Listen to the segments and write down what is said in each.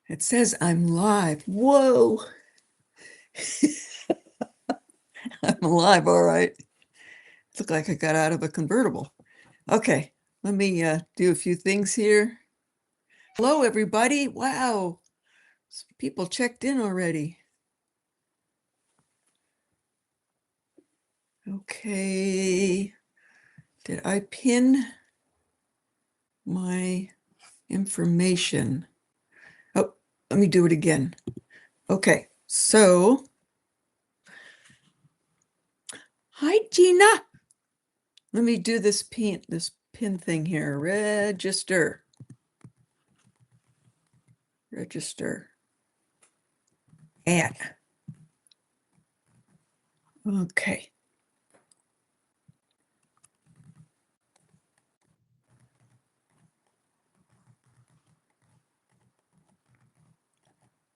It says I'm live. Whoa. I'm alive, all right. Look like I got out of a convertible. Okay, let me do a few things here. Hello, everybody. Wow, some people checked in already. Okay, did I pin my information? Oh, let me do it again. Okay, so, hi, Gina. Let me do this pin thing here. Register. Add. Okay.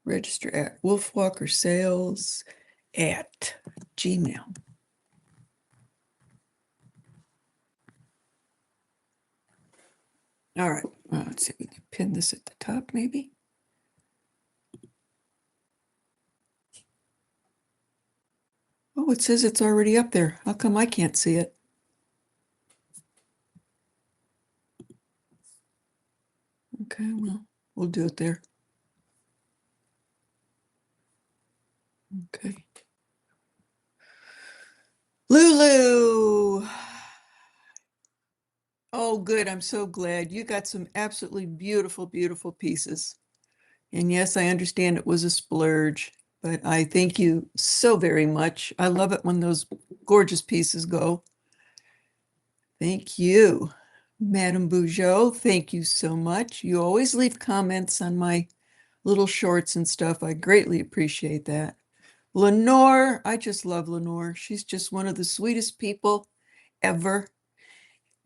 Register at Wolfwalker Sales at Gmail. All right. Let's see if we can pin this at the top, maybe. Oh, it says it's already up there. How come I can't see it? Okay, well, we'll do it there. Okay. Lulu. Oh, good. I'm so glad. You got some absolutely beautiful, beautiful pieces. And yes, I understand it was a splurge, but I thank you so very much. I love it when those gorgeous pieces go. Thank you, Madame Bougeot. Thank you so much. You always leave comments on my little shorts and stuff. I greatly appreciate that. Lenore, I just love Lenore. She's just one of the sweetest people ever.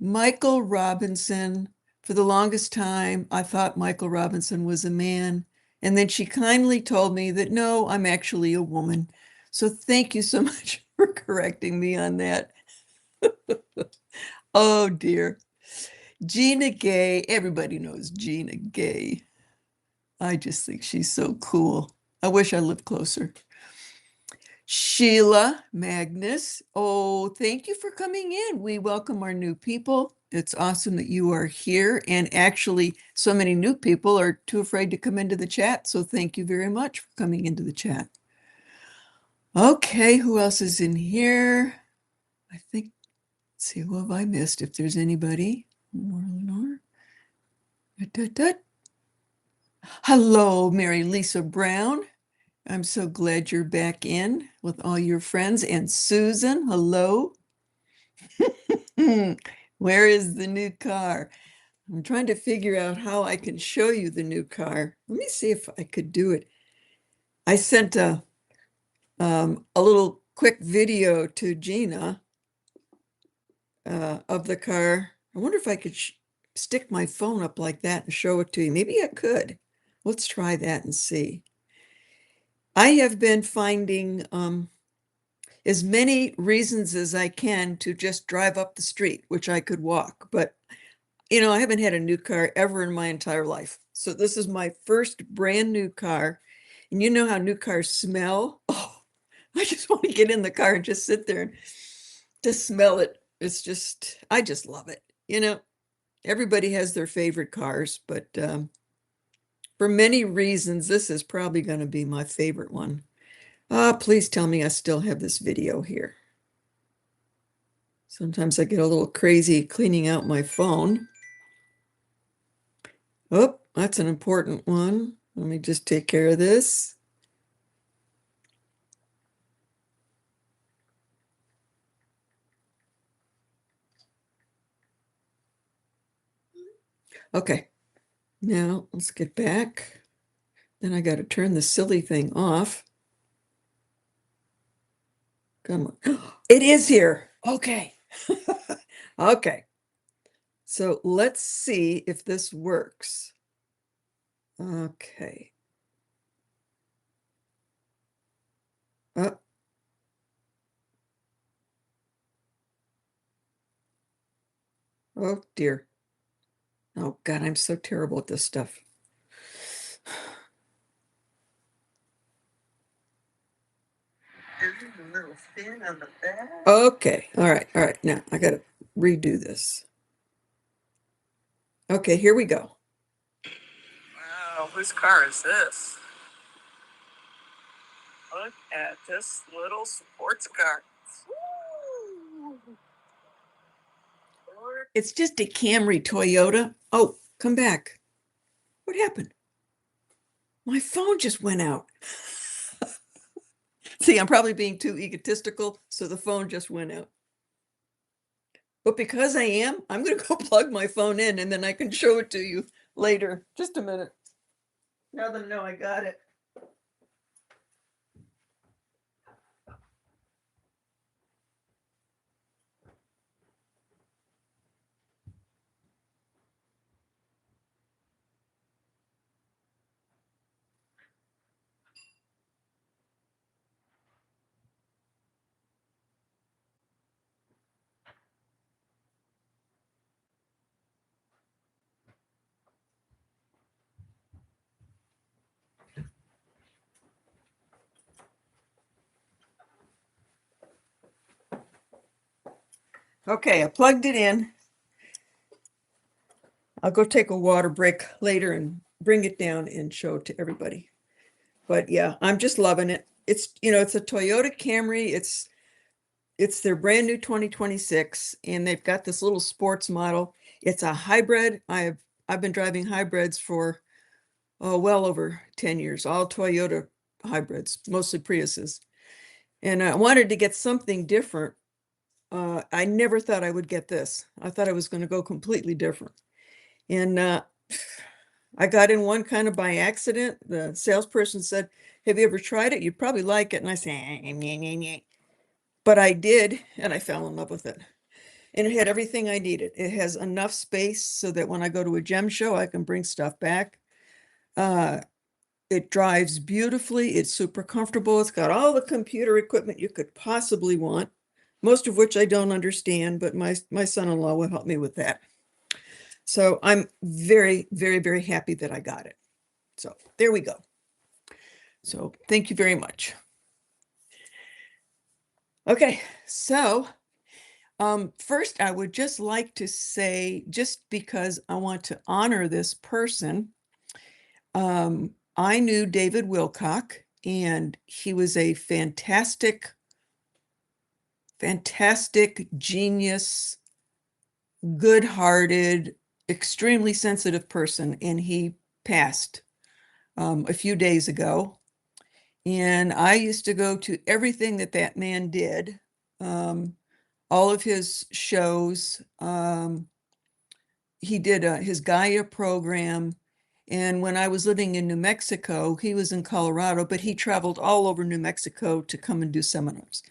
Michael Robinson, for the longest time, I thought Michael Robinson was a man. And then she kindly told me that no, I'm actually a woman. So thank you so much for correcting me on that. Oh dear. Gina Gay, everybody knows Gina Gay. I just think she's so cool. I wish I lived closer. Sheila Magnus, oh, thank you for coming in. We welcome our new people. It's awesome that you are here. And actually, so many new people are too afraid to come into the chat. So thank you very much for coming into the chat. Okay, who else is in here? I think, let's see, who have I missed? If there's anybody. Lenore. Hello, Mary Lisa Brown. I'm so glad you're back in with all your friends. And Susan, hello. Where is the new car? I'm trying to figure out how I can show you the new car. Let me see if I could do it. I sent a little quick video to Gina of the car. I wonder if I could stick my phone up like that and show it to you. Maybe I could. Let's try that and see. I have been finding as many reasons as I can to just drive up the street, which I could walk. But, you know, I haven't had a new car ever in my entire life. So this is my first brand new car. And you know how new cars smell? Oh, I just want to get in the car and just sit there and just smell it. It's just, I just love it. You know, everybody has their favorite cars, but for many reasons, this is probably going to be my favorite one. Please tell me I still have this video here. Sometimes I get a little crazy cleaning out my phone. Oh, that's an important one. Let me just take care of this. Okay, now let's get back. Then I got to turn the silly thing off. Come on. It is here. Okay. Okay. So let's see if this works. Okay. Oh, oh dear. Oh God, I'm so terrible at this stuff. Okay, all right. Now I gotta redo this. Okay, here we go. Wow, whose car is this? Look at this little sports car. Woo! It's just a Camry Toyota. Oh, come back. What happened? My phone just went out. See, I'm probably being too egotistical, so the phone just went out. But because I am, I'm going to go plug my phone in and then I can show it to you later. Just a minute. Now that I know I got it. Okay, I plugged it in. I'll go take a water break later and bring it down and show it to everybody. But yeah, I'm just loving it. It's, it's a Toyota Camry. It's their brand new 2026 and they've got this little sports model. It's a hybrid. I've been driving hybrids for well over 10 years, all Toyota hybrids, mostly Priuses. And I wanted to get something different. I never thought I would get this. I thought I was going to go completely different. And I got in one kind of by accident. The salesperson said, "Have you ever tried it? You'd probably like it." And I said, but I did, and I fell in love with it. And it had everything I needed. It has enough space so that when I go to a gem show, I can bring stuff back. It drives beautifully. It's super comfortable. It's got all the computer equipment you could possibly want, most of which I don't understand, but my son-in-law will help me with that. So I'm very, very, very happy that I got it. So there we go. So thank you very much. Okay, so first I would just like to say, just because I want to honor this person, I knew David Wilcock, and he was a fantastic, fantastic genius, good-hearted, extremely sensitive person, and he passed a few days ago. And I used to go to everything that that man did, all of his shows. He did his Gaia program. And when I was living in New Mexico, he was in Colorado, but he traveled all over New Mexico to come and do seminars.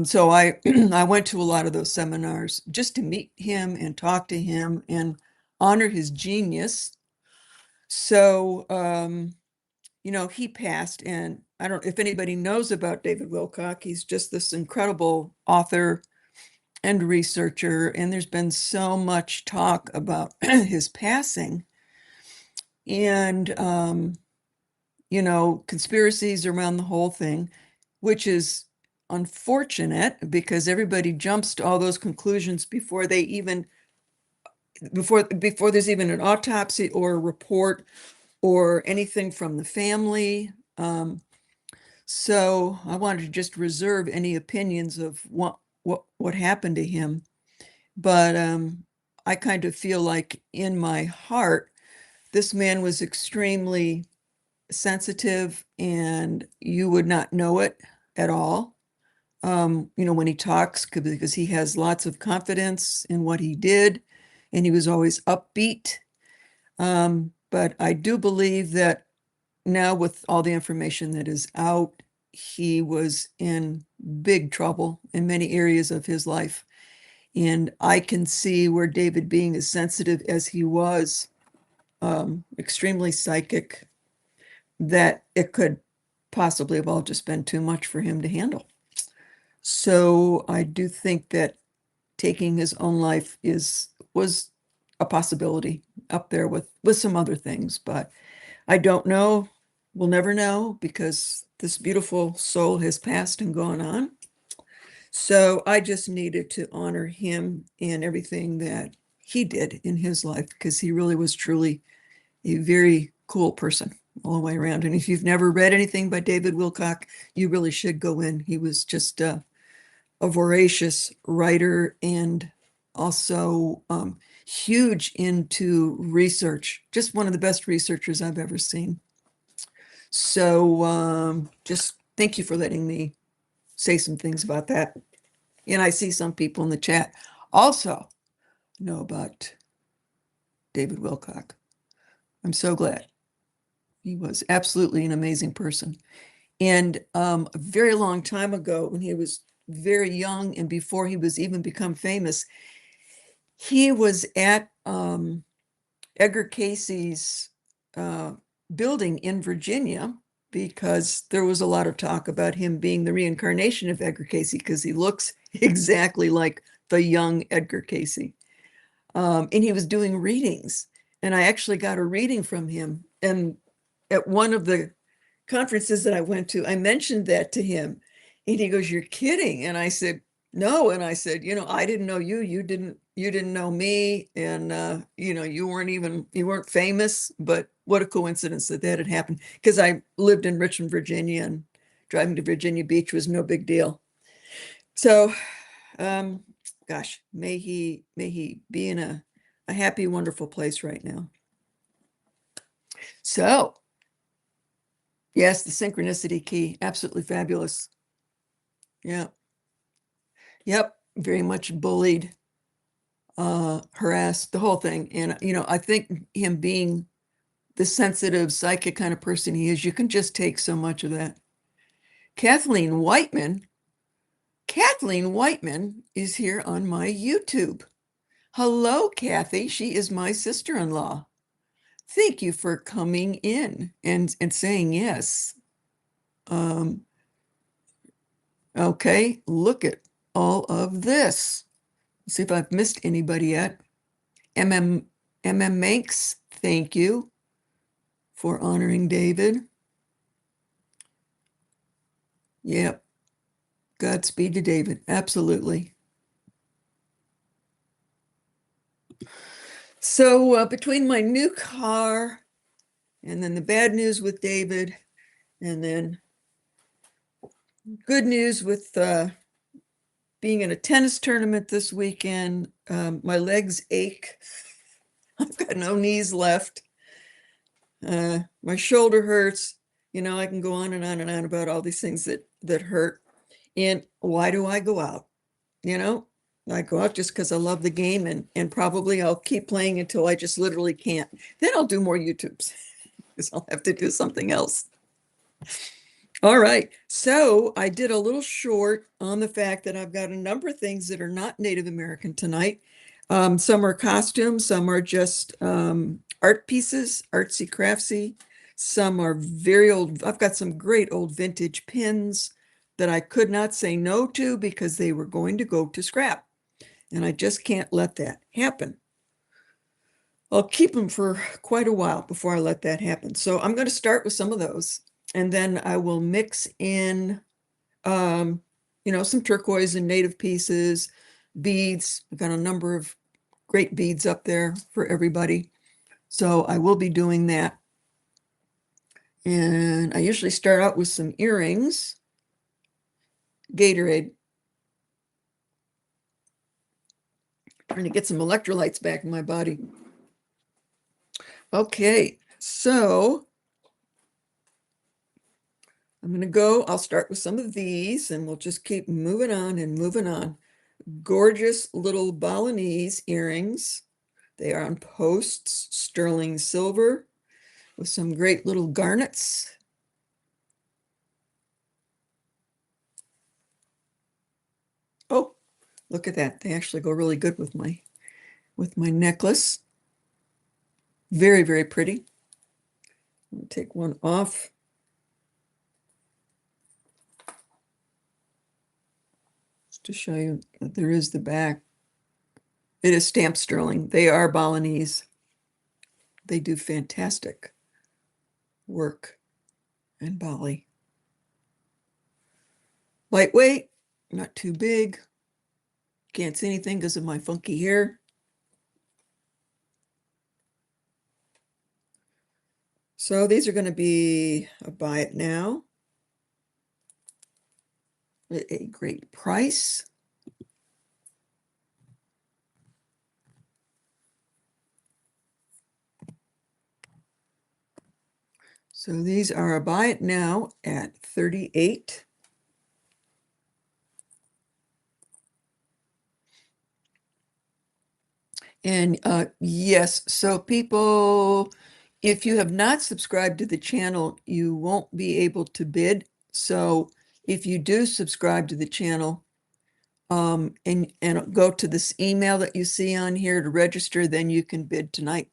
So I I went to a lot of those seminars just to meet him and talk to him and honor his genius. So he passed, and I don't if anybody knows about David Wilcock. He's just this incredible author and researcher, and there's been so much talk about his passing and conspiracies around the whole thing, which is unfortunate because everybody jumps to all those conclusions before there's even an autopsy or a report or anything from the family. So I wanted to just reserve any opinions of what happened to him. But I kind of feel like in my heart, this man was extremely sensitive and you would not know it at all. When he talks, because he has lots of confidence in what he did and he was always upbeat. But I do believe that now with all the information that is out, he was in big trouble in many areas of his life. And I can see where David, being as sensitive as he was, extremely psychic, that it could possibly have all just been too much for him to handle. So I do think that taking his own life was a possibility up there with some other things, but I don't know. We'll never know because this beautiful soul has passed and gone on. So I just needed to honor him and everything that he did in his life because he really was truly a very cool person all the way around. And if you've never read anything by David Wilcock, you really should go in. He was just a voracious writer and also huge into research, just one of the best researchers I've ever seen. So just thank you for letting me say some things about that. And I see some people in the chat also know about David Wilcock. I'm so glad. He was absolutely an amazing person. And a very long time ago, when he was very young and before he was even become famous, he was at Edgar Casey's building in Virginia because there was a lot of talk about him being the reincarnation of Edgar Casey because he looks exactly like the young Edgar Casey. And he was doing readings. And I actually got a reading from him. And at one of the conferences that I went to, I mentioned that to him. And he goes, "You're kidding." And I said, "No." And I said, I didn't know you. You didn't know me. And you weren't famous, but what a coincidence that that had happened. Because I lived in Richmond, Virginia, and driving to Virginia Beach was no big deal. So um, gosh, may he be in a happy, wonderful place right now. So yes, the synchronicity key, absolutely fabulous. Yeah. Yep. Very much bullied, harassed, the whole thing. And I think him being the sensitive psychic kind of person he is, you can just take so much of that. Kathleen Whiteman. Kathleen Whiteman is here on my YouTube. Hello, Kathy. She is my sister-in-law. Thank you for coming in and saying yes. Okay, look at all of this. Let's see if I've missed anybody yet. MM Manx, thank you for honoring David. Yep. Godspeed to David. Absolutely. So between my new car and then the bad news with David and then good news with being in a tennis tournament this weekend, my legs ache. I've got no knees left. My shoulder hurts. I can go on and on and on about all these things that hurt. And why do I go out? I go out just because I love the game and probably I'll keep playing until I just literally can't. Then I'll do more YouTubes because I'll have to do something else. All right. So I did a little short on the fact that I've got a number of things that are not Native American tonight. Some are costumes, some are just art pieces, artsy craftsy. Some are very old. I've got some great old vintage pins that I could not say no to because they were going to go to scrap. And I just can't let that happen. I'll keep them for quite a while before I let that happen. So I'm going to start with some of those. And then I will mix in, some turquoise and native pieces, beads. I've got a number of great beads up there for everybody. So I will be doing that. And I usually start out with some earrings, Gatorade. Trying to get some electrolytes back in my body. Okay, so I'm going to go. I'll start with some of these and we'll just keep moving on and moving on. Gorgeous little Balinese earrings. They are on posts, sterling silver with some great little garnets. Oh, look at that. They actually go really good with my necklace. Very, very pretty. I'll take one off. Just to show you that there is the back. It is stamped sterling. They are Balinese. They do fantastic work in Bali. Lightweight, Not too big. Can't see anything because of my funky hair. So these are going to be a buy it now at a great price. So these are a buy it now at 38. And yes, so people, if you have not subscribed to the channel, you won't be able to bid. So if you do subscribe to the channel, and go to this email that you see on here to register, then you can bid tonight.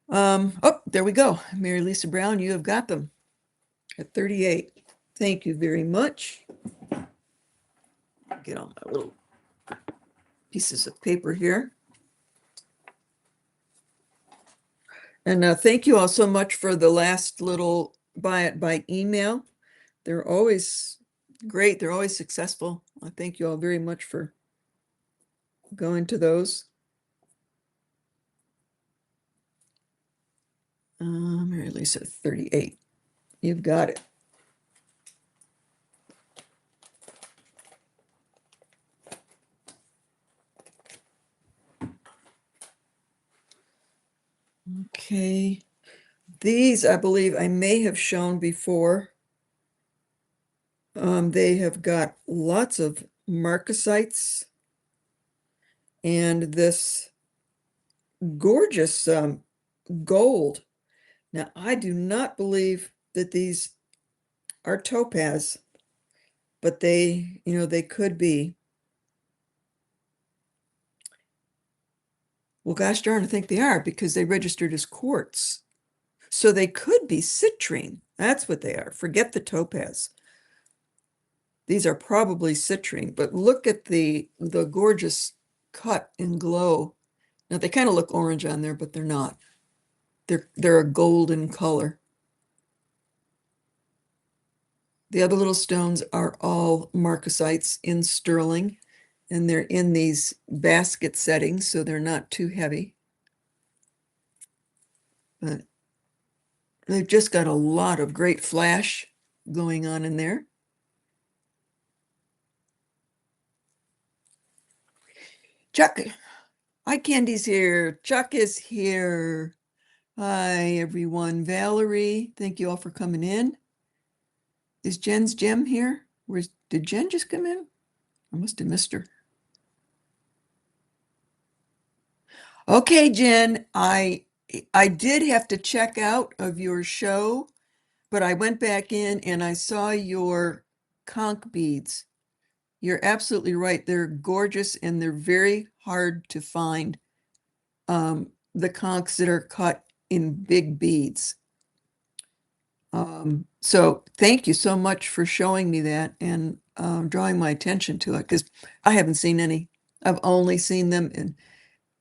Oh, there we go. Mary Lisa Brown, you have got them at 38. Thank you very much. Get on my little pieces of paper here. And thank you all so much for the last little buy it by email. They're always great. They're always successful. I thank you all very much for going to those. Mary Lisa, 38. You've got it. Okay. These, I believe I may have shown before. They have got lots of marcasites and this gorgeous gold. Now, I do not believe that these are topaz, but they, they could be. Well, gosh darn, I think they are because they registered as quartz. So they could be citrine. That's what they are. Forget the topaz. These are probably citrine, but look at the gorgeous cut and glow. Now they kind of look orange on there, but they're not. They're a golden color. The other little stones are all marcasites in sterling, and they're in these basket settings, so they're not too heavy. But they've just got a lot of great flash going on in there. Chuck, hi, Candy's here. Chuck is here. Hi, everyone. Valerie, thank you all for coming in. Is Jen's Gem here? Did Jen just come in? I must have missed her. Okay, Jen, I did have to check out of your show, but I went back in and I saw your conch beads. You're absolutely right. They're gorgeous and they're very hard to find. The conchs that are cut in big beads. So thank you so much for showing me that and drawing my attention to it because I haven't seen any. I've only seen them in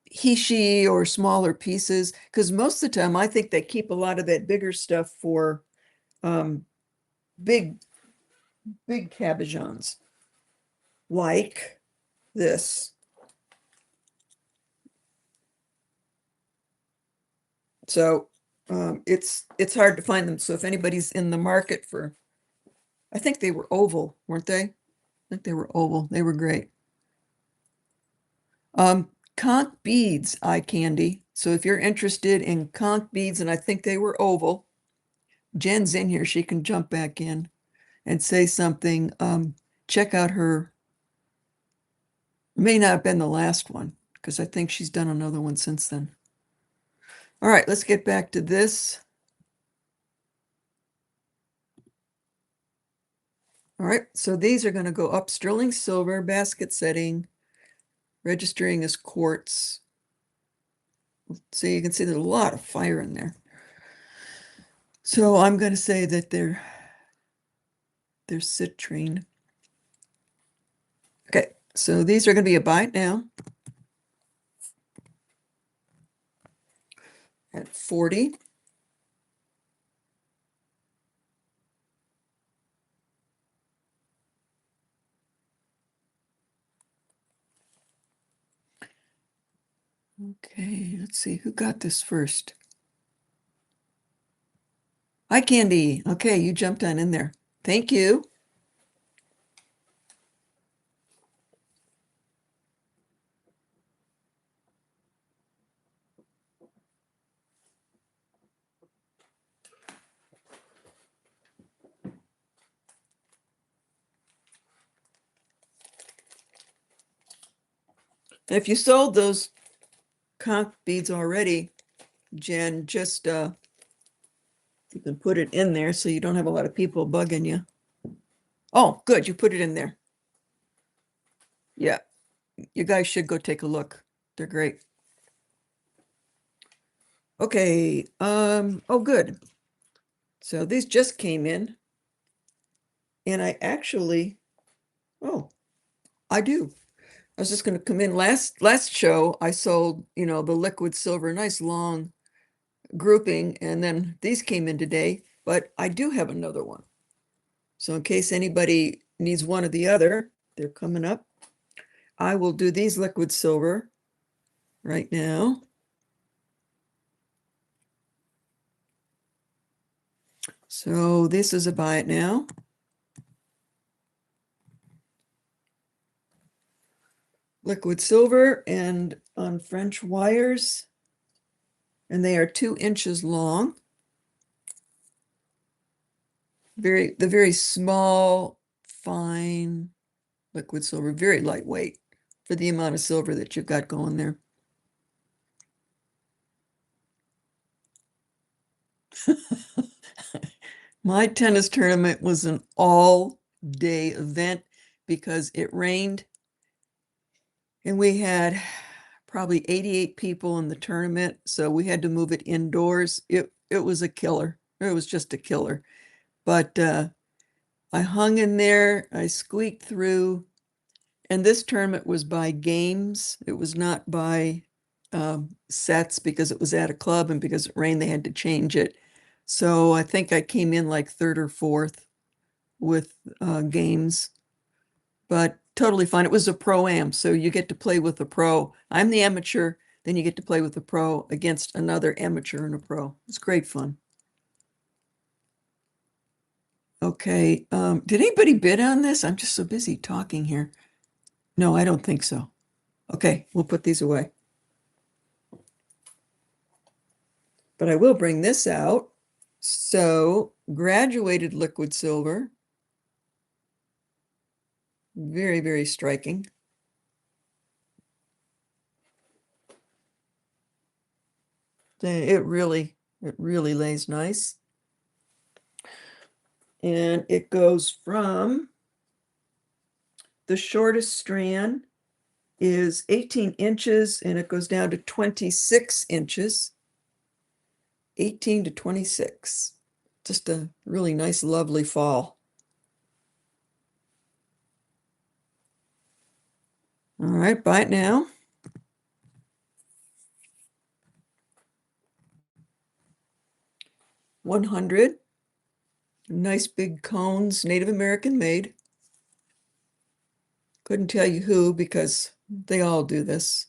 he/she or smaller pieces because most of the time I think they keep a lot of that bigger stuff for big cabochons like this. So it's hard to find them. So if anybody's in the market for, I think they were oval, weren't they? I think they were oval. They were great. Conch beads, eye candy. So if you're interested in conch beads, and I think they were oval, Jen's in here. She can jump back in and say something. Check out her. May not have been the last one because I think she's done another one since then. All right, let's get back to this. All right, so these are going to go up sterling silver, basket setting, registering as quartz. So you can see there's a lot of fire in there. So I'm going to say that they're citrine. Okay, so these are going to be a buy now at 40. Okay, let's see who got this first. Hi, Candy. Okay, you jumped on in there. Thank you. If you sold those conch beads already, Jen, just you can put it in there so you don't have a lot of people bugging you. Oh, good, you put it in there. Yeah, you guys should go take a look. They're great. Okay, oh, good. So these just came in. And I actually, oh, I do. I was just going to come in. Last show, I sold, the liquid silver, nice long grouping, and then these came in today, but I do have another one. So in case anybody needs one or the other, they're coming up. I will do these liquid silver right now. So this is a buy it now. Liquid silver and on French wires, and they are 2 inches long. The very small, fine liquid silver, very lightweight for the amount of silver that you've got going there. My tennis tournament was an all-day event because it rained and we had probably 88 people in the tournament, so we had to move it indoors. It was a killer. It was just a killer. But I hung in there, I squeaked through, and this tournament was by games. It was not by sets because it was at a club and because it rained, they had to change it. So I think I came in like third or fourth with games, but totally fine. It was a pro-am, so you get to play with a pro. I'm the amateur, then you get to play with a pro against another amateur and a pro. It's great fun. Okay, did anybody bid on this? I'm just so busy talking here. No, I don't think so. Okay, we'll put these away. But I will bring this out. So graduated liquid silver. Very, very striking. It really lays nice. And it goes from the shortest strand is 18 inches and it goes down to 26 inches. 18 to 26. Just a really nice, lovely fall. All right, buy it now. $100. Nice big cones, Native American made. Couldn't tell you who because they all do this.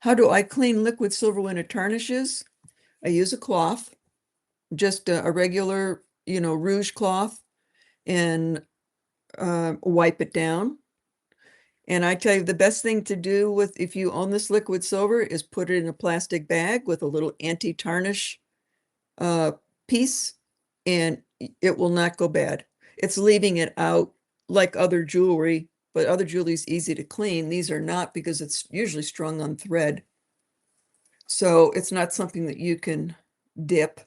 How do I clean liquid silver when it tarnishes? I use a cloth, just a regular, rouge cloth, and wipe it down. And I tell you, the best thing to do with if you own this liquid silver is put it in a plastic bag with a little anti-tarnish piece, and it will not go bad. It's leaving it out like other jewelry, but other jewelry is easy to clean. These are not because it's usually strung on thread. So it's not something that you can dip.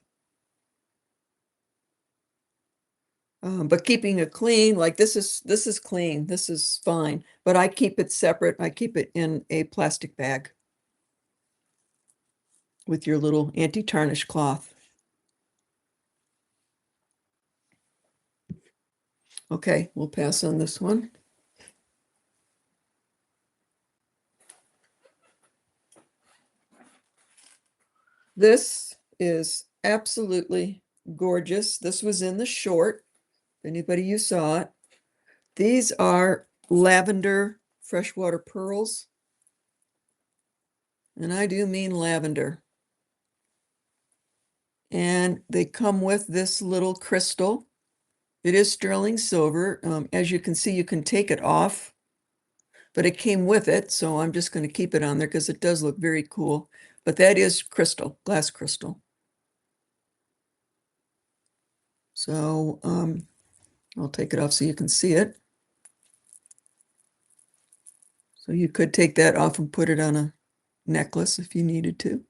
But keeping it clean, like this is clean, this is fine, but I keep it separate. I keep it in a plastic bag with your little anti-tarnish cloth. Okay, we'll pass on this one. This is absolutely gorgeous. This was in the short. If anybody you saw it. These are lavender freshwater pearls. And I do mean lavender. And they come with this little crystal. It is sterling silver. As you can see, you can take it off, but it came with it. So I'm just going to keep it on there because it does look very cool. But that is crystal, glass crystal. So I'll take it off so you can see it. So you could take that off and put it on a necklace if you needed to.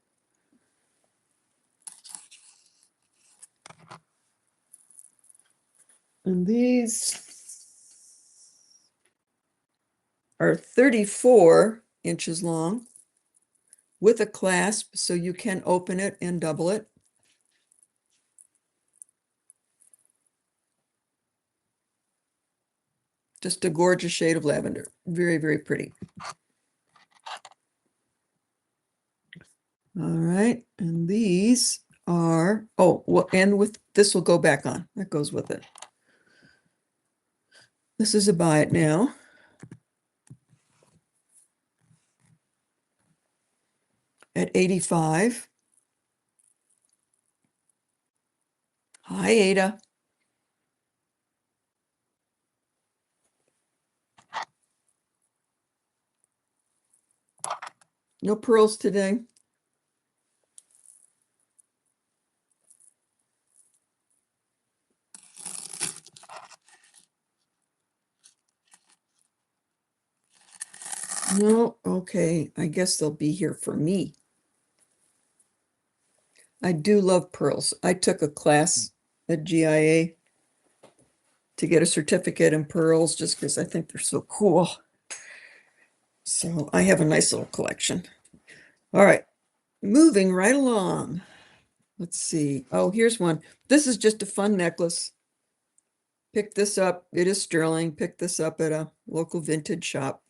And these are 34 inches long with a clasp, so you can open it and double it. Just a gorgeous shade of lavender. Very, very pretty. All right, and these are, oh, well, and with this will go back on. That goes with it. This is a buy it now. At 85. Hi, Ada. No pearls today. No, okay. I guess they'll be here for me. I do love pearls. I took a class at GIA to get a certificate in pearls just because I think they're so cool. So I have a nice little collection. All right, moving right along. Let's see. Oh, here's one. This is just a fun necklace. Picked this up. It is sterling. Picked this up at a local vintage shop.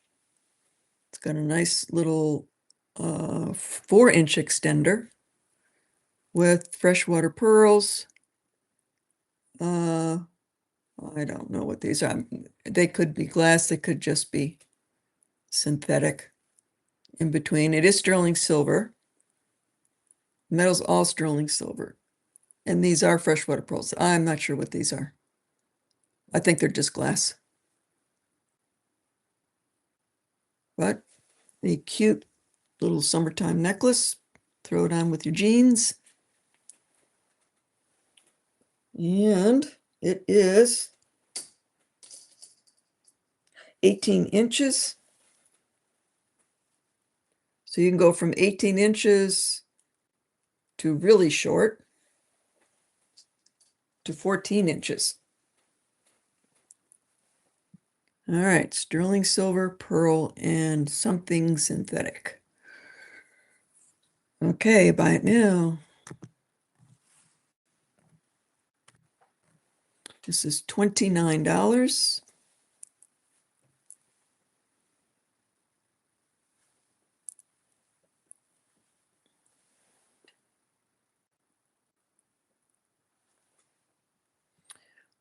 It's got a nice little 4-inch extender with freshwater pearls. I don't know what these are. They could be glass. They could just be synthetic in between. It is sterling silver. Metal's all sterling silver. And these are freshwater pearls. I'm not sure what these are. I think they're just glass. But a cute little summertime necklace. Throw it on with your jeans. And it is 18 inches. So you can go from 18 inches to really short to 14 inches. All right, sterling silver, pearl, and something synthetic. Okay, buy it now. This is $29.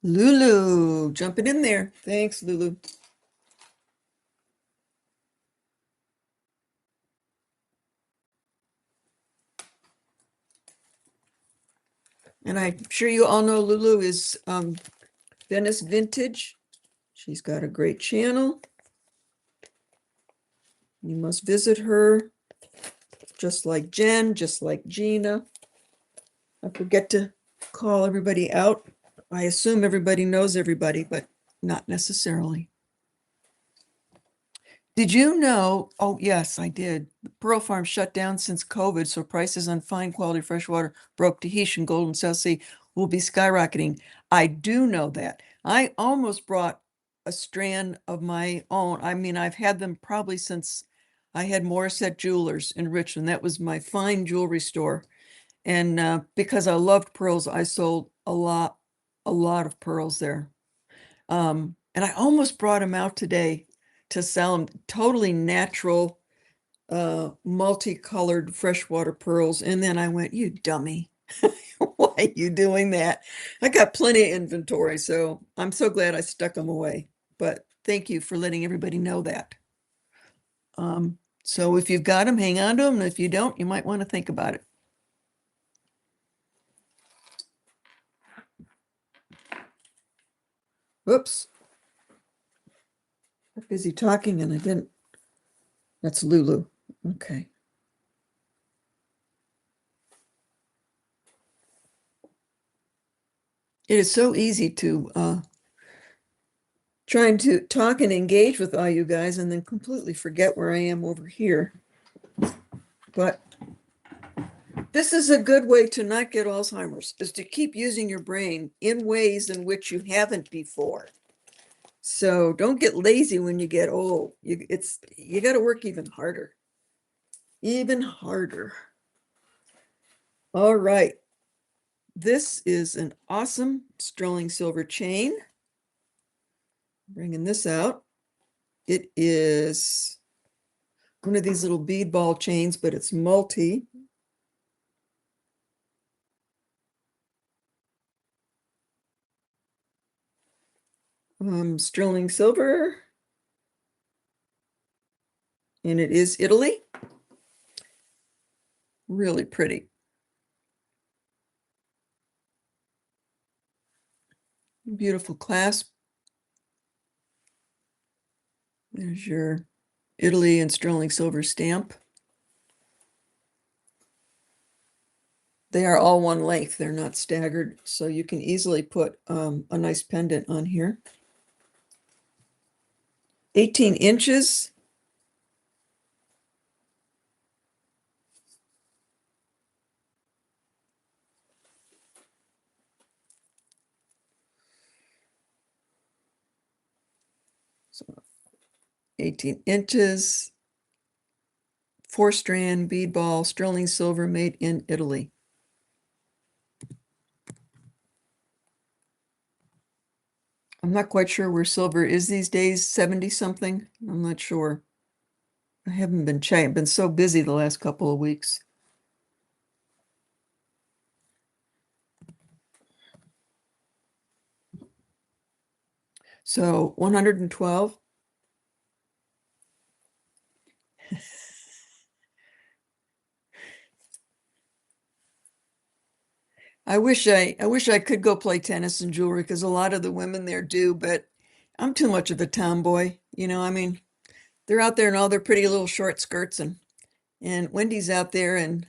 Lulu, jumping in there. Thanks, Lulu. And I'm sure you all know Lulu is Venice Vintage. She's got a great channel. You must visit her, just like Jen, just like Gina. I forget to call everybody out. I assume everybody knows everybody, but not necessarily. Did you know? Oh, yes, I did. The Pearl Farm shut down since COVID, so prices on fine quality freshwater broke Tahitian gold and South Sea will be skyrocketing. I do know that. I almost brought a strand of my own. I mean, I've had them probably since I had Morissette Jewelers in Richmond. That was my fine jewelry store. And because I loved pearls, I sold a lot of pearls there. And I almost brought them out today to sell them. Totally natural multicolored freshwater pearls. And then I went, you dummy. Why are you doing that? I got plenty of inventory, so I'm so glad I stuck them away. But thank you for letting everybody know that. So if you've got them, hang on to them. And if you don't, you might want to think about it. Whoops. I'm busy talking and I didn't. That's Lulu. Okay. It is so easy to trying to talk and engage with all you guys and then completely forget where I am over here. But this is a good way to not get Alzheimer's, is to keep using your brain in ways in which you haven't before. So don't get lazy when you get old. You got to work even harder. Even harder. All right. This is an awesome sterling silver chain. Bringing this out. It is one of these little bead ball chains, but it's multi. Sterling silver. And it is Italy. Really pretty. Beautiful clasp. There's your Italy and sterling silver stamp. They are all one length. They're not staggered. So you can easily put a nice pendant on here. 18 inches. So 18 inches. 4-strand bead ball, sterling silver, made in Italy. I'm not quite sure where silver is these days, 70 something. I'm not sure. I haven't been checking. I've been so busy the last couple of weeks. So 112. I wish I could go play tennis and jewelry because a lot of the women there do, but I'm too much of a tomboy. I mean, they're out there in all their pretty little short skirts and Wendy's out there in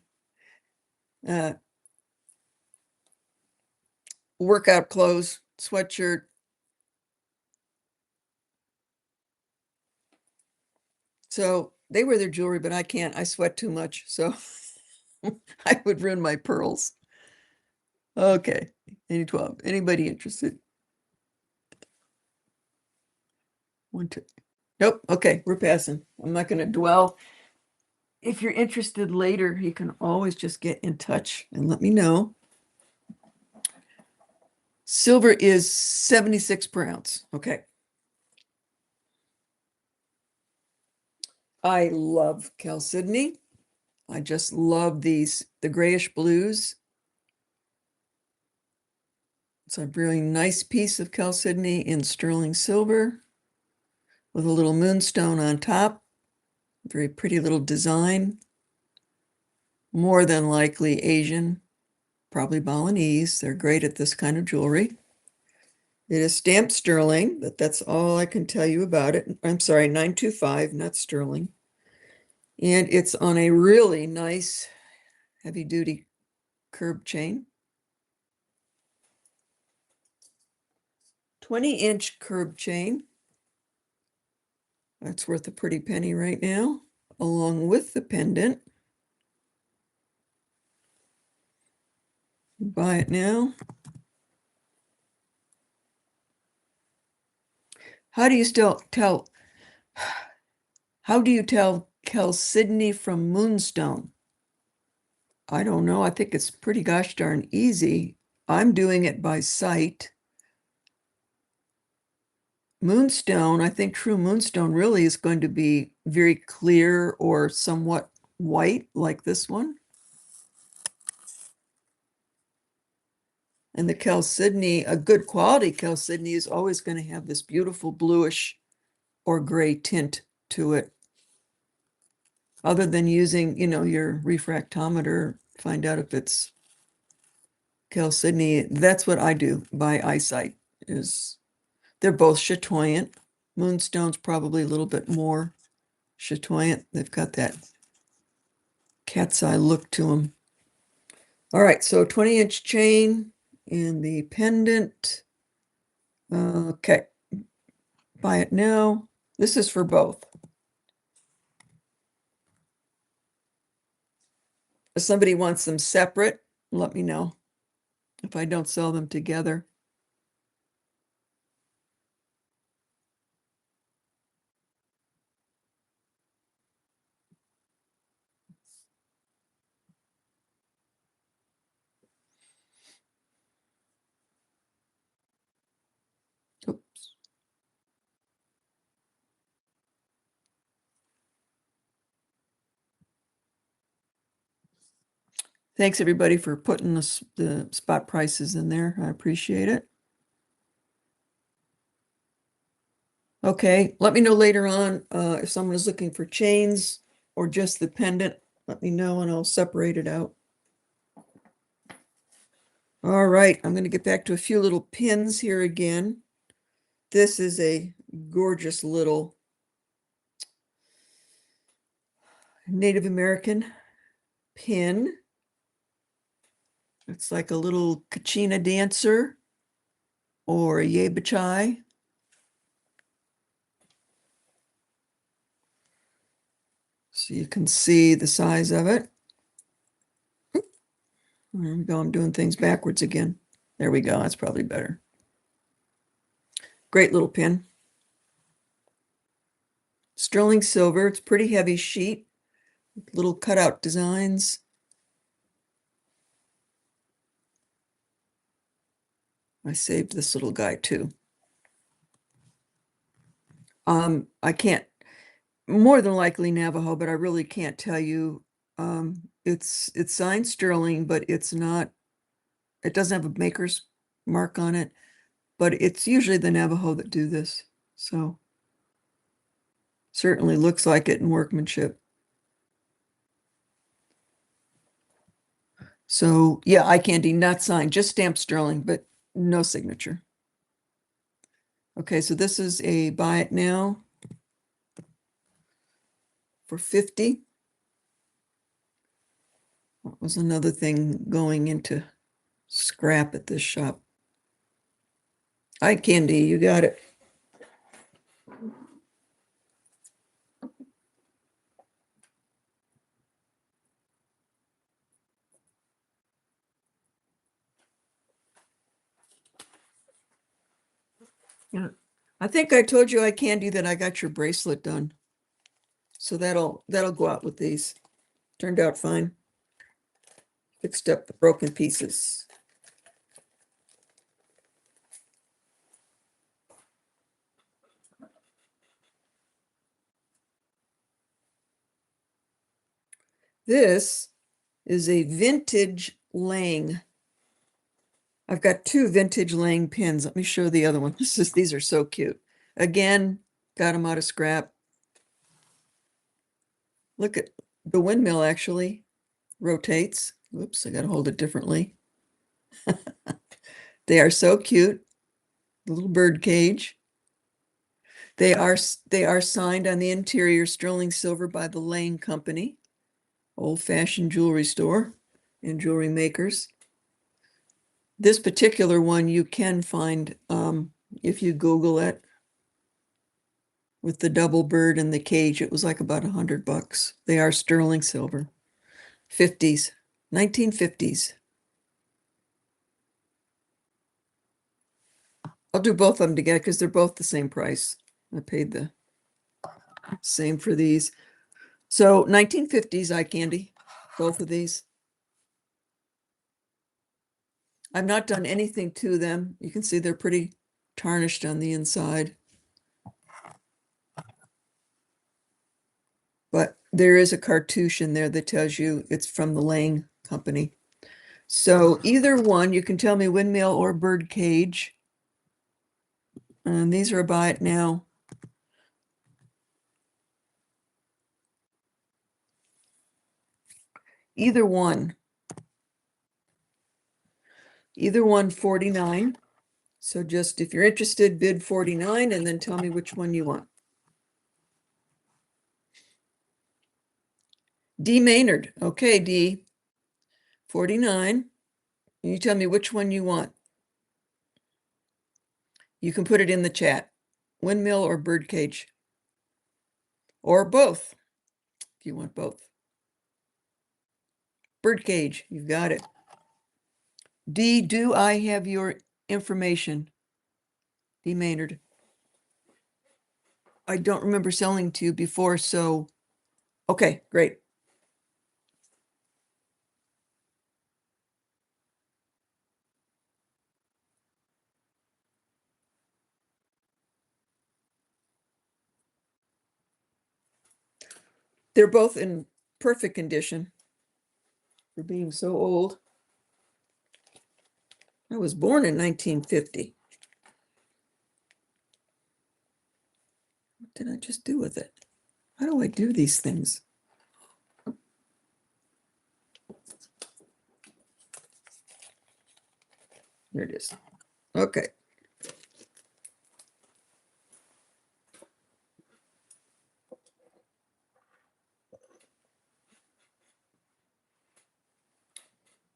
uh, workout clothes, sweatshirt. So they wear their jewelry, but I can't. I sweat too much, so I would ruin my pearls. Okay, 12. Anybody interested? 1, 2. Nope. Okay, we're passing. I'm not going to dwell. If you're interested later, you can always just get in touch and let me know. Silver is 76 per ounce. Okay. I love chalcedony. I just love the grayish blues. It's a really nice piece of chalcedony in sterling silver with a little moonstone on top. Very pretty little design. More than likely Asian, probably Balinese. They're great at this kind of jewelry. It is stamped sterling, but that's all I can tell you about it. I'm sorry, 925, not sterling. And it's on a really nice heavy-duty curb chain. 20-inch curb chain. That's worth a pretty penny right now, along with the pendant. Buy it now. How do you tell chalcedony from moonstone? I don't know. I think it's pretty gosh darn easy. I'm doing it by sight. moonstone, I think true moonstone really is going to be very clear or somewhat white like this one. And the chalcedony, a good quality chalcedony is always going to have this beautiful bluish or gray tint to it. Other than using, your refractometer, find out if it's chalcedony. That's what I do by eyesight, is they're both chatoyant. Moonstone's probably a little bit more chatoyant. They've got that cat's eye look to them. All right, so 20-inch chain and the pendant. Okay, buy it now. This is for both. If somebody wants them separate, let me know if I don't sell them together. Oops. Thanks everybody for putting the spot prices in there. I appreciate it. Okay, let me know later on if someone is looking for chains or just the pendant. Let me know and I'll separate it out. All right, I'm going to get back to a few little pins here again. This is a gorgeous little Native American pin. It's like a little kachina dancer or a yebachai. So you can see the size of it. There we go. I'm doing things backwards again. There we go. That's probably better. Great little pin. Sterling silver. It's pretty heavy sheet. Little cutout designs. I saved this little guy too. I can't, more than likely Navajo, but I really can't tell you. It's signed sterling, but it's not, it doesn't have a maker's mark on it, but it's usually the Navajo that do this. So certainly looks like it in workmanship. So yeah, eye candy, not signed, just stamped sterling, but no signature. Okay, so this is a buy it now for 50. What was another thing going into scrap at this shop? Eye candy, you got it. Yeah. I think I told you, eye candy, that I got your bracelet done. So that'll go out with these. Turned out fine. Fixed up the broken pieces. This is a vintage Lang. I've got two vintage Lang pins. Let me show the other one. These are so cute. Again, got them out of scrap. Look at the windmill actually rotates. Whoops, I got to hold it differently. They are so cute. The little bird cage. They are signed on the interior sterling silver by the Lang Company, old-fashioned jewelry store and jewelry makers. This particular one you can find if you Google it, with the double bird and the cage. It was like about $100. They are sterling silver, 50s, 1950s. I'll do both of them together because they're both the same price. I paid the same for these. So 1950s eye candy, both of these. I've not done anything to them. You can see they're pretty tarnished on the inside. but there is a cartouche in there that tells you it's from the Lang Company. So either one, you can tell me windmill or bird cage. And these are buy it now. Either one. Either one, 49. So just if you're interested, bid 49 and then tell me which one you want. D Maynard. Okay, D. 49. You tell me which one you want. You can put it in the chat. Windmill or birdcage. Or both, if you want both. Birdcage, you've got it. D, do I have your information? D Maynard. I don't remember selling to you before, so okay, great. They're both in perfect condition for being so old. I was born in 1950. What did I just do with it? How do I do these things? There it is. Okay.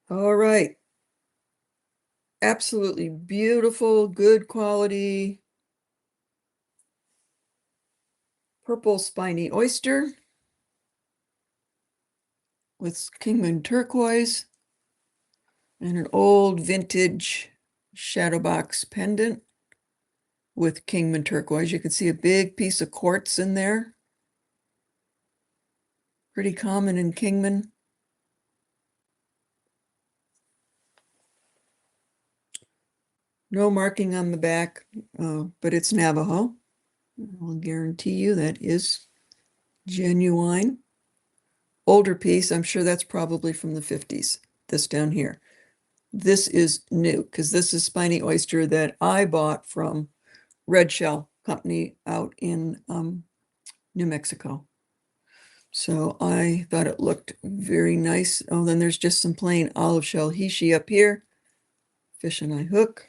All right. Absolutely beautiful, good quality purple spiny oyster with Kingman turquoise and an old vintage shadow box pendant with Kingman turquoise. You can see a big piece of quartz in there. Pretty common in Kingman. No marking on the back, but it's Navajo. I'll guarantee you that is genuine. Older piece, I'm sure that's probably from the 50s, this down here. This is new because this is spiny oyster that I bought from Red Shell Company out in New Mexico. So I thought it looked very nice. Oh, then there's just some plain olive shell hishi up here. Fish and eye hook.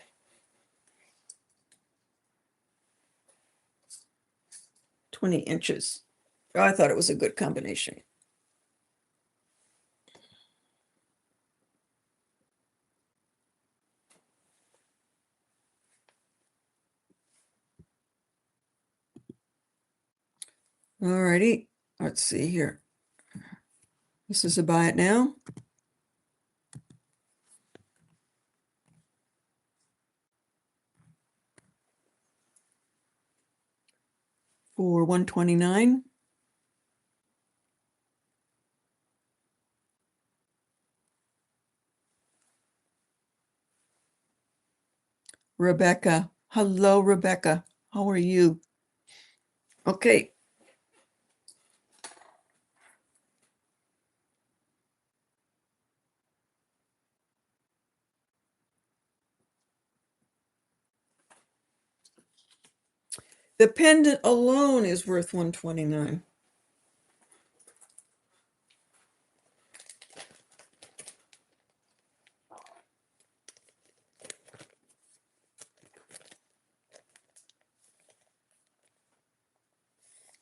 $20 inches. I thought it was a good combination. All righty, let's see here. This is a buy it now. For $129. Rebecca. Hello, Rebecca. How are you? Okay. The pendant alone is worth $129.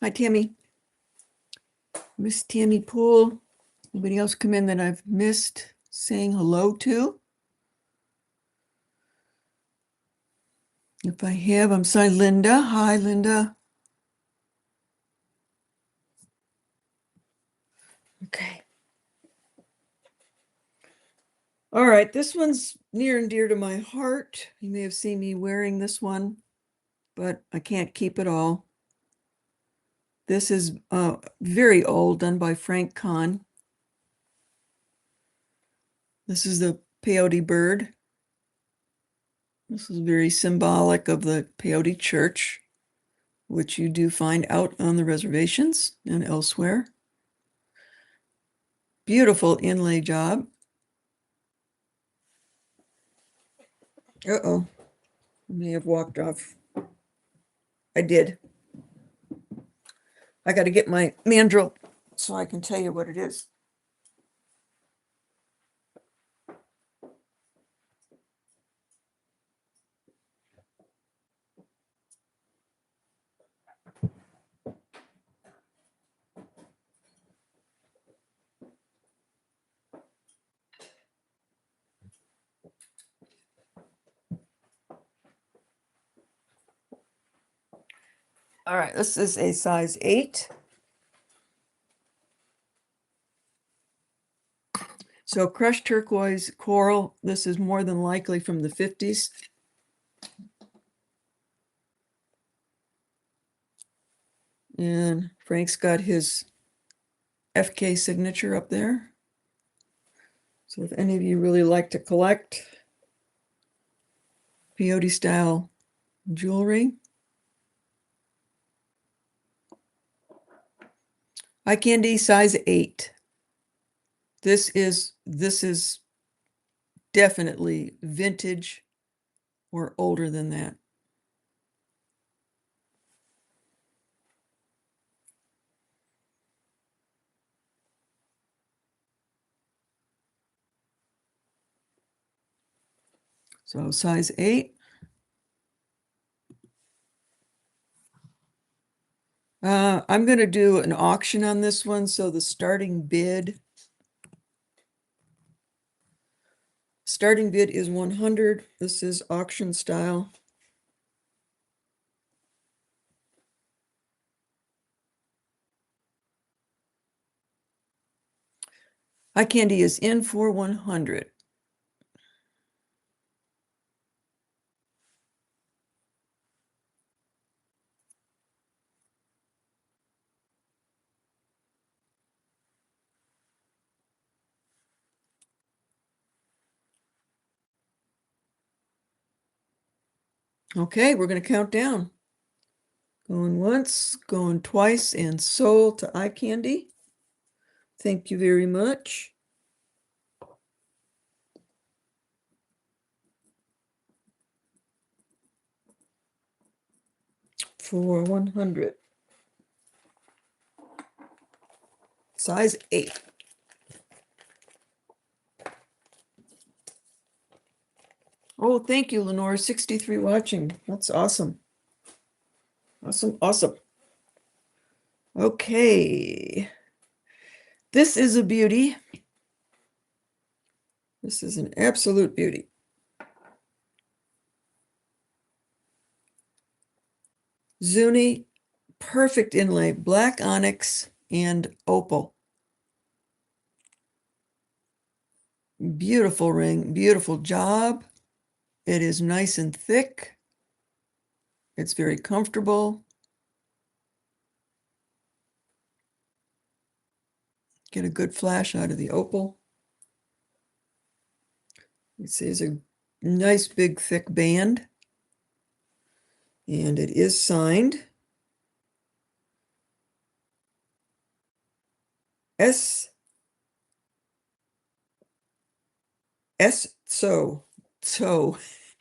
Hi, Tammy. Miss Tammy Poole. Anybody else come in that I've missed saying hello to? If I have, I'm sorry, Linda. Hi, Linda. Okay. All right, this one's near and dear to my heart. You may have seen me wearing this one, but I can't keep it all. This is very old, done by Frank Kahn. This is the peyote bird. This is very symbolic of the peyote church, which you do find out on the reservations and elsewhere. Beautiful inlay job. Uh-oh, I may have walked off. I did. I got to get my mandrel so I can tell you what it is. All right, this is a size 8. So crushed turquoise coral, this is more than likely from the 50s. And Frank's got his FK signature up there. So if any of you really like to collect peyote style jewelry, eye candy size 8. This is definitely vintage or older than that. So size 8. I'm going to do an auction on this one. So the starting bid is 100. This is auction style. Eye candy is in for 100. Okay, we're going to count down. Going once, going twice, and sold to eye candy. Thank you very much. For 100. Size 8. Oh, thank you, Lenore. 63 watching. That's awesome. Awesome, awesome. Okay. This is a beauty. This is an absolute beauty. Zuni, perfect inlay, black onyx and opal. Beautiful ring, beautiful job. It is nice and thick. It's very comfortable. Get a good flash out of the opal. This is a nice big thick band. And it is signed S. So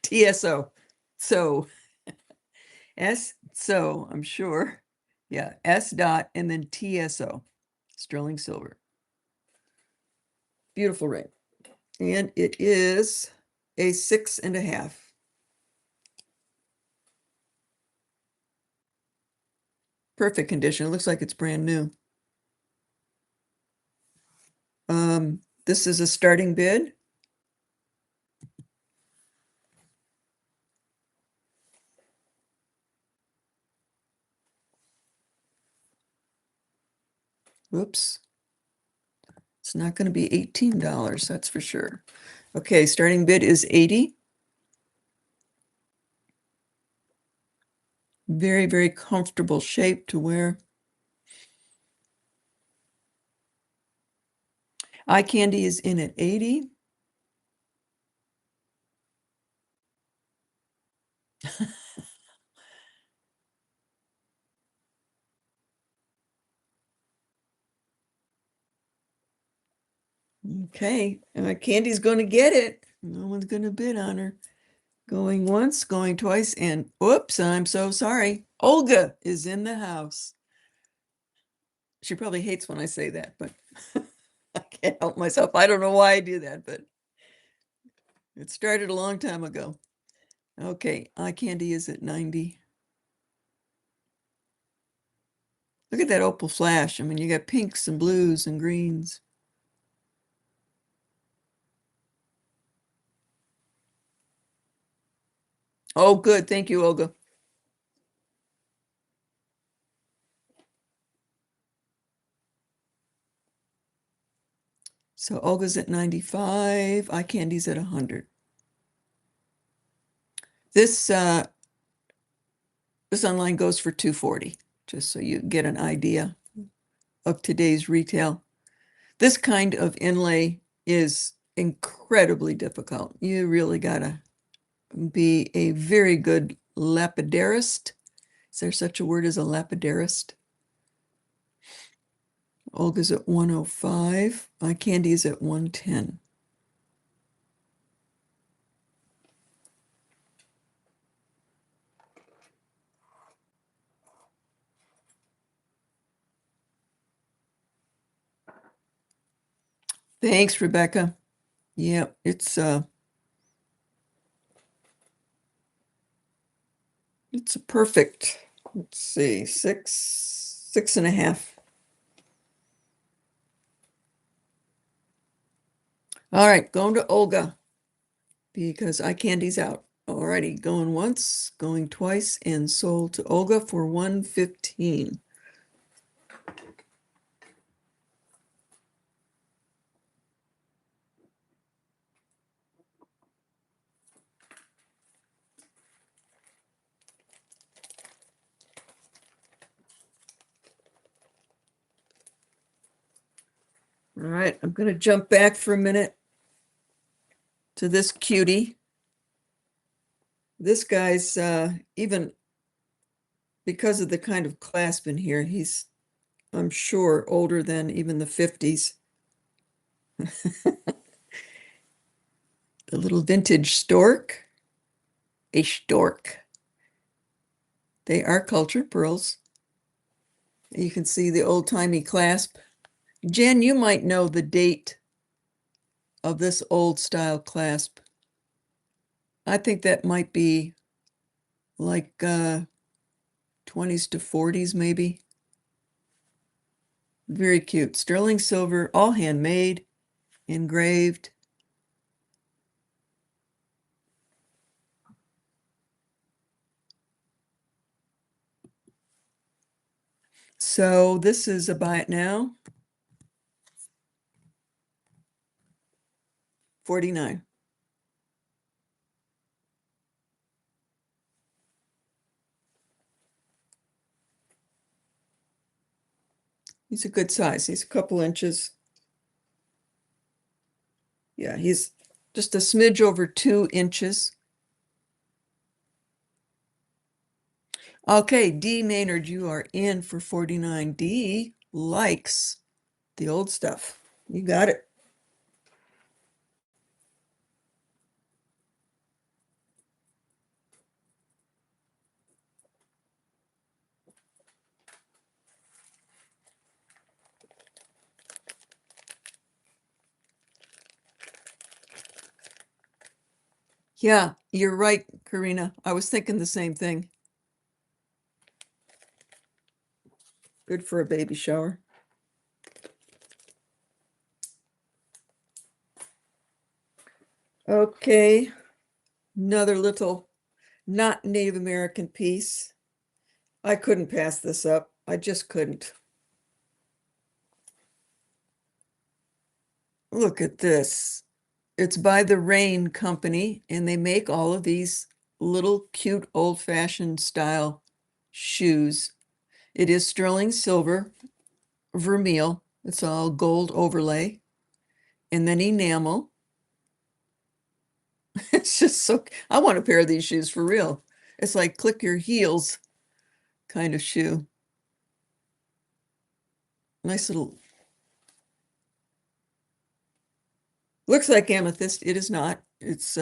TSO. So I'm sure. Yeah, S dot and then TSO. Sterling silver. Beautiful ring. And it is a 6.5. Perfect condition. It looks like it's brand new. This is a starting bid. Whoops. It's not going to be $18, that's for sure. Okay, starting bid is 80. Very, very comfortable shape to wear. Eye candy is in at 80. Okay, Candy's going to get it. No one's going to bid on her. Going once, going twice, and oops, I'm so sorry. Olga is in the house. She probably hates when I say that, but I can't help myself. I don't know why I do that, but it started a long time ago. Okay, eye candy is at 90. Look at that opal flash. I mean, you got pinks and blues and greens. Oh, good. Thank you, Olga. So Olga's at 95. Eye candy's at 100. This this online goes for 240, just so you get an idea of today's retail. This kind of inlay is incredibly difficult. You really gotta be a very good lapidarist. Is there such a word as a lapidarist? Olga's at 105. Eye candy's at 110. Thanks, Rebecca. Yeah, it's a perfect, let's see, six and a half. All right, going to Olga because eye candy's out. Alrighty, going once, going twice, and sold to Olga for 115. All right, I'm going to jump back for a minute to this cutie. This guy's even because of the kind of clasp in here, he's, I'm sure, older than even the 50s. The little vintage stork, a stork. They are cultured pearls. You can see the old-timey clasp. Jen, you might know the date of this old style clasp. I think that might be like 20s to 40s, maybe. Very cute. Sterling silver, all handmade, engraved. So this is a buy it now. 49. He's a good size. He's a couple inches. Yeah, he's just a smidge over 2 inches. Okay, D Maynard, you are in for 49. D likes the old stuff. You got it. Yeah, you're right, Karina. I was thinking the same thing. Good for a baby shower. Okay, another little not Native American piece. I couldn't pass this up. I just couldn't. Look at this. It's by the Rain Company, and they make all of these little cute old-fashioned style shoes. It is sterling silver, vermeil. It's all gold overlay, and then enamel. It's just so, I want a pair of these shoes for real. It's like click your heels kind of shoe. Nice little, Looks like amethyst. It is not. It's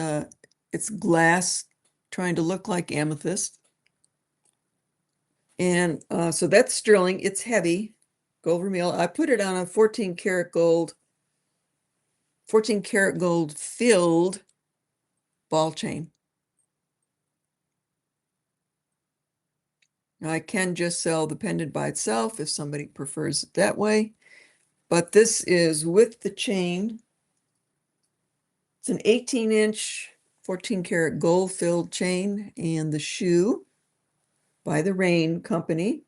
glass trying to look like amethyst. And so that's sterling. It's heavy, gold vermeil. I put it on a 14 karat gold filled ball chain. Now, I can just sell the pendant by itself if somebody prefers it that way, but this is with the chain. It's an 18-inch, 14 karat gold filled chain, and the shoe by the Rain Company.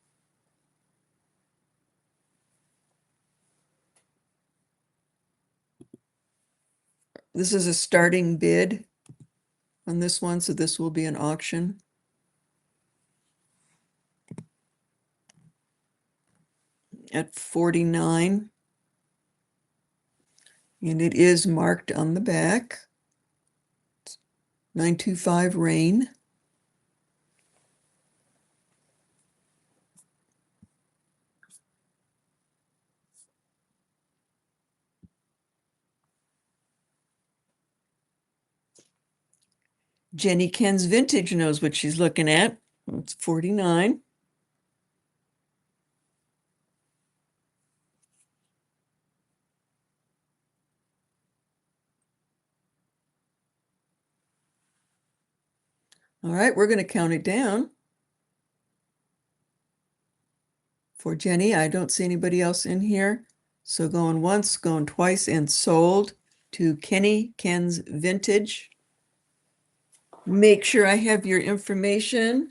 This is a starting bid on this one, so this will be an auction. At $49, and it is marked on the back, 925 Rain. Jenny Ken's Vintage knows what she's looking at. It's 49. All right, we're going to count it down. For Jenny, I don't see anybody else in here. So going once, going twice, and sold to Ken's Vintage. Make sure I have your information.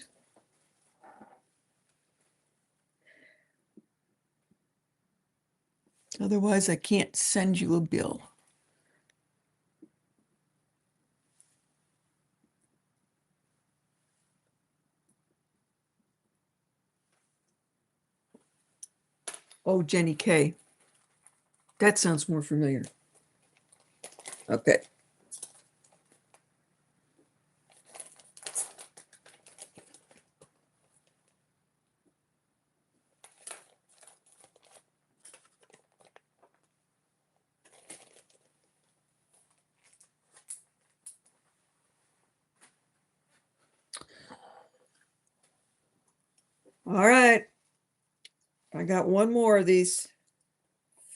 Otherwise, I can't send you a bill. Oh, Jenny K. That sounds more familiar. Okay. All right. I got one more of these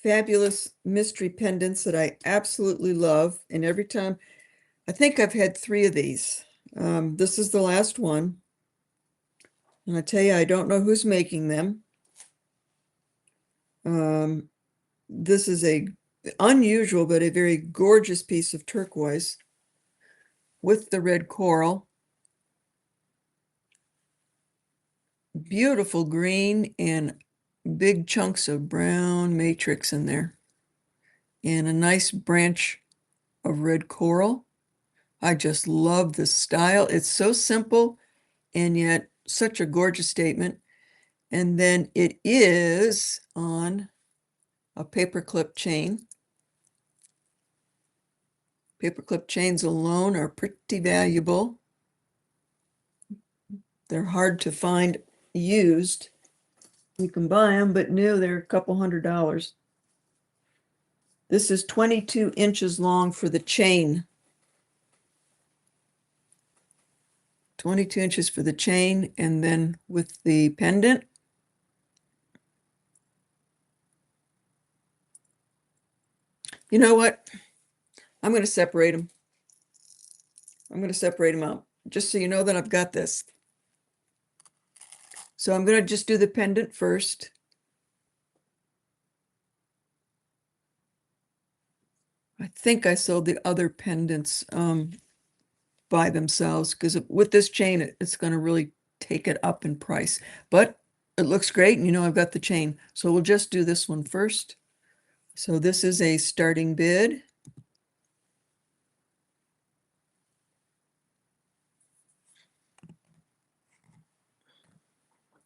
fabulous mystery pendants that I absolutely love. And every time, I think I've had 3 of these. This is the last one. And I tell you, I don't know who's making them. This is a unusual, but a very gorgeous piece of turquoise with the red coral. Beautiful green and big chunks of brown matrix in there. And a nice branch of red coral. I just love the style. It's so simple and yet such a gorgeous statement. And then it is on a paperclip chain. Paperclip chains alone are pretty valuable. They're hard to find used. You can buy them, but new, they're a couple $100. This is 22 inches long for the chain. 22 inches for the chain, and then with the pendant, you know what? I'm going to separate them. I'm going to separate them out, just so you know that I've got this. So I'm going to just do the pendant first. I think I sold the other pendants by themselves, because with this chain, it's going to really take it up in price. But it looks great, and you know I've got the chain. So we'll just do this one first. So this is a starting bid.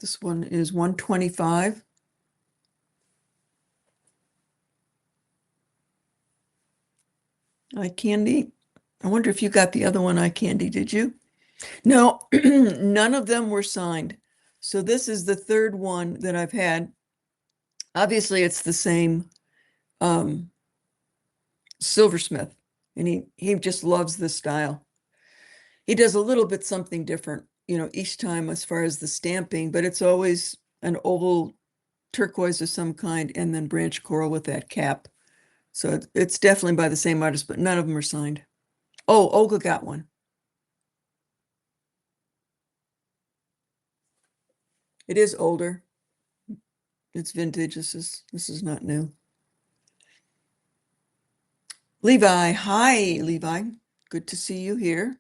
This one is 125. Eye candy. I wonder if you got the other one, eye candy, did you? No, none of them were signed. So this is the third one that I've had. Obviously, it's the same silversmith, and he just loves this style. He does a little bit something different, each time as far as the stamping, but it's always an oval turquoise of some kind and then branch coral with that cap. So it's definitely by the same artist, but none of them are signed. Oh, Olga got one. It is older. It's vintage. This is not new. Levi, hi, Levi. Good to see you here.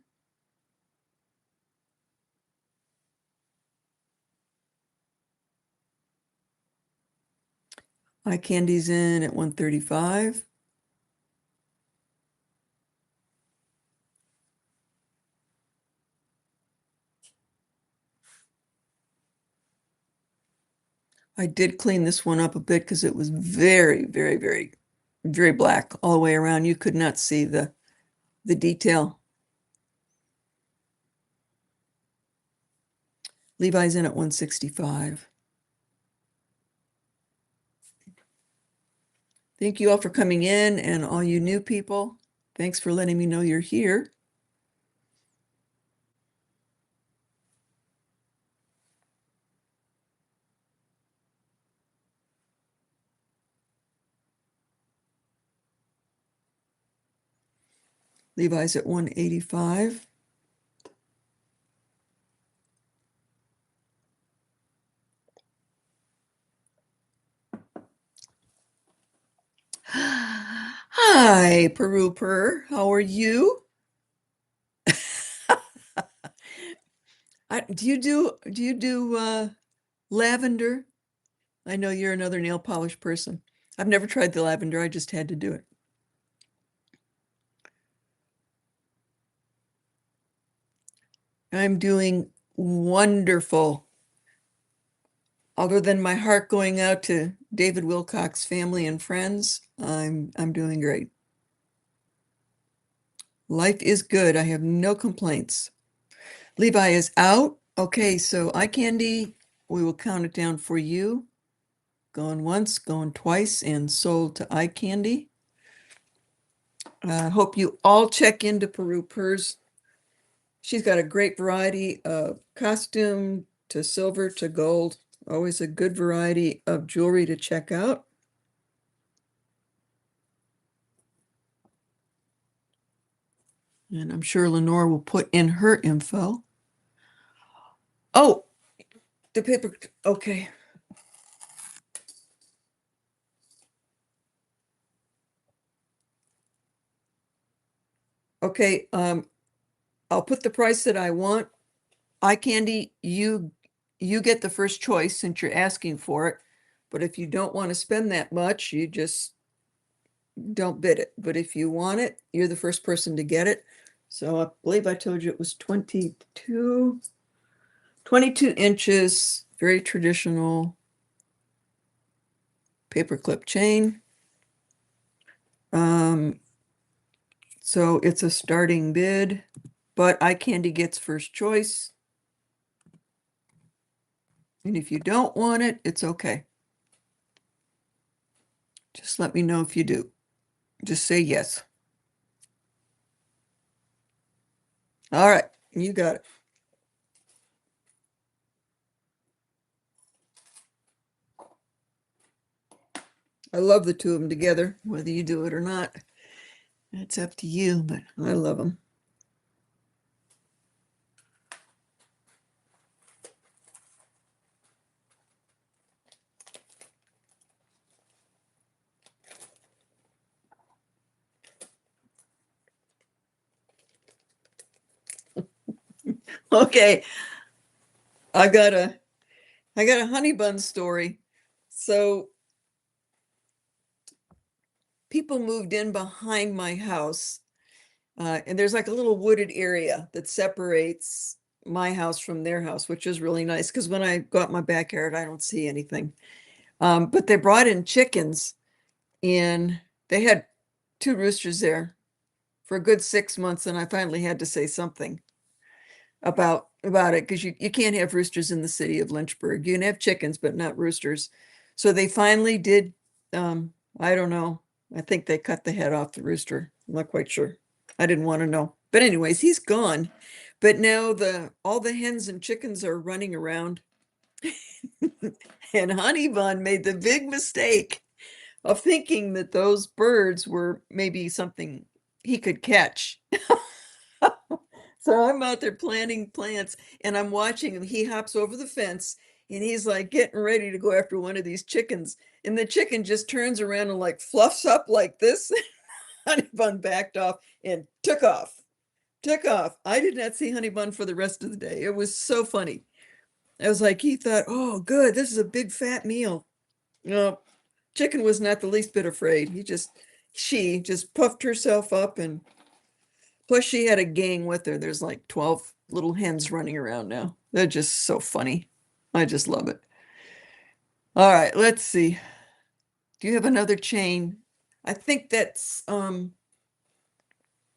Eye candy's in at 135. I did clean this one up a bit because it was very, very, very, very black all the way around. You could not see the detail. Levi's in at 165. Thank you all for coming in, and all you new people. Thanks for letting me know you're here. Levi's at 185. Hi, Peru Purr. How are you? Do you do lavender? I know you're another nail polish person. I've never tried the lavender. I just had to do it. I'm doing wonderful. Other than my heart going out to David Wilcock's family and friends, I'm doing great. Life is good. I have no complaints. Levi is out. Okay, so eye candy, we will count it down for you. Going once, going twice, and sold to eye candy. I hope you all check into Peru Purrs. She's got a great variety of costume to silver to gold. Always a good variety of jewelry to check out. And I'm sure Lenore will put in her info. Oh, the paper. Okay. Okay. I'll put the price that I want. Eye candy, you get the first choice since you're asking for it. But if you don't want to spend that much, you just don't bid it. But if you want it, you're the first person to get it. So I believe I told you it was 22 inches, very traditional paperclip chain. So it's a starting bid, but eye candy gets first choice. And if you don't want it, it's okay. Just let me know if you do. Just say yes. All right, you got it. I love the two of them together, whether you do it or not. It's up to you, but I love them. Okay, I got a honey bun story. So people moved in behind my house, and there's like a little wooded area that separates my house from their house, which is really nice because when I go out my backyard, I don't see anything. But they brought in chickens, and they had two roosters there for a good 6 months, and I finally had to say something about it because you can't have roosters in the city of Lynchburg. You can have chickens, but not roosters. So they finally did, I don't know, I think they cut the head off the rooster. I'm not quite sure. I didn't want to know. But anyways, he's gone. But now all the hens and chickens are running around. And Honey Bun made the big mistake of thinking that those birds were maybe something he could catch. So I'm out there planting plants and I'm watching him. He hops over the fence and he's like getting ready to go after one of these chickens. And the chicken just turns around and like fluffs up like this. Honey Bun backed off and took off. Took off. I did not see Honey Bun for the rest of the day. It was so funny. I was like, he thought, oh, good, this is a big fat meal. No, chicken was not the least bit afraid. She just puffed herself up, and plus she had a gang with her. There's like 12 little hens running around now. They're just so funny. I just love it. All right, let's see. Do you have another chain? I think that's going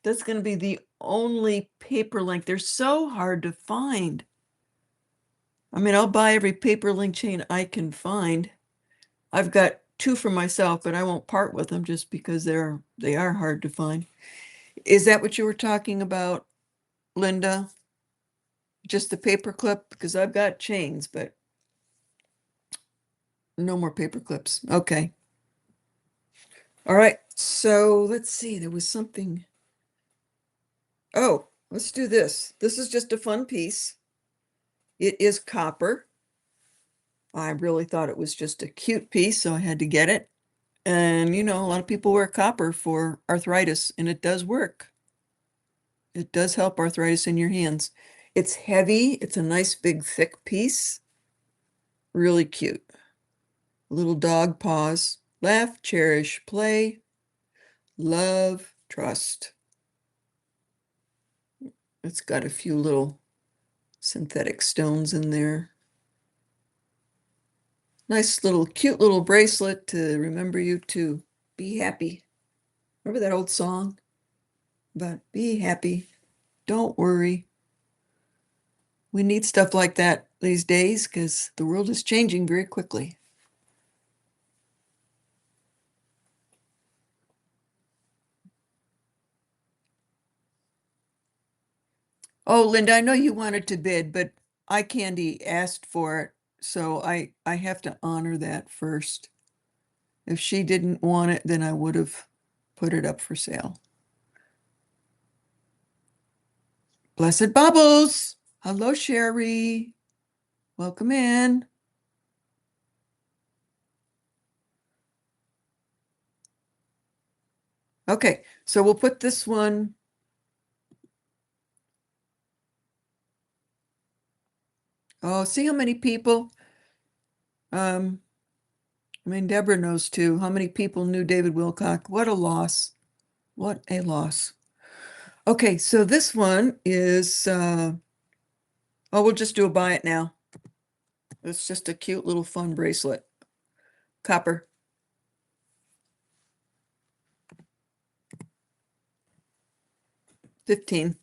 to be the only paper link. They're so hard to find. I mean, I'll buy every paper link chain I can find. I've got two for myself, but I won't part with them just because they are hard to find. Is that what you were talking about, Linda? Just the paper clip? Because I've got chains, but no more paper clips. Okay. All right. So let's see. There was something. Oh, let's do this. This is just a fun piece. It is copper. I really thought it was just a cute piece, so I had to get it. And a lot of people wear copper for arthritis, and it does work. It does help arthritis in your hands. It's heavy. It's a nice big thick piece. Really cute. Little dog paws. Laugh, cherish, play, love, trust. It's got a few little synthetic stones in there. Nice little cute little bracelet to remember you to be happy. Remember that old song about be happy, don't worry. We need stuff like that these days because the world is changing very quickly. Oh, Linda, I know you wanted to bid, but iCandy asked for it, so I have to honor that first. If she didn't want it, then I would have put it up for sale. Blessed Bubbles. Hello, Sherry. Welcome in. Okay, so we'll put this one. Oh, see how many people? I mean, Deborah knows too. How many people knew David Wilcock? What a loss. What a loss. Okay, so this one is, we'll just do a buy it now. It's just a cute little fun bracelet. Copper. $15.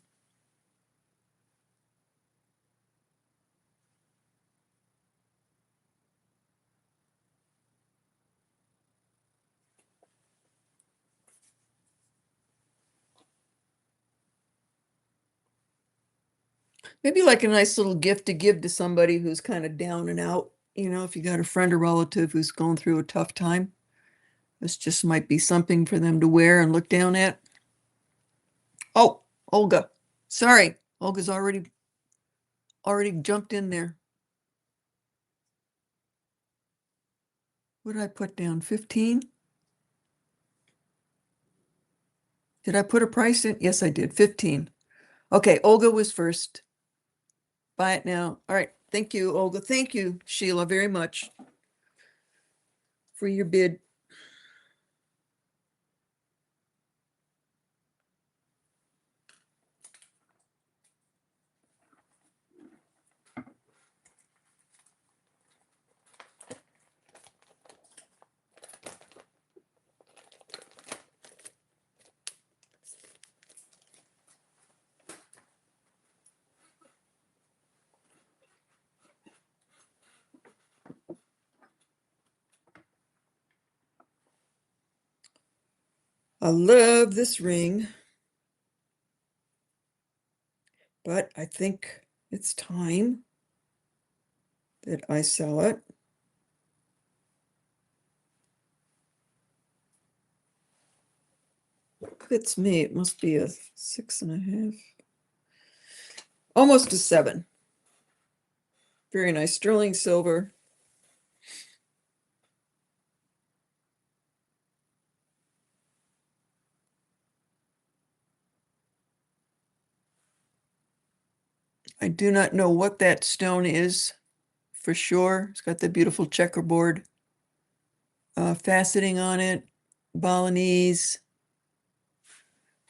Maybe like a nice little gift to give to somebody who's kind of down and out. If you got a friend or relative who's going through a tough time, this just might be something for them to wear and look down at. Oh, Olga. Sorry, Olga's already jumped in there. What did I put down? 15? Did I put a price in? Yes, I did. 15. Okay, Olga was first. Buy it now. All right. Thank you, Olga. Thank you, Sheila, very much for your bid. I love this ring, but I think it's time that I sell it. Fits me. It must be a 6.5. Almost a 7. Very nice sterling silver. I do not know what that stone is for sure. It's got the beautiful checkerboard faceting on it, Balinese.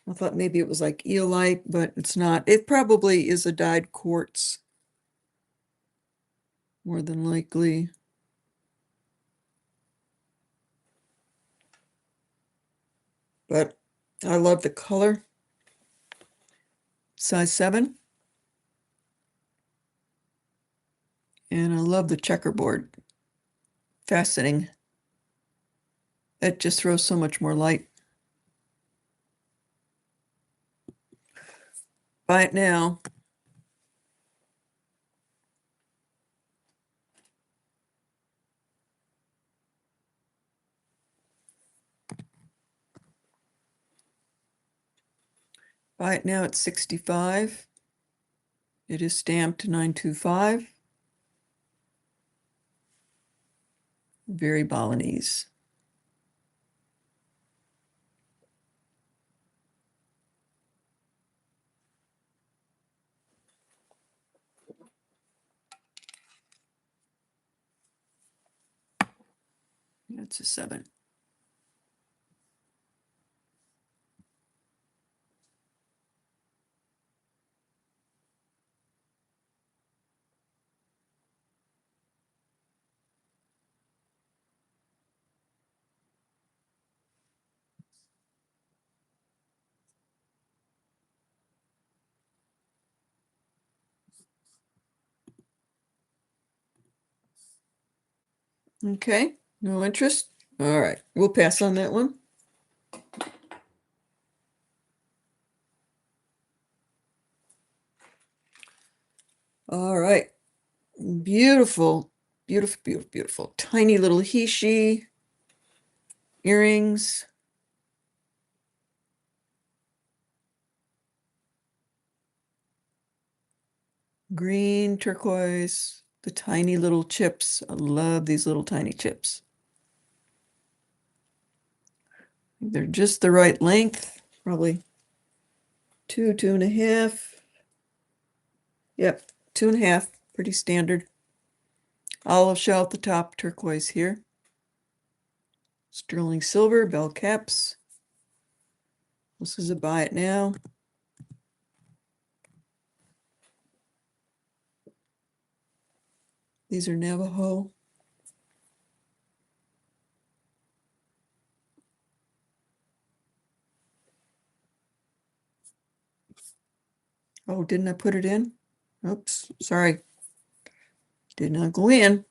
I thought maybe it was like eelite, but it's not. It probably is a dyed quartz, more than likely. But I love the color. Size 7. And I love the checkerboard faceting. That just throws so much more light. Buy it now. Buy it now at 65. It is stamped 925. Very Balinese. That's a 7. Okay, no interest. All right, we'll pass on that one. All right, beautiful, beautiful, beautiful, beautiful. Tiny little Hishi earrings. Green, turquoise, the tiny little chips. I love these little tiny chips. They're just the right length, probably 2, 2.5. Yep, 2.5, pretty standard. Olive shell at the top, turquoise here. Sterling silver, bell caps. This is a buy it now. These are Navajo. Oh, didn't I put it in? Oops, sorry. Did not go in.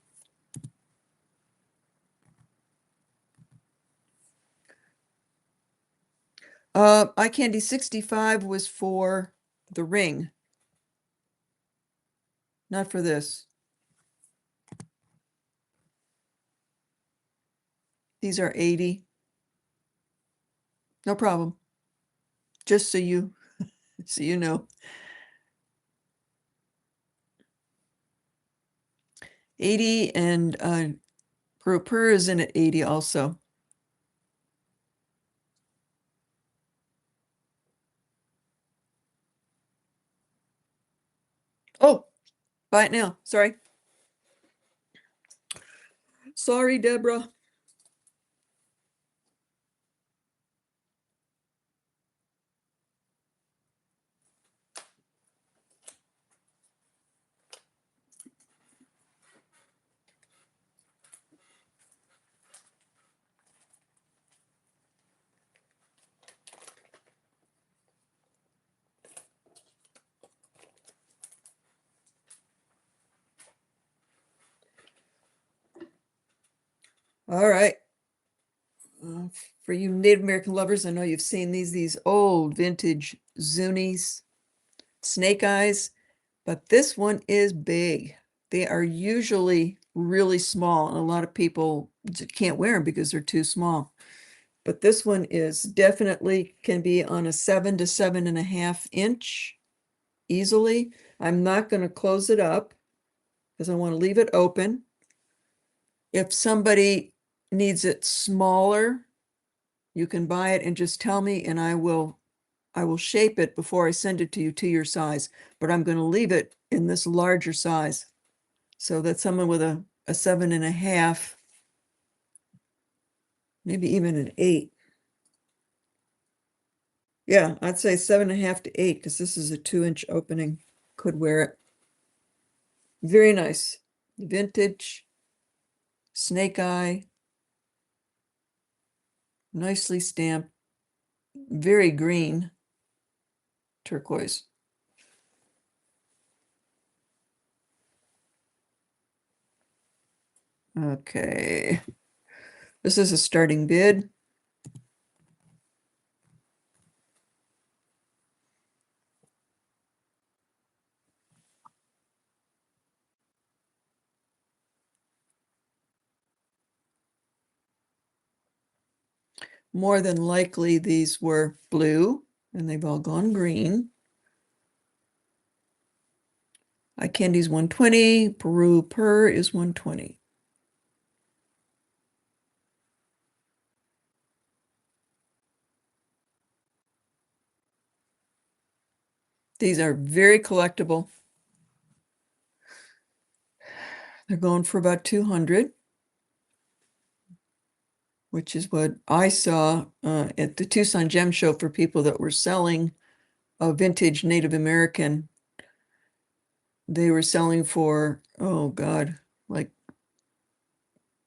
Eye candy 65 was for the ring, not for this. These are 80. No problem. Just so you know. 80 and per is in at 80 also. Oh, buy it now. Sorry. Sorry, Deborah. All right. For you Native American lovers, I know you've seen these old vintage Zunis, snake eyes, but this one is big. They are usually really small, and a lot of people can't wear them because they're too small. But this one is definitely can be on a 7 to 7.5 inch easily. I'm not going to close it up because I want to leave it open. If somebody needs it smaller, you can buy it and just tell me, and I will shape it before I send it to you to your size, but I'm going to leave it in this larger size so that someone with a 7.5, maybe even an 8. Yeah, I'd say 7.5 to 8 because this is a 2-inch opening. Could wear it. Very nice. Vintage, snake eye, nicely stamped, very green, turquoise. Okay. This is a starting bid. More than likely, these were blue, and they've all gone green. Eye candy's 120. Peru Purr is 120. These are very collectible. They're going for about 200, which is what I saw at the Tucson Gem Show for people that were selling a vintage Native American. They were selling for, oh God, like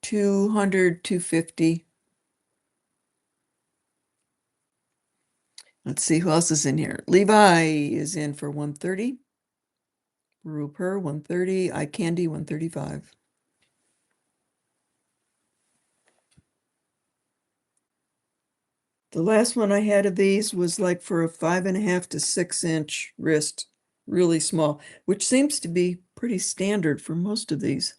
200, 250. Let's see who else is in here. Levi is in for 130. Rupert 130. Eye Candy 135. The last one I had of these was like for a 5.5 to 6-inch wrist, really small, which seems to be pretty standard for most of these.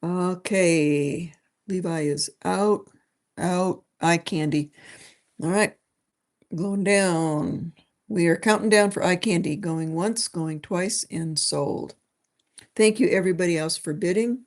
Okay, Levi is out, eye candy. All right, going down. We are counting down for eye candy, going once, going twice, and sold. Thank you, everybody else, for bidding.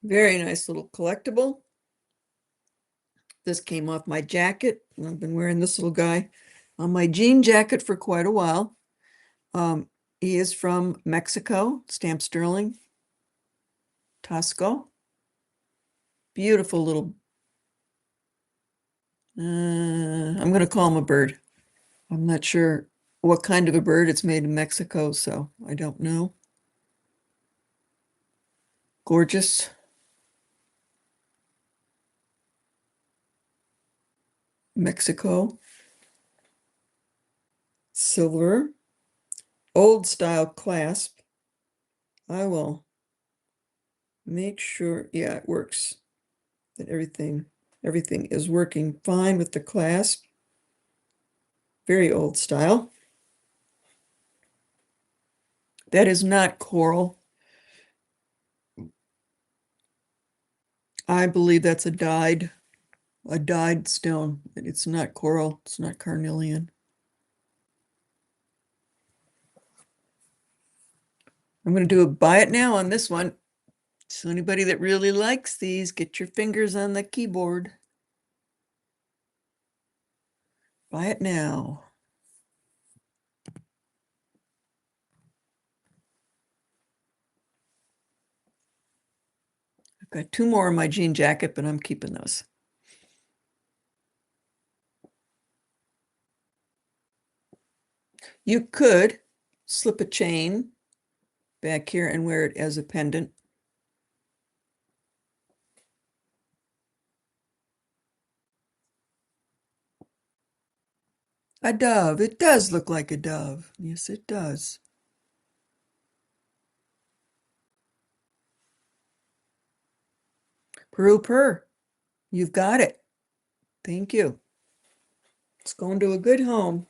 Very nice little collectible. This came off my jacket. I've been wearing this little guy on my jean jacket for quite a while. He is from Mexico, stamped sterling, Tasco. Beautiful little, I'm going to call him a bird. I'm not sure what kind of a bird. It's made in Mexico, so I don't know. Gorgeous. Mexico. Silver. Old style clasp. I will make sure, yeah, it works. That everything is working fine with the clasp. Very old style. That is not coral. I believe that's a dyed stone. It's not coral. It's not carnelian. I'm going to do a buy it now on this one. So anybody that really likes these, get your fingers on the keyboard. Buy it now. Got two more in my jean jacket, but I'm keeping those. You could slip a chain back here and wear it as a pendant. A dove. It does look like a dove. Yes, it does. Peru purr. You've got it. Thank you. It's going to a good home.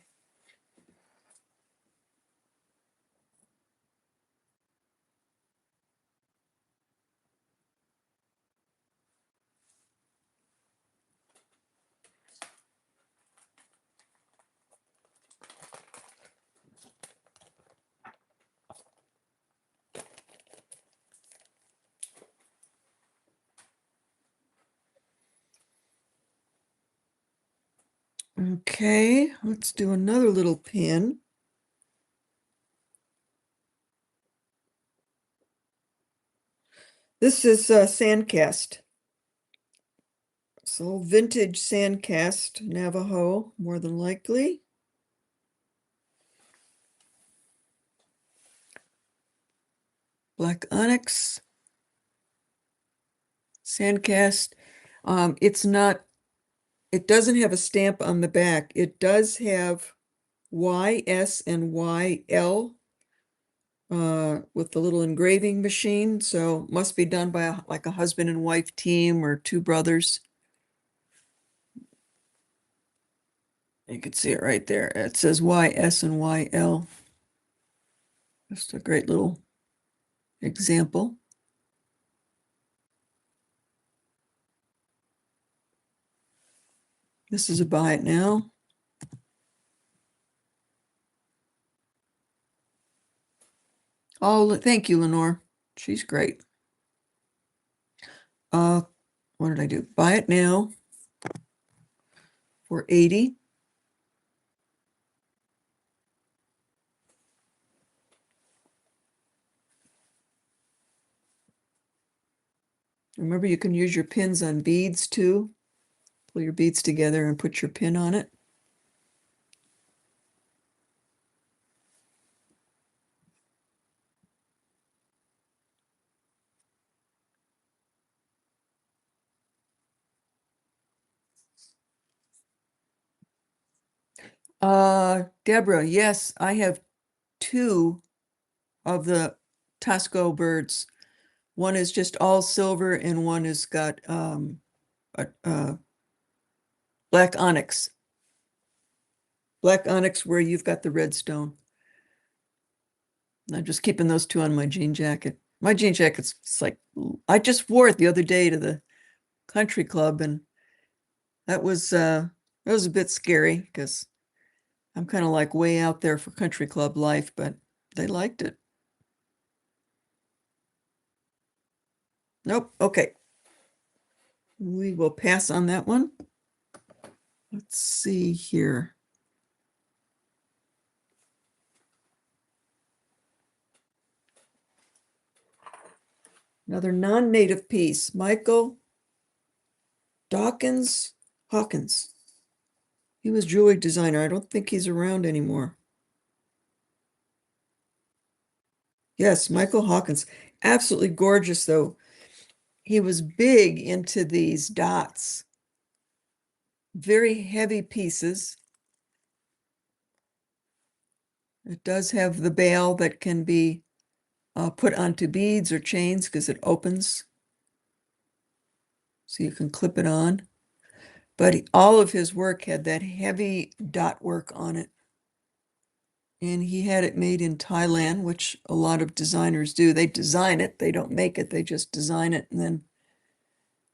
Okay, let's do another little pin. This is sandcast. So vintage sandcast Navajo, more than likely. Black onyx. Sandcast. It doesn't have a stamp on the back. It does have YS and YL with the little engraving machine. So must be done by like a husband and wife team or two brothers. You can see it right there. It says YS and YL. Just a great little example. This is a buy it now. Oh, thank you, Lenore. She's great. What did I do? Buy it now for 80. Remember, you can use your pins on beads too. Pull your beads together and put your pin on it. Deborah, yes, I have two of the Tosco birds. One is just all silver and one has got black onyx. Black onyx where you've got the red stone. I'm just keeping those two on my jean jacket. My jean jacket's like, I just wore it the other day to the country club and that was a bit scary because I'm kind of like way out there for country club life, but they liked it. Nope. Okay. We will pass on that one. Let's see here. Another non-native piece, Michael Hawkins. He was jewelry designer. I don't think he's around anymore. Yes, Michael Hawkins. Absolutely gorgeous, though. He was big into these dots. Very heavy pieces. It does have the bail that can be put onto beads or chains because it opens. So you can clip it on. But all of his work had that heavy dot work on it. And he had it made in Thailand, which a lot of designers do. They design it, they don't make it, they just design it and then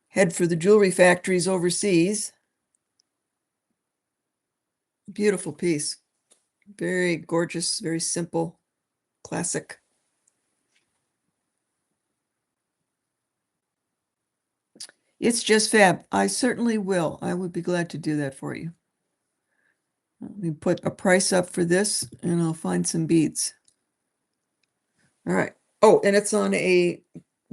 head for the jewelry factories overseas. Beautiful piece. Very gorgeous, very simple, classic. It's just fab. I certainly will. I would be glad to do that for you. Let me put a price up for this and I'll find some beads. All right. Oh, and it's on a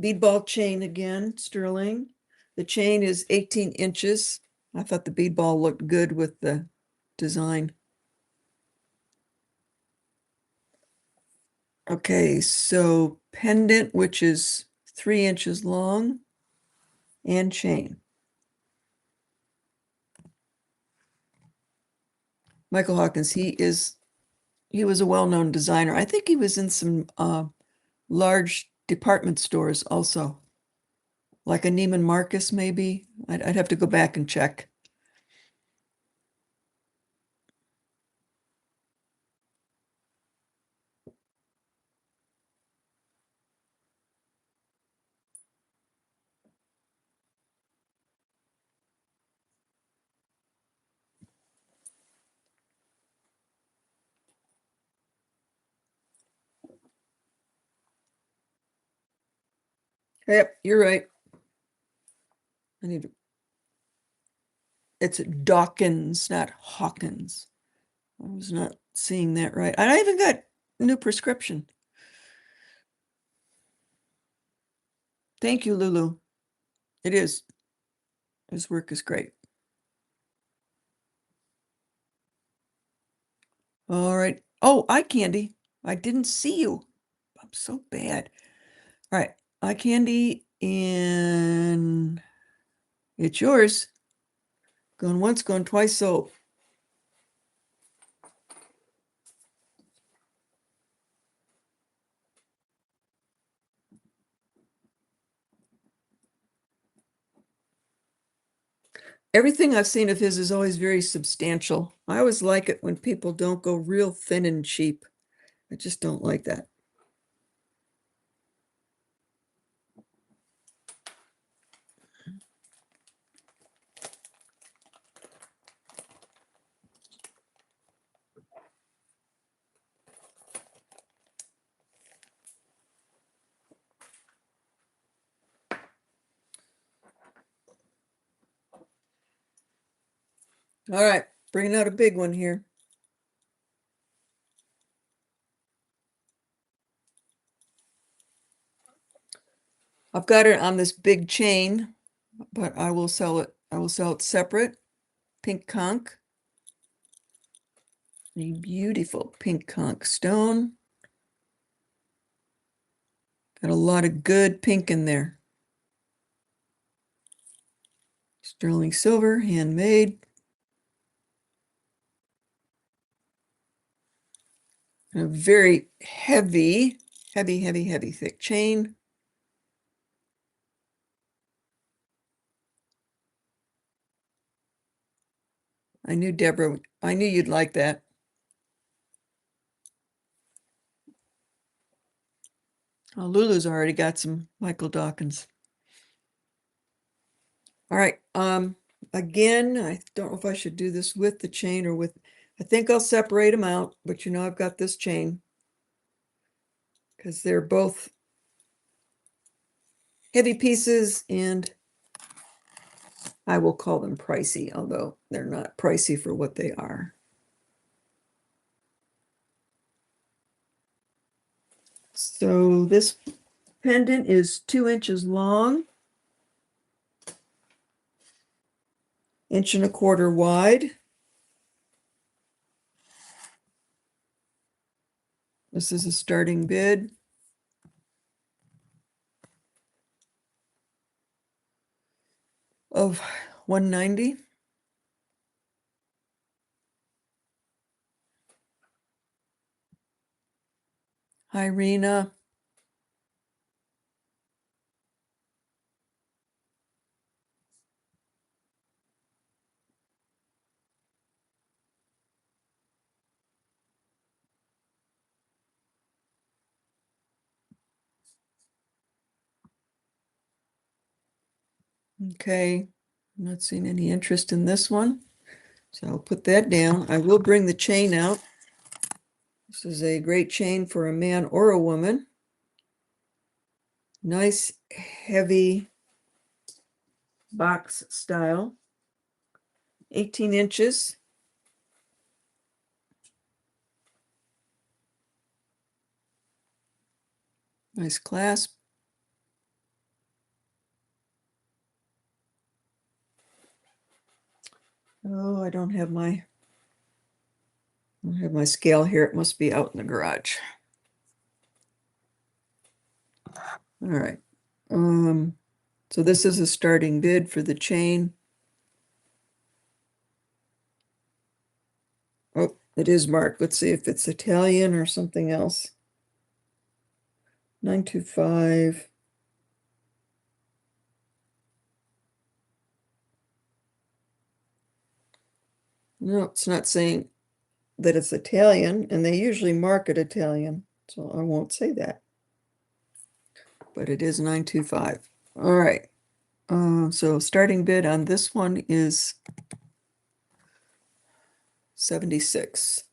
bead ball chain again, sterling. The chain is 18 inches. I thought the bead ball looked good with the design. Okay, so pendant, which is 3 inches long, and chain. Michael Hawkins, he was a well-known designer. I think he was in some large department stores also, like a Neiman Marcus maybe. I'd have to go back and check. Yep, you're right. I need to, it's Dawkins, not Hawkins. I was not seeing that right. And I even got a new prescription. Thank you, Lulu. It is. His work is great. All right. Oh, eye candy. I didn't see you. I'm so bad. All right. Eye candy, and it's yours. Going once, going twice. So everything I've seen of his is always very substantial. I always like it when people don't go real thin and cheap. I just don't like that. All right, bringing out a big one here. I've got it on this big chain, but I will sell it. I will sell it separate. Pink conch. A beautiful pink conch stone. Got a lot of good pink in there. Sterling silver, handmade. A very heavy, heavy, thick chain. I knew Deborah, I knew you'd like that. Oh, Lulu's already got some Michael Dawkins. All right. Again, I don't know if I should do this with the chain or with, I think I'll separate them out, but you know, I've got this chain because they're both heavy pieces, and I will call them pricey, although they're not pricey for what they are. So this pendant is 2 inches long, 1.25 inches wide. This is a starting bid. Of $190. Hi, Rena. Okay, I'm not seeing any interest in this one, so I'll put that down. I will bring the chain out. This is a great chain for a man or a woman. Nice, heavy box style. 18 inches. Nice clasp. Oh, I don't have my scale here. It must be out in the garage. All right. So this is a starting bid for the chain. Oh, it is marked. Let's see if it's Italian or something else. 925. No, it's not saying that it's Italian, and they usually mark it Italian, so I won't say that. But it is 925. All right. So starting bid on this one is 76.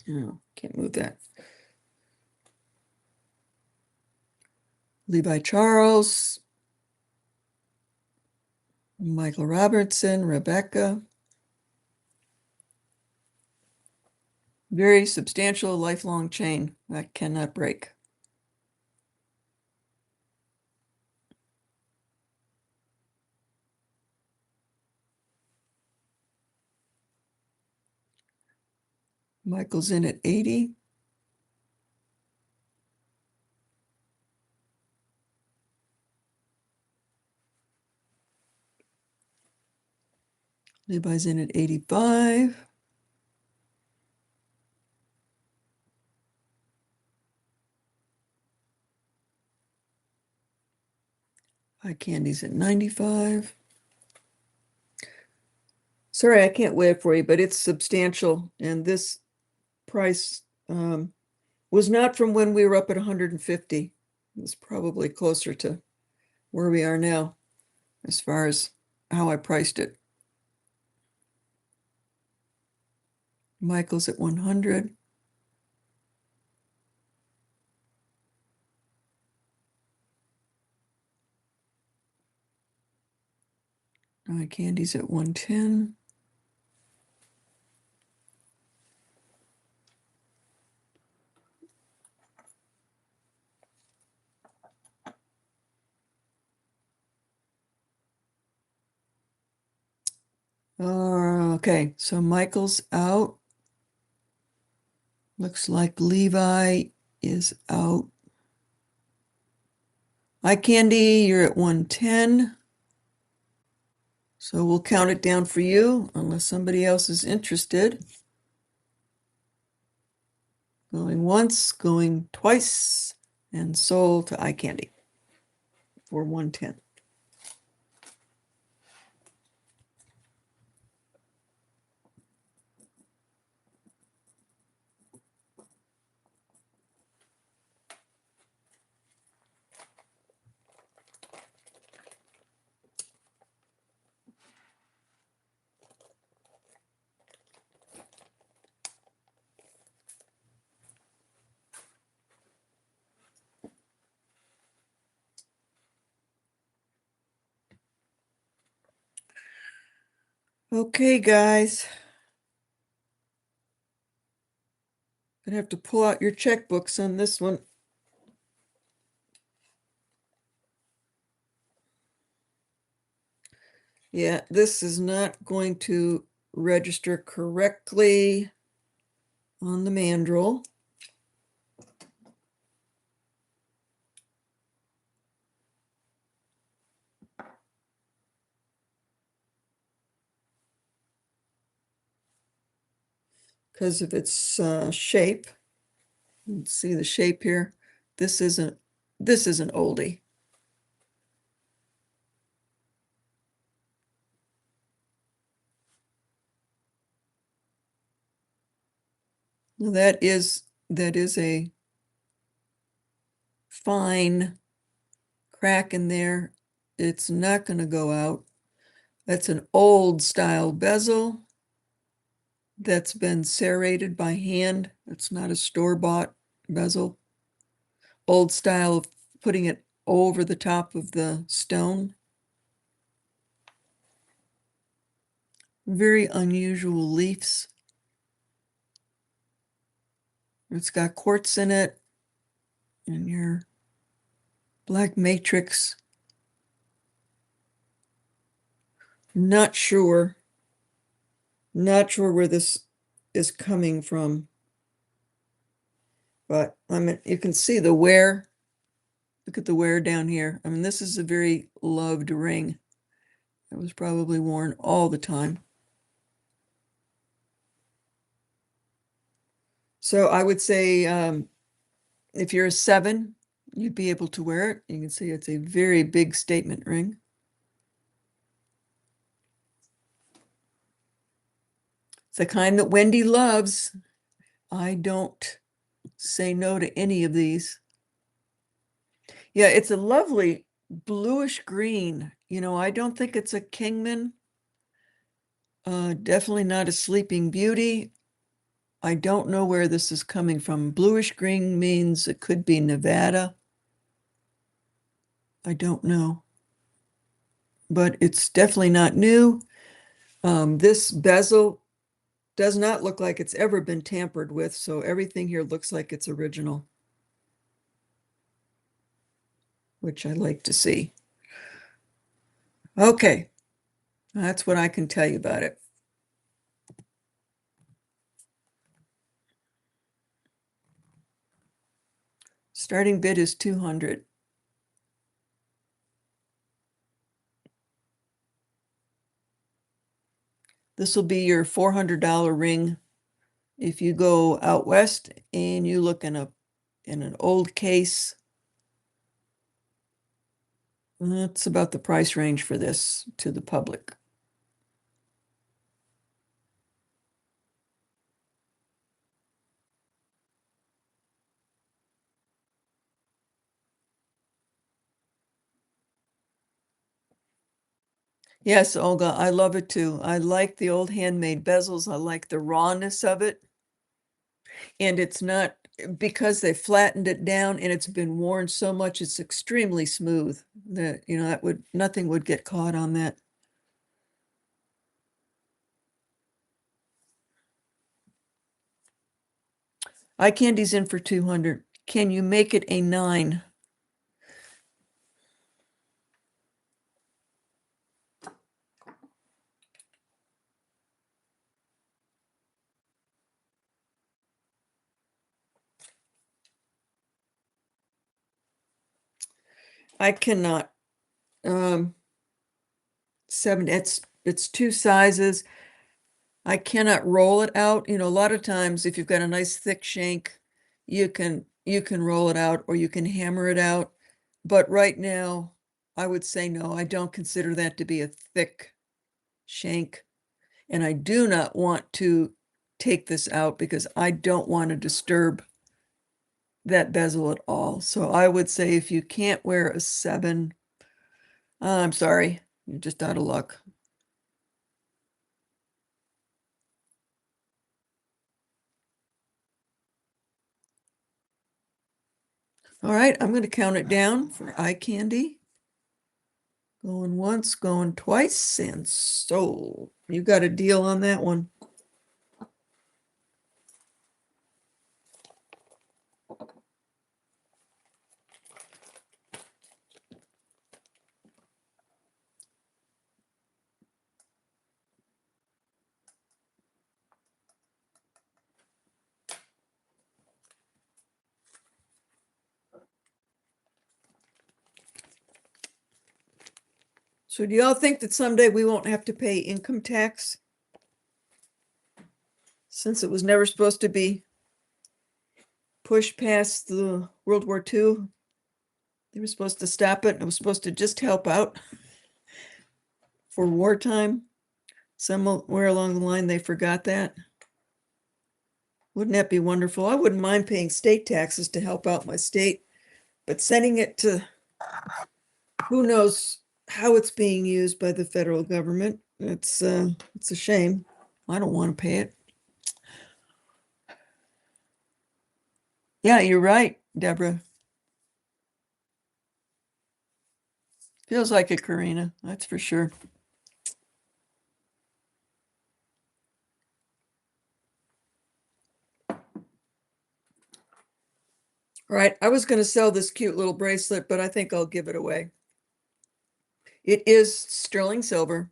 Oh, can't move that. Levi Charles, Michael Robertson, Rebecca. Very substantial lifelong chain that cannot break. Michael's in at 80. Levi's in at 85. High Candy's at 95. Sorry, I can't weigh it for you, but it's substantial. And this price was not from when we were up at 150. It was probably closer to where we are now as far as how I priced it. Michael's at 100. Candy's at 110. Okay, so Michael's out. Looks like Levi is out. Hi, Candy, you're at 110. So we'll count it down for you unless somebody else is interested. Going once, going twice, and sold to Eye Candy for 110. Okay, guys. Gonna have to pull out your checkbooks on this one. Yeah, this is not going to register correctly on the mandrel. Because of its shape. Let's see the shape here. This is an oldie. Now that is a fine crack in there. It's not going to go out. That's an old style bezel that's been serrated by hand. It's not a store-bought bezel. Old style of putting it over the top of the stone. Very unusual leaves. It's got quartz in it, and your black matrix Not sure. Not sure where this is coming from. But I mean, you can see the wear. Look at the wear down here. I mean, this is a very loved ring. It was probably worn all the time. So I would say if you're a 7, you'd be able to wear it. You can see it's a very big statement ring. It's the kind that Wendy loves. I don't say no to any of these. Yeah, it's a lovely bluish green. You know, I don't think it's a Kingman. Definitely not a Sleeping Beauty. I don't know where this is coming from. Bluish green means it could be Nevada. I don't know. But it's definitely not new. This bezel does not look like it's ever been tampered with, so everything here looks like it's original, which I like to see. Okay, that's what I can tell you about it. Starting bid is 200. This will be your $400 ring. If you go out west and you look in an old case, that's about the price range for this to the public. Yes, Olga, I love it too. I like the old handmade bezels. I like the rawness of it. And it's not because they flattened it down and it's been worn so much, it's extremely smooth that, you know, that would nothing would get caught on that. Eye candy's in for 200. Can you make it a 9? I cannot. 7, it's 2 sizes. I cannot roll it out. You know, a lot of times if you've got a nice thick shank, you can roll it out or you can hammer it out. But right now, I would say no, I don't consider that to be a thick shank. And I do not want to take this out because I don't want to disturb that bezel at all. So I would say if you can't wear a 7, I'm sorry, you're just out of luck. All right, I'm going to count it down for eye candy. Going once, going twice, and sold. You got a deal on that one. So do y'all think that someday we won't have to pay income tax? Since it was never supposed to be pushed past the World War II, they were supposed to stop it. It was supposed to just help out for wartime. Somewhere along the line, they forgot that. Wouldn't that be wonderful? I wouldn't mind paying state taxes to help out my state, but sending it to who knows how it's being used by the federal government. It's a shame. I don't want to pay it. Yeah, you're right, Deborah. Feels like it, Karina. That's for sure. All right, I was going to sell this cute little bracelet, but I think I'll give it away. It is sterling silver.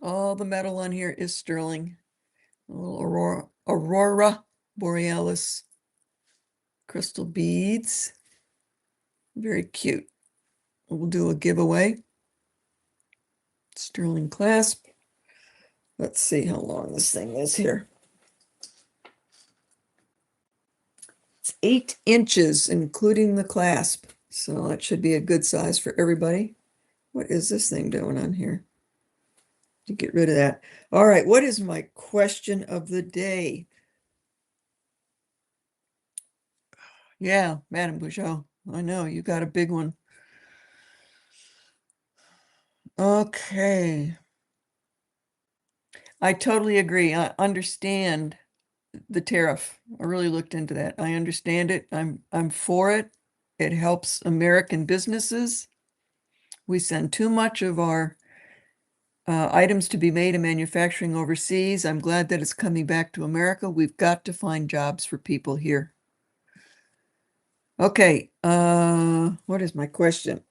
All the metal on here is sterling. A little Aurora Borealis crystal beads. Very cute. We'll do a giveaway. Sterling clasp. Let's see how long this thing is here. It's 8 inches, including the clasp. So that should be a good size for everybody. What is this thing doing on here? To get rid of that. All right, what is my question of the day? Yeah, Madame Bouchot, I know you got a big one. Okay. I totally agree. I understand the tariff. I really looked into that. I understand it. I'm for it. It helps American businesses. We send too much of our items to be made in manufacturing overseas. I'm glad that it's coming back to America. We've got to find jobs for people here. Okay, what is my question?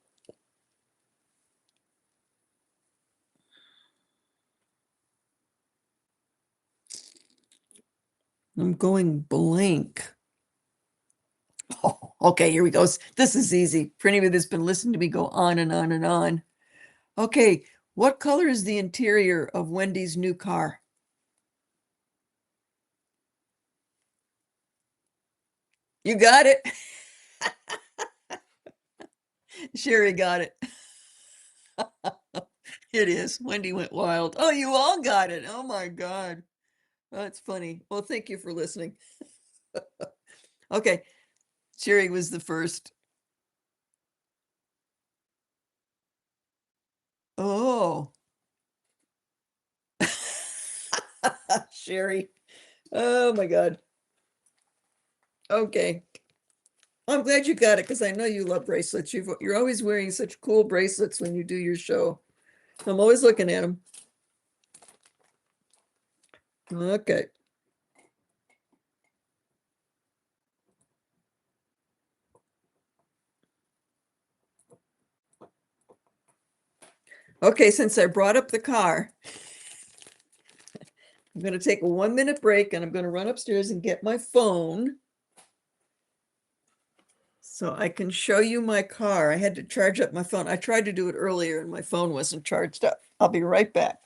I'm going blank. Oh, okay, here we go. This is easy. For anybody that's been listening to me go on and on and on. Okay, what color is the interior of Wendy's new car? You got it. Sherry got it. It is. Wendy went wild. Oh, you all got it. Oh my God. That's funny. Well, thank you for listening. Okay, Sherry was the first. Oh, Sherry. Oh my God. Okay. I'm glad you got it because I know you love bracelets. You're always wearing such cool bracelets when you do your show. I'm always looking at them. Okay. Okay, since I brought up the car, I'm going to take a 1-minute break and I'm going to run upstairs and get my phone so I can show you my car. I had to charge up my phone. I tried to do it earlier and my phone wasn't charged up. I'll be right back.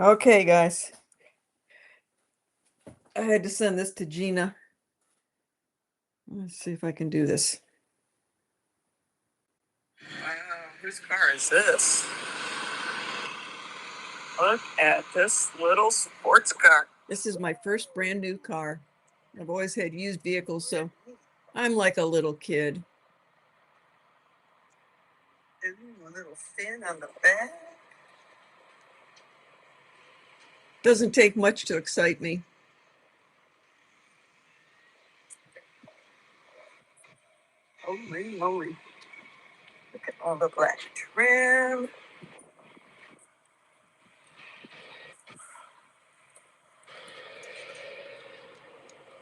Okay, guys. I had to send this to Gina. Let's see if I can do this. Wow, whose car is this? Look at this little sports car. This is my first brand new car. I've always had used vehicles, so I'm like a little kid. Ooh, a little fin on the back. Doesn't take much to excite me. Holy moly. Look at all the black trim.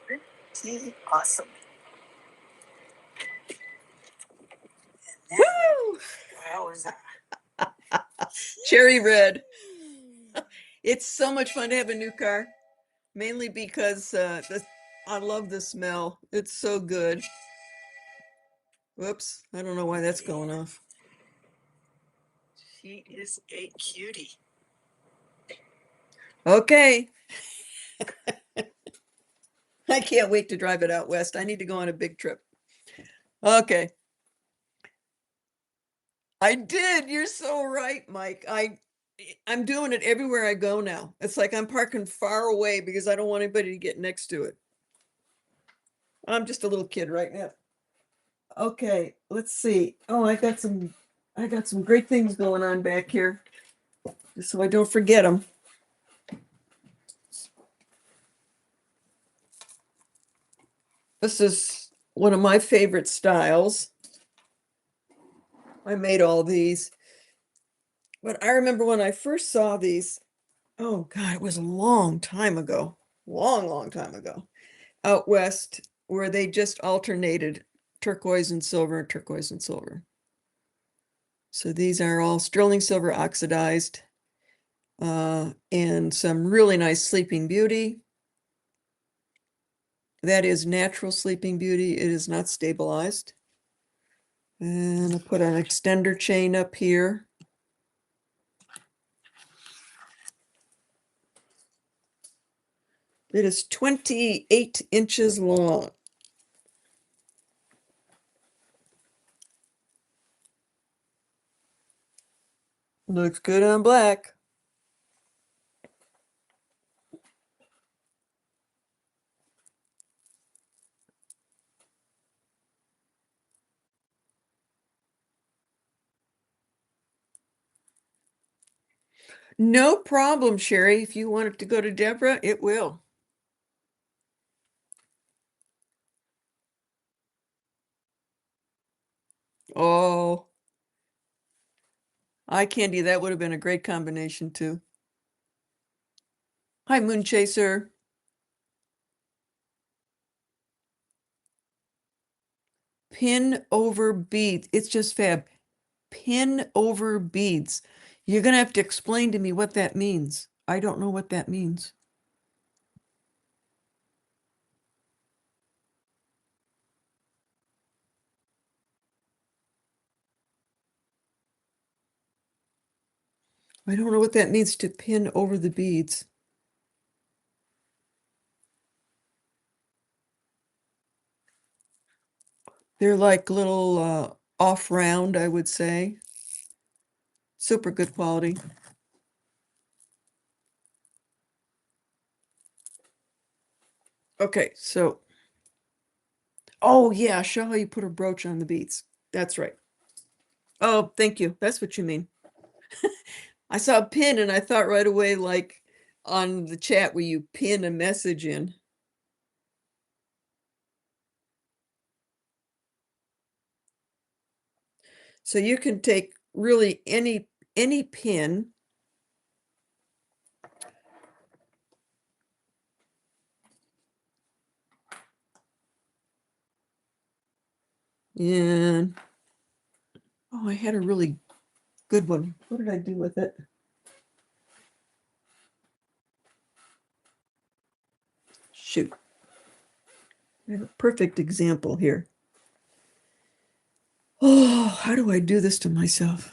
Pretty awesome. And now, Woo! wowza. Cherry red. It's so much fun to have a new car, mainly because I love the smell. It's so good. Whoops, I don't know why that's going off. He is a cutie. Okay. I can't wait to drive it out west. I need to go on a big trip. Okay. I did. You're so right, Mike. I'm doing it everywhere I go now. It's like I'm parking far away because I don't want anybody to get next to it. I'm just a little kid right now. Okay, let's see. Oh, I got some great things going on back here, just so I don't forget them. This is one of my favorite styles. I made all these, but I remember when I first saw these, oh God, it was a long time ago, long time ago, out west, where they just alternated turquoise and silver and turquoise and silver. So these are all sterling silver oxidized, and some really nice Sleeping Beauty. That is natural Sleeping Beauty. It is not stabilized. And I'll put an extender chain up here. It is 28 inches long. Looks good on black. No problem, Sherry. If you want it to go to Deborah, it will. Oh, eye candy, that would have been a great combination too. Hi, Moon Chaser. Pin over beads. It's just fab. Pin over beads. You're going to have to explain to me what that means. I don't know what that means. I don't know what that means to pin over the beads. They're like little off round, I would say. Super good quality. Okay, so, oh yeah, show how you put a brooch on the beads. That's right. Oh, thank you. That's what you mean. I saw a pin and I thought right away, like on the chat where you pin a message in. So you can take really any pin and oh, I had a really good one. What did I do with it? Shoot. I have a perfect example here. Oh, how do I do this to myself?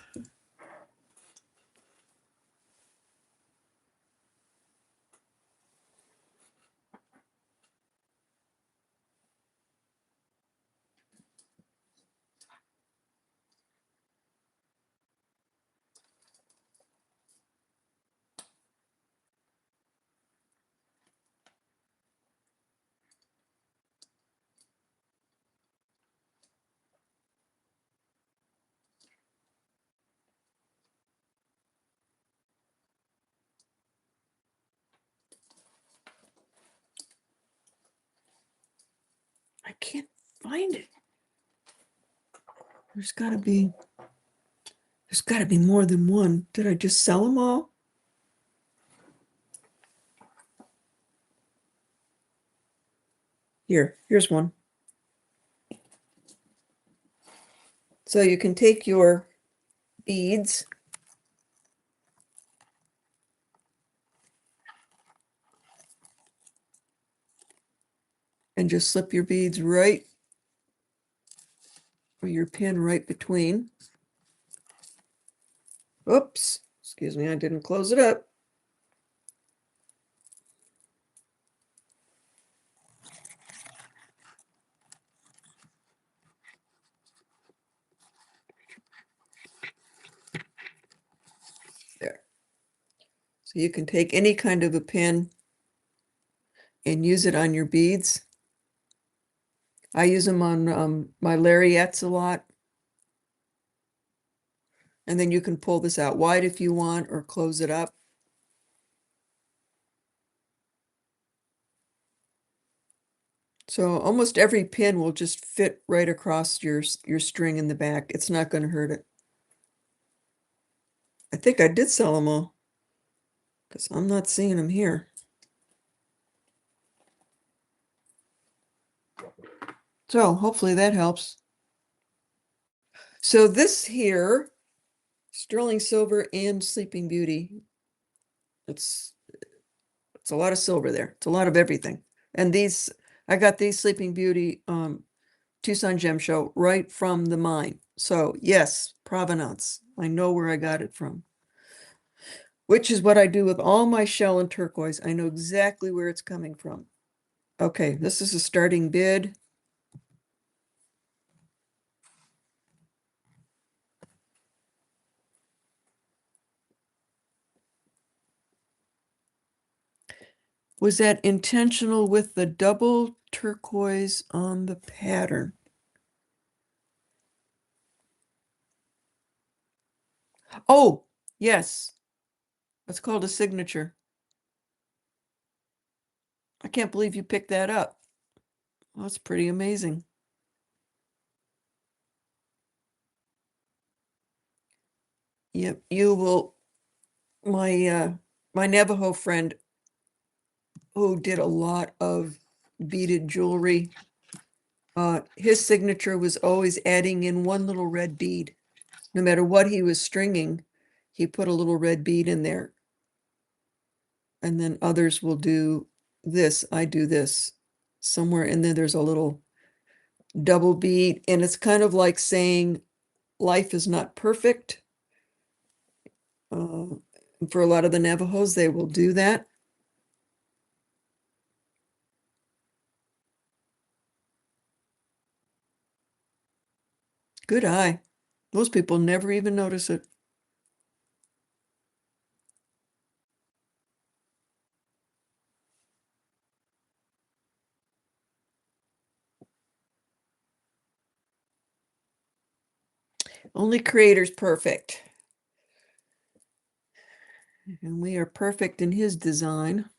I can't find it. There's got to be more than one. Did I just sell them all? Here's one. So you can take your beads and just slip your beads right, or your pin right between. Oops, excuse me, I didn't close it up. There. So you can take any kind of a pin and use it on your beads. I use them on my lariats a lot. And then you can pull this out wide if you want or close it up. So almost every pin will just fit right across your string in the back. It's not going to hurt it. I think I did sell them all because I'm not seeing them here. So hopefully that helps. So this here, sterling silver and Sleeping Beauty, it's a lot of silver there. It's a lot of everything. And these, I got these Sleeping Beauty Tucson Gem Show right from the mine. So yes, provenance. I know where I got it from. Which is what I do with all my shell and turquoise. I know exactly where it's coming from. Okay, this is a starting bid. Was that intentional with the double turquoise on the pattern? Oh, yes. That's called a signature. I can't believe you picked that up. That's pretty amazing. Yep, you will. My Navajo friend who did a lot of beaded jewelry, his signature was always adding in one little red bead. No matter what he was stringing, he put a little red bead in there. And then others will do this. I do this somewhere in there. There's a little double bead, and it's kind of like saying life is not perfect. For a lot of the Navajos, they will do that. Good eye. Most people never even notice it. Only creator's perfect. And we are perfect in his design.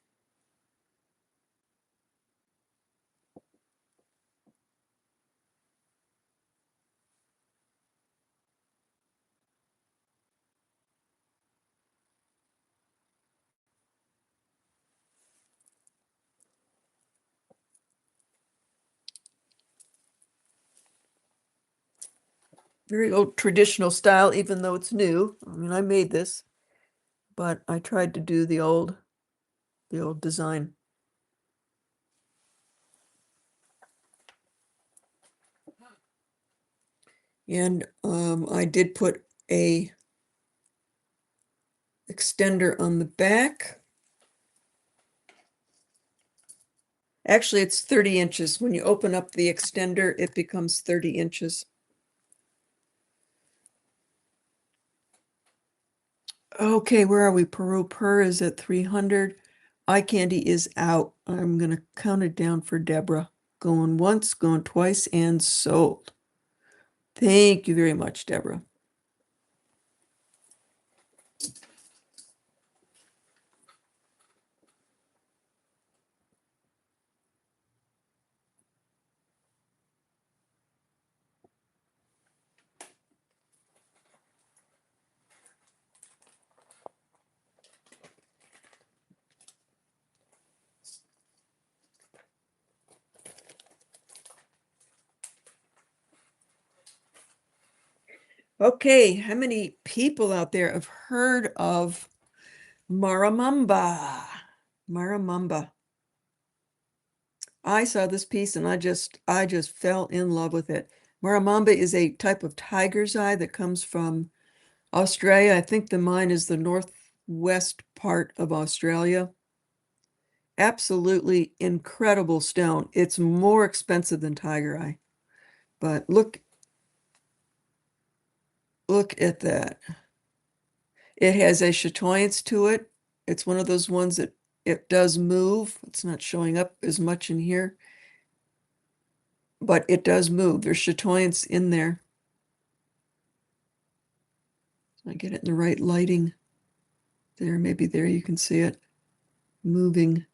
Very old traditional style, even though it's new. I mean, I made this, but I tried to do the old design. And I did put a extender on the back. Actually, it's 30 inches. When you open up the extender, it becomes 30 inches. Okay, where are we? Peru Per is at 300. Eye candy is out. I'm going to count it down for Deborah. Going once, going twice, and sold. Thank you very much, Deborah. Okay, how many people out there have heard of Maramamba? Maramamba. I saw this piece and I just fell in love with it. Maramamba is a type of tiger's eye that comes from Australia, I think the mine is the northwest part of Australia. Absolutely incredible stone. It's more expensive than tiger eye, but look at that. It has a chatoyance to it. It's one of those ones that it does move. It's not showing up as much in here, but it does move. There's chatoyance in there. I get it in the right lighting. There, maybe there you can see it moving.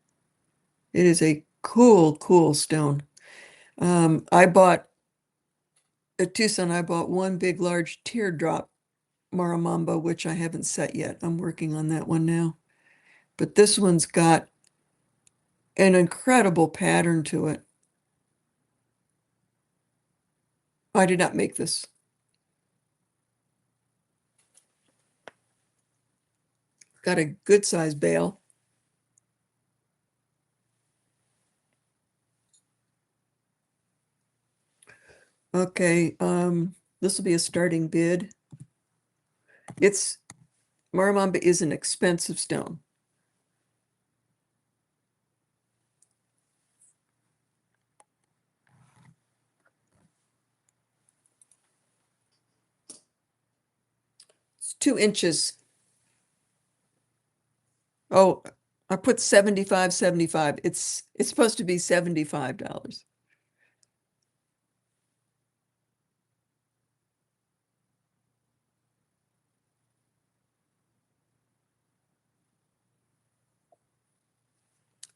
It is a cool, cool stone. I bought at Tucson, I bought one big, large teardrop Maramamba, which I haven't set yet. I'm working on that one now. But this one's got an incredible pattern to it. I did not make this. Got a good size bale. Okay, this will be a starting bid. Maramamba is an expensive stone. It's 2 inches. Oh, I put 75. It's supposed to be $75.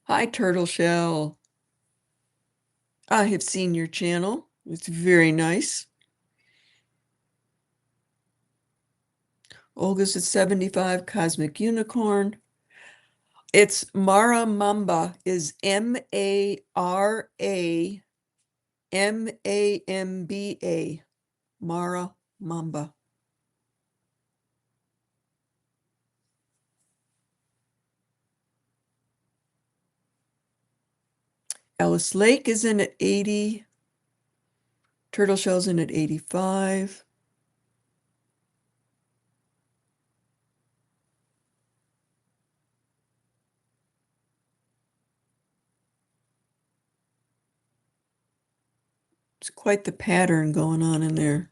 Hi, Turtle Shell. I have seen your channel. It's very nice. Olga's at 75, Cosmic Unicorn. It's Maramamba is Maramamba. Maramamba. Alice Lake is in at 80. Turtle Shell's in at 85. It's quite the pattern going on in there.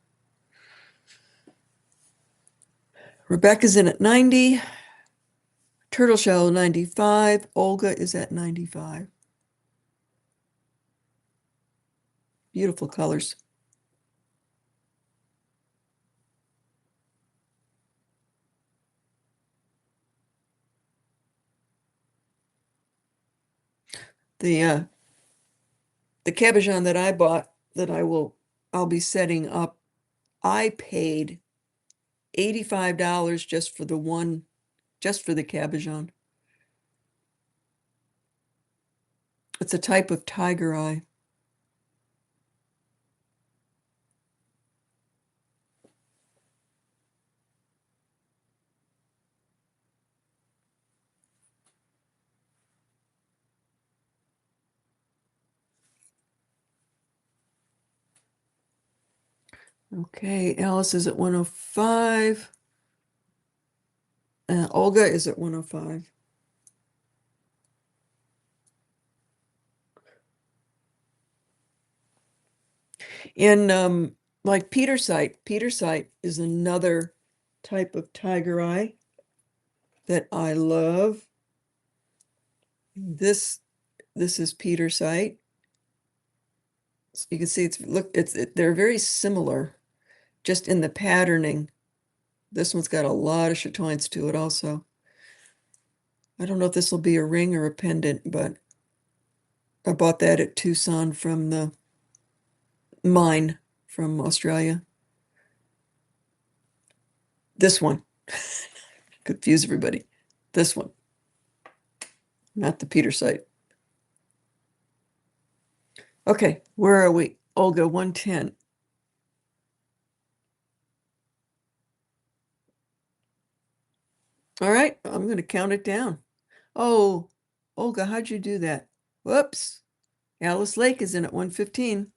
Rebecca's in at 90. Turtle Shell 95. Olga is at 95. Beautiful colors. The cabochon that I bought that I'll be setting up, I paid $85 just for the cabochon. It's a type of tiger eye. Okay, Alice is at 105. Olga is at 105. And like Petersite is another type of tiger eye that I love. This is Petersite. So you can see they're very similar, just in the patterning. This one's got a lot of chatoyance to it also. I don't know if this will be a ring or a pendant, but I bought that at Tucson from the mine from Australia. This one. Confuse everybody. This one. Not the Petersite. Okay, where are we? Olga, 110. All right, I'm going to count it down. Oh, Olga, how'd you do that? Whoops. Alice Lake is in at 115.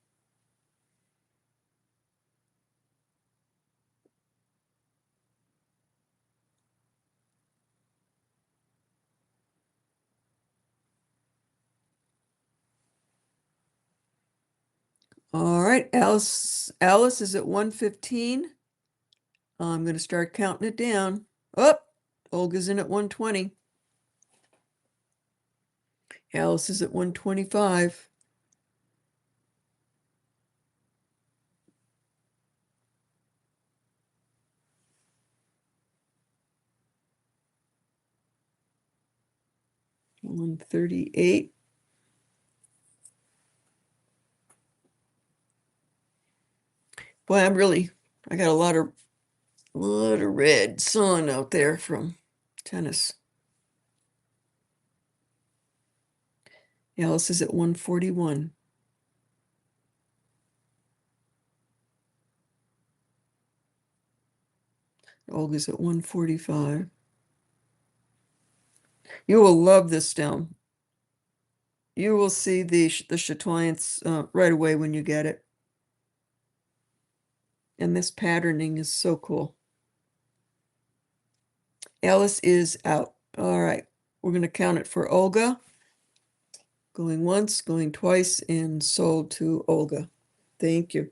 All right, Alice is at 115. I'm going to start counting it down. Up. Olga's in at 120. Alice is at 125. One 38. Boy, I got a lot of red sun out there from tennis. Alice is at 141. Olga's at 145. You will love this stone. You will see the chatoyance right away when you get it. And this patterning is so cool. Alice is out. All right, we're going to count it for Olga. Going once, going twice, and sold to Olga. Thank you.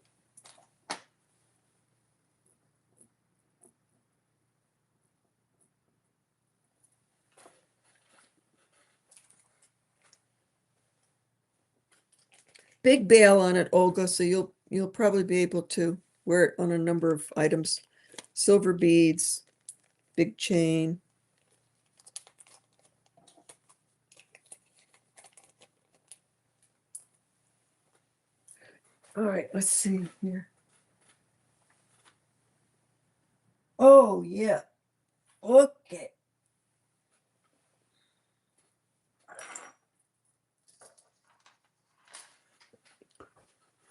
Big bail on it, Olga, so you'll probably be able to wear it on a number of items. Silver beads, big chain. All right, let's see here. Oh, yeah. Okay.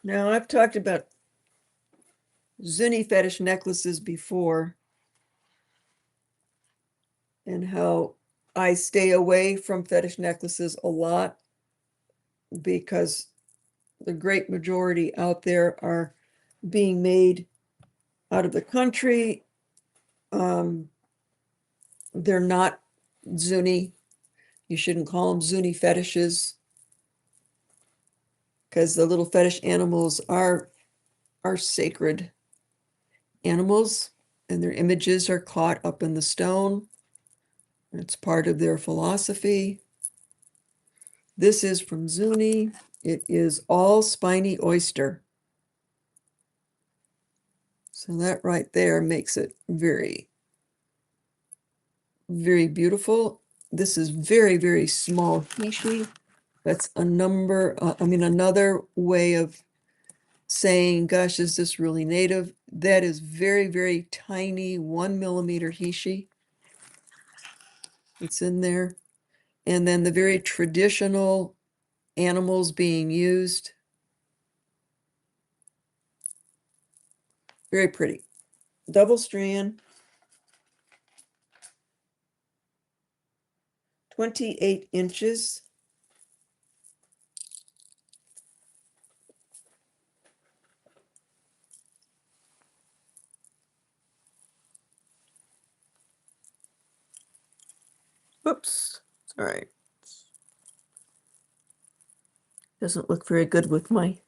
Now, I've talked about Zuni fetish necklaces before and how I stay away from fetish necklaces a lot because the great majority out there are being made out of the country. They're not Zuni. You shouldn't call them Zuni fetishes because the little fetish animals are sacred animals and their images are caught up in the stone. It's part of their philosophy. This is from Zuni. It is all spiny oyster. So that right there makes it very, very beautiful. This is very, very small hishi. That's another way of saying, gosh, is this really native? That is very, very tiny 1 millimeter hishi. It's in there. And then the very traditional animals being used. Very pretty. Double strand. 28 inches. Whoops. All right. Doesn't look very good with my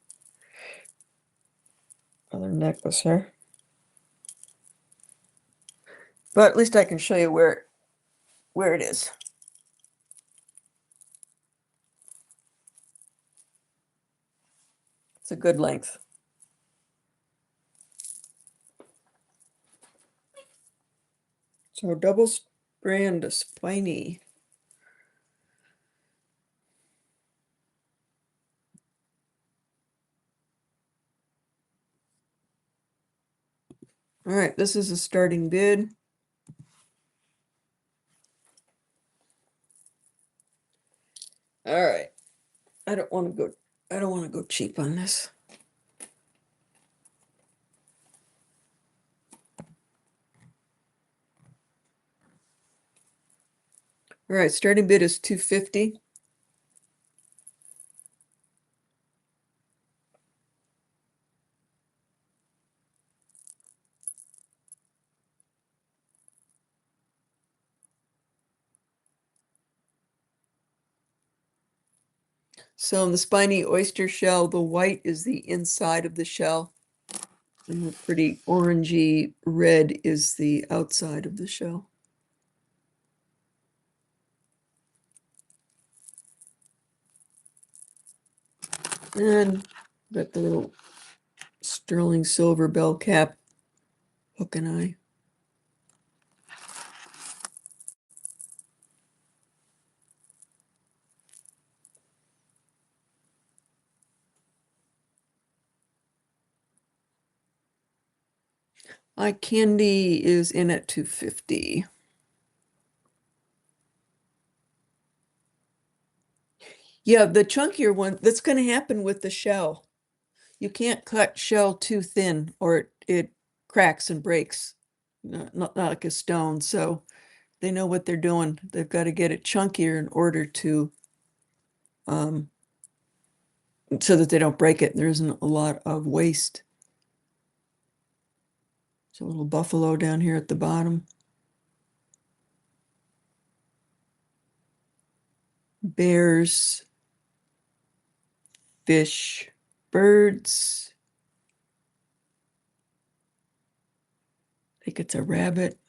other necklace here. But at least I can show you where it is. It's a good length. So double strand spiny. All right, this is a starting bid. All right. I don't want to go cheap on this. All right, starting bid is 250. So in the spiny oyster shell, the white is the inside of the shell, and the pretty orangey red is the outside of the shell. And got the little sterling silver bell cap hook and eye. Eye candy is in at 250. Yeah, the chunkier one, that's going to happen with the shell. You can't cut shell too thin or it cracks and breaks, not like a stone. So they know what they're doing. They've got to get it chunkier in order to, um, so that they don't break it. There isn't a lot of waste. There's a little buffalo down here at the bottom. Bears, fish, birds. I think it's a rabbit.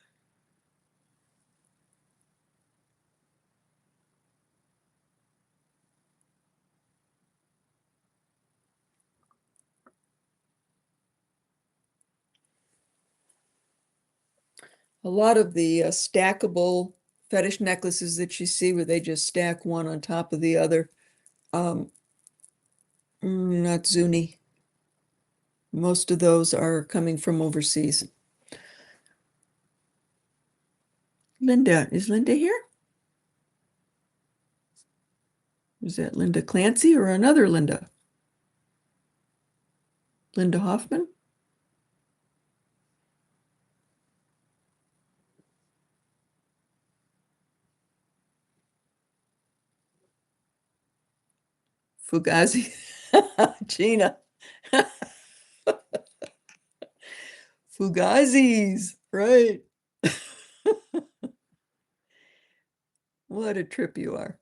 A lot of the stackable fetish necklaces that you see where they just stack one on top of the other, um, not Zuni. Most of those are coming from overseas. Linda, is Linda here? Is that Linda Clancy or another Linda? Linda Hoffman? Fugazi? Gina. Fugazis, right. What a trip you are.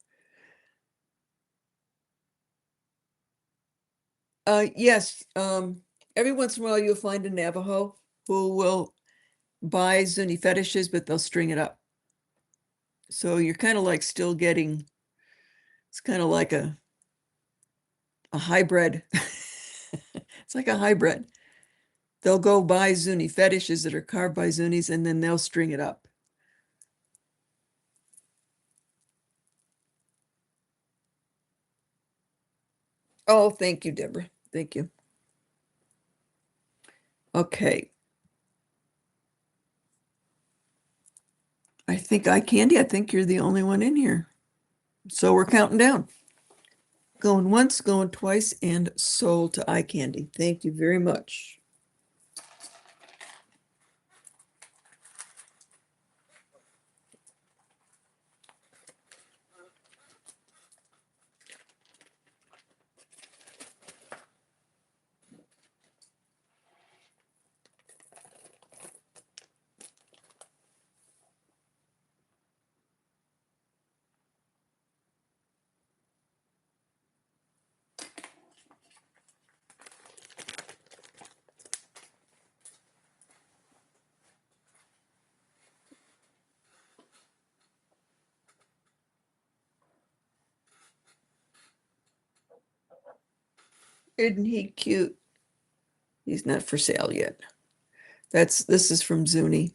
Yes, every once in a while you'll find a Navajo who will buy Zuni fetishes, but they'll string it up. So you're kind of like still getting, it's kind of like a hybrid. It's like a hybrid. They'll go buy Zuni fetishes that are carved by Zunis and then they'll string it up. Oh, thank you, Deborah. Thank you. Okay. I think eye candy, I think you're the only one in here. So we're counting down. Going once, going twice, and sold to eye candy. Thank you very much. Isn't he cute? He's not for sale yet. This is from Zuni.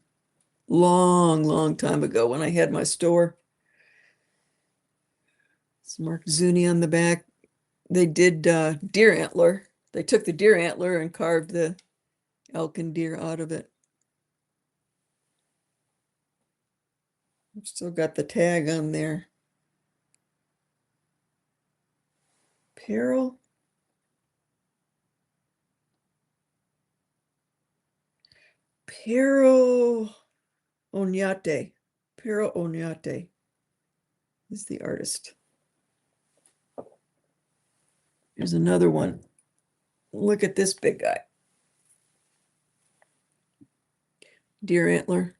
Long, long time ago when I had my store. It's marked Zuni on the back. They did deer antler. They took the deer antler and carved the elk and deer out of it. I've still got the tag on there. Peril. Pero Onyate. Pero Onyate is the artist. Here's another one. Look at this big guy. Deer antler.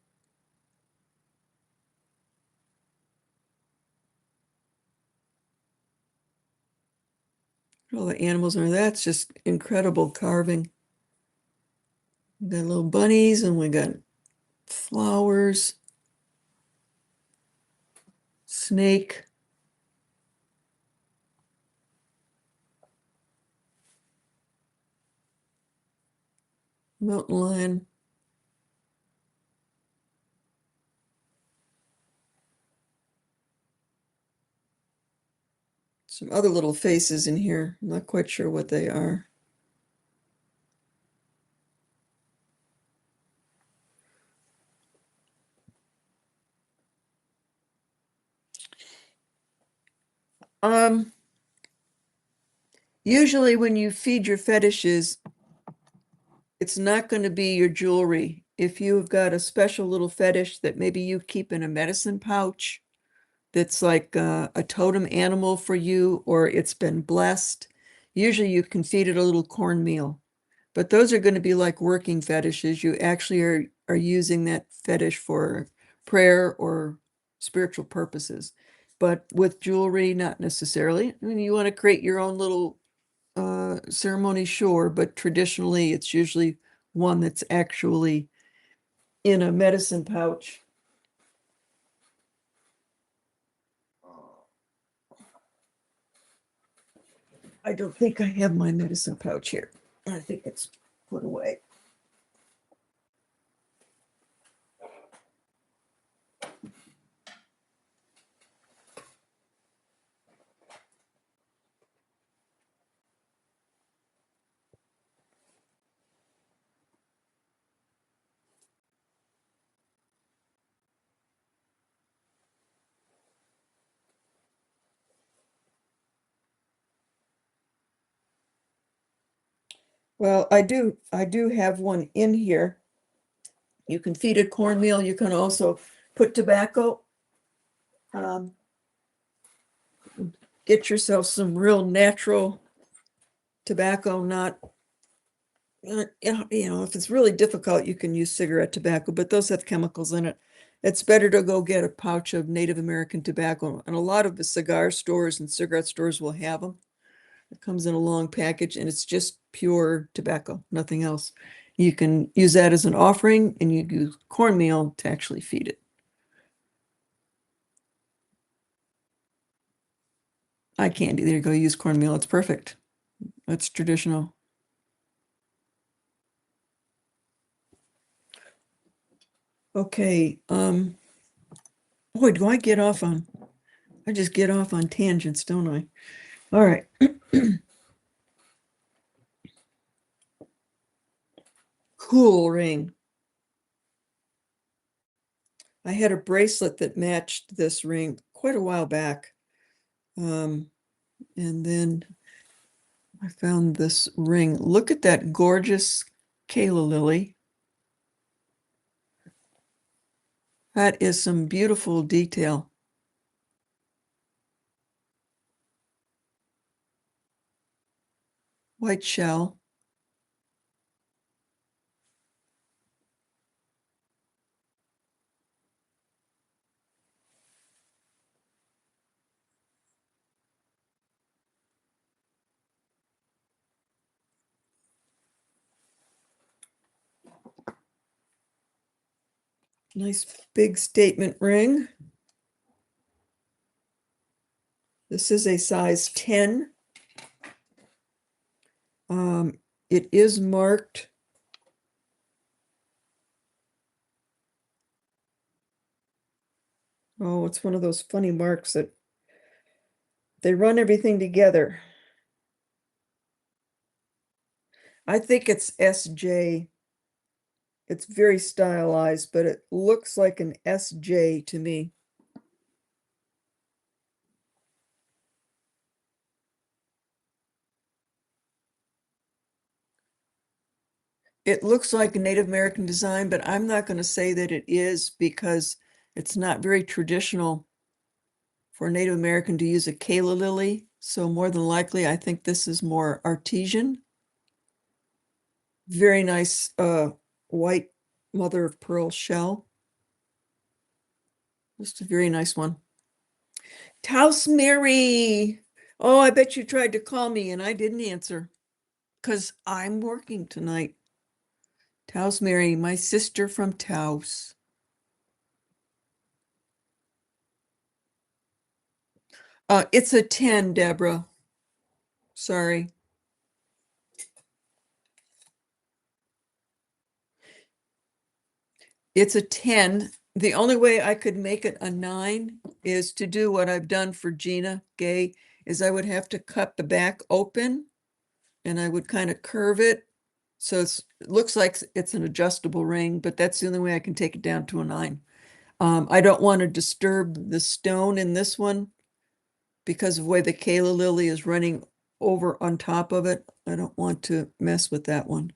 All the animals are, that's just incredible carving. We got little bunnies and we got flowers, snake. Mountain lion. Some other little faces in here. I'm not quite sure what they are. Usually when you feed your fetishes, it's not going to be your jewelry. If you've got a special little fetish that maybe you keep in a medicine pouch, that's like a totem animal for you, or it's been blessed, usually you can feed it a little cornmeal. But those are going to be like working fetishes. You actually are using that fetish for prayer or spiritual purposes. But with jewelry, not necessarily. I mean, you want to create your own little ceremony, sure, but traditionally it's usually one that's actually in a medicine pouch. I don't think I have my medicine pouch here. I think it's put away. Well, I do have one in here. You can feed it cornmeal. You can also put tobacco. Get yourself some real natural tobacco, not, if it's really difficult, you can use cigarette tobacco, but those have chemicals in it. It's better to go get a pouch of Native American tobacco, and a lot of the cigar stores and cigarette stores will have them. It comes in a long package and it's just pure tobacco, nothing else. You can use that as an offering, and you use cornmeal to actually feed it. I can't either. Go use cornmeal. It's perfect. That's traditional. Okay. Boy, do I get off on, I just get off on tangents, don't I? All right. Cool ring. I had a bracelet that matched this ring quite a while back. And then I found this ring. Look at that gorgeous Kayla lily. That is some beautiful detail. White shell. Nice big statement ring. This is a size 10. It is marked. Oh, it's one of those funny marks that they run everything together. I think it's SJ. It's very stylized, but it looks like an SJ to me. It looks like a Native American design, but I'm not going to say that it is, because it's not very traditional for a Native American to use a Kayla lily. So more than likely, I think this is more artesian. Very nice white mother of pearl shell. Just a very nice one. Taos Mary. Oh, I bet you tried to call me and I didn't answer because I'm working tonight. Taos Mary, my sister from Taos. It's a 10, Deborah. Sorry. It's a 10. The only way I could make it a 9 is to do what I've done for Gina Gay, is I would have to cut the back open and I would kind of curve it. So it looks like it's an adjustable ring, but that's the only way I can take it down to a 9. I don't want to disturb the stone in this one because of the way the Kayla lily is running over on top of it. I don't want to mess with that one.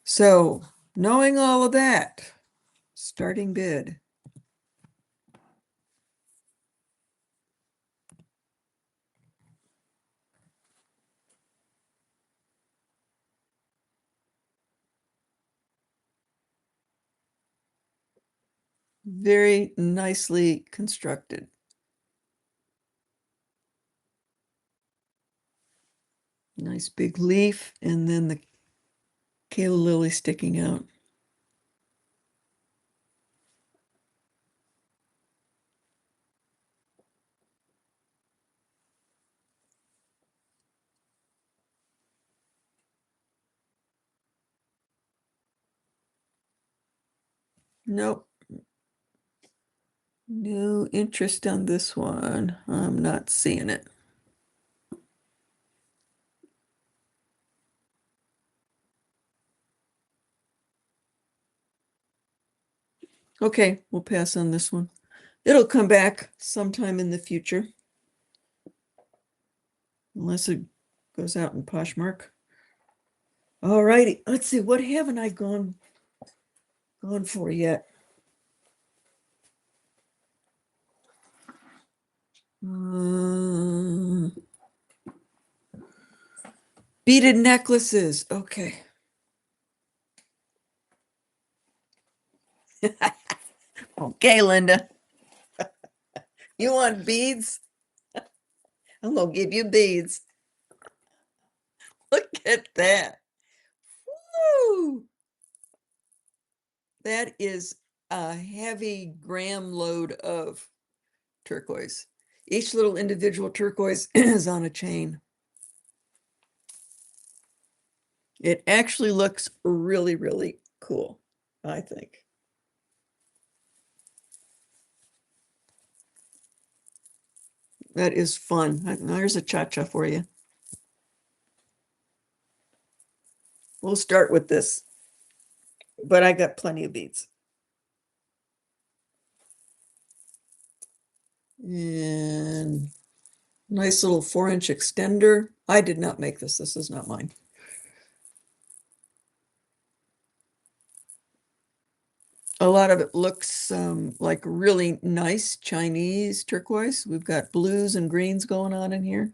So, knowing all of that, starting bid. Very nicely constructed. Nice big leaf, and then the Kayla lily sticking out. Nope. No interest on this one. I'm not seeing it. Okay, we'll pass on this one. It'll come back sometime in the future. Unless it goes out in Poshmark. All righty, let's see, what haven't I gone for yet? Beaded necklaces. Okay. Okay, Linda. You want beads? I'm gonna give you beads. Look at that. Woo! That is a heavy gram load of turquoise. Each little individual turquoise is on a chain. It actually looks really, really cool, I think. That is fun. There's a cha-cha for you. We'll start with this, but I got plenty of beads. And nice little 4-inch extender. I did not make this. This is not mine. A lot of it looks like really nice Chinese turquoise. We've got blues and greens going on in here.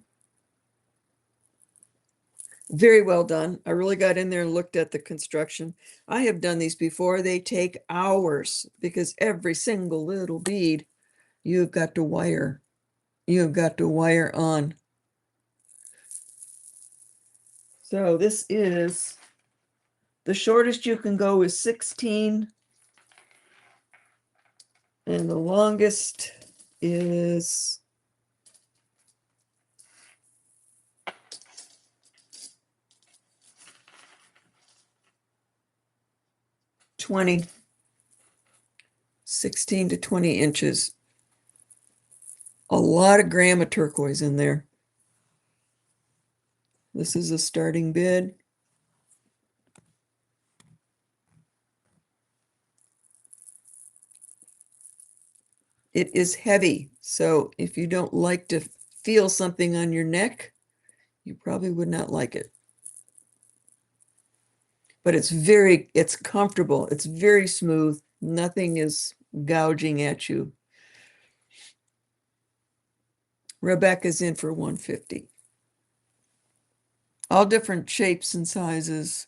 Very well done. I really got in there and looked at the construction. I have done these before. They take hours because every single little bead you've got to wire. You've got to wire on. So this is the shortest you can go is 16, and the longest is 20, 16 to 20 inches. A lot of gram of turquoise in there. This is a starting bid. It is heavy, so if you don't like to feel something on your neck, you probably would not like it. But it's comfortable. It's very smooth. Nothing is gouging at you. Rebecca's in for 150. All different shapes and sizes.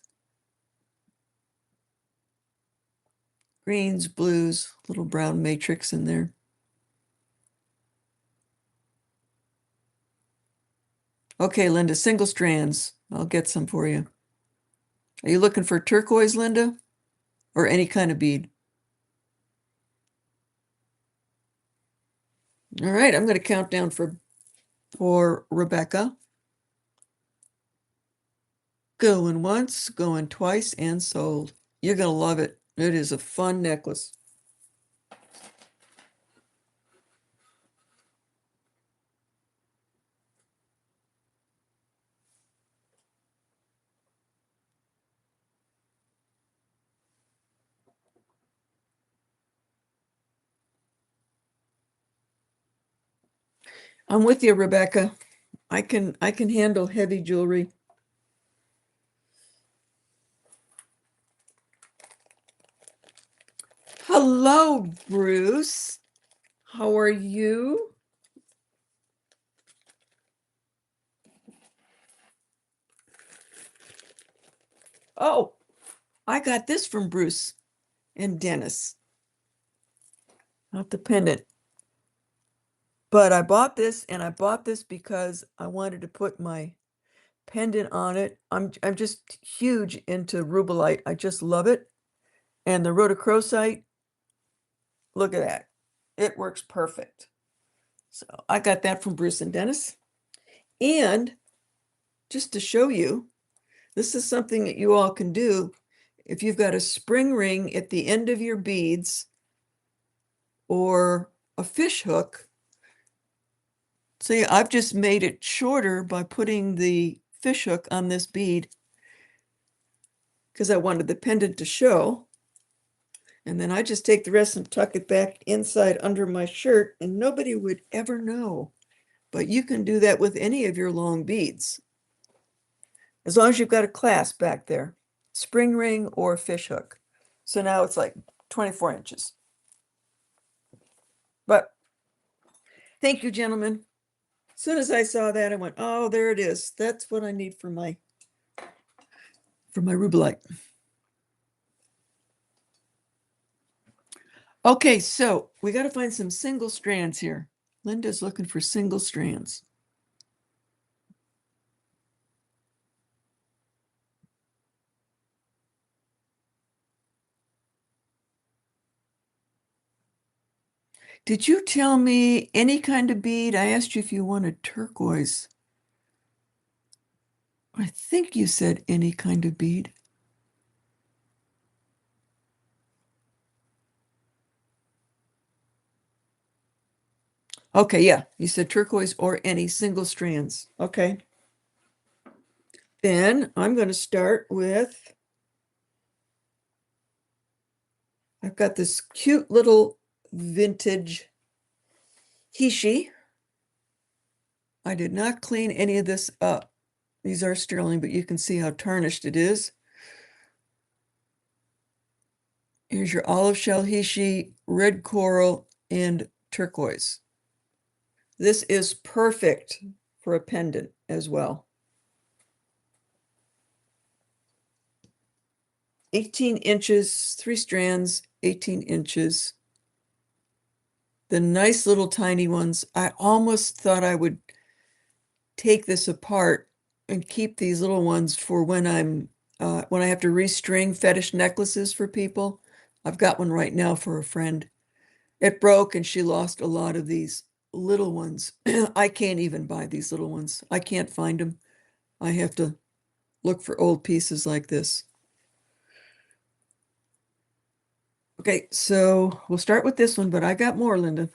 Greens, blues, little brown matrix in there. Okay, Linda, single strands. I'll get some for you. Are you looking for turquoise, Linda? Or any kind of bead? All right, I'm going to count down for Rebecca. Going once, going twice, and sold. You're going to love it. It is a fun necklace. I'm with you, Rebecca. I can handle heavy jewelry. Hello, Bruce. How are you? Oh, I got this from Bruce and Dennis. Not the pendant. But I bought this and I bought this because I wanted to put my pendant on it. I'm just huge into rubellite. I just love it. And the rhodochrosite, look at that. It works perfect. So I got that from Bruce and Dennis. And just to show you, this is something that you all can do. If you've got a spring ring at the end of your beads or a fish hook, see, I've just made it shorter by putting the fish hook on this bead because I wanted the pendant to show. And then I just take the rest and tuck it back inside under my shirt, and nobody would ever know. But you can do that with any of your long beads, as long as you've got a clasp back there, spring ring or fish hook. So now it's like 24 inches. But thank you, gentlemen. As soon as I saw that, I went, oh, there it is. That's what I need for my rubellite. Okay, so we got to find some single strands here. Linda's looking for single strands. Did you tell me any kind of bead? I asked you if you wanted turquoise. I think you said any kind of bead. Okay, yeah, you said turquoise or any single strands. Okay. Then I'm going to start with, I've got this cute little vintage Hishi. I did not clean any of this up. These are sterling, but you can see how tarnished it is. Here's your olive shell Hishi, red coral, and turquoise. This is perfect for a pendant as well. 18 inches, 3 strands, 18 inches. The nice little tiny ones. I almost thought I would take this apart and keep these little ones for when when I have to restring fetish necklaces for people. I've got one right now for a friend. It broke and she lost a lot of these little ones. I can't even buy these little ones. I can't find them. I have to look for old pieces like this. Okay, so we'll start with this one, but I got more, Linda.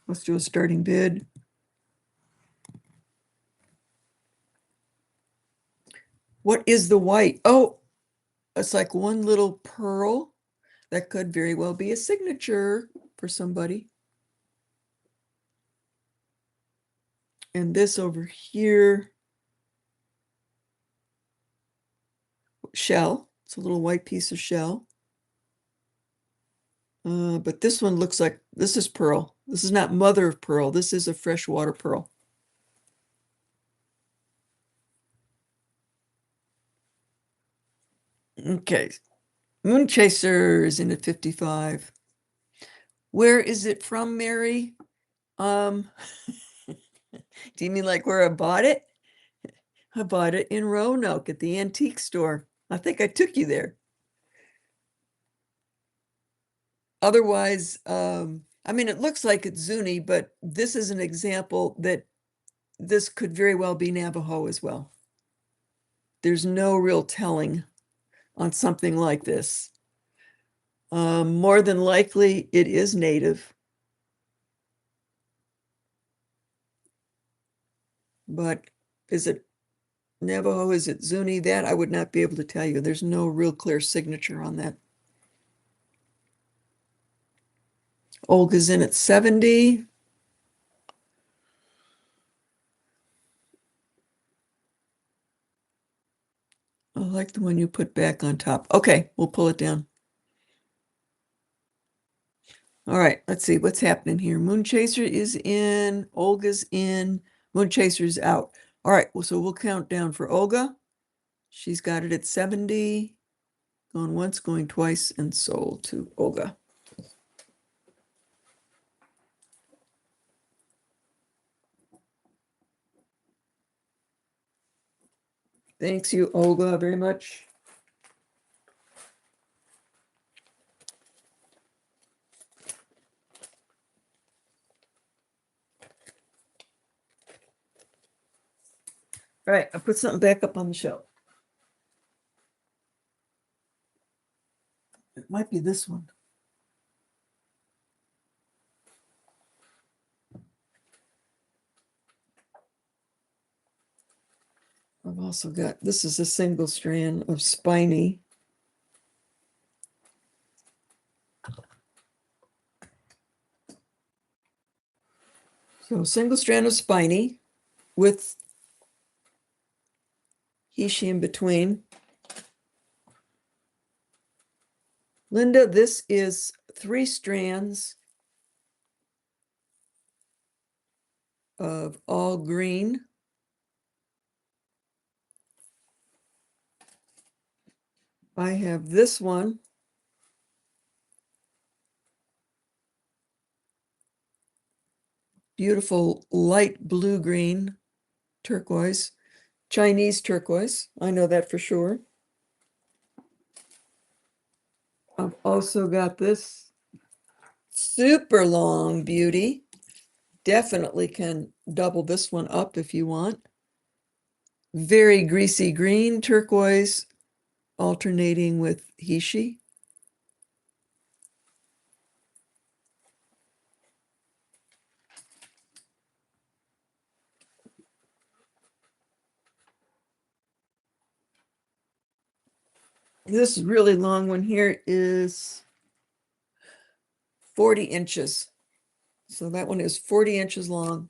Let's do a starting bid. What is the white? Oh, it's like one little pearl. That could very well be a signature for somebody. And this over here, shell. It's a little white piece of shell. But this one looks like, this is pearl. This is not mother of pearl. This is a freshwater pearl. Okay. Moon Chaser is in at 55. Where is it from, Mary? Um, Do you mean like where I bought it? I bought it in Roanoke at the antique store. I think I took you there. Otherwise, I mean, it looks like it's Zuni, but this is an example that this could very well be Navajo as well. There's no real telling on something like this. More than likely, it is native. But is it Navajo? Is it Zuni? That I would not be able to tell you. There's no real clear signature on that. Olga's in at 70. I like the one you put back on top. Okay, we'll pull it down. All right, let's see what's happening here. Moonchaser is in, Olga's in, Moonchaser's out. All right, well, so we'll count down for Olga. She's got it at 70, going once, going twice, and sold to Olga. Thanks you, Olga, very much. All right, I put something back up on the shelf. It might be this one. I've also got, this is a single strand of spiny. So single strand of spiny with Hishi in between. Linda, this is 3 strands of all green. I have this one. Beautiful light blue green turquoise, Chinese turquoise. I know that for sure. I've also got this super long beauty. Definitely can double this one up if you want. Very greasy green turquoise, alternating with Hishi. This really long one here is 40 inches. So that one is 40 inches long.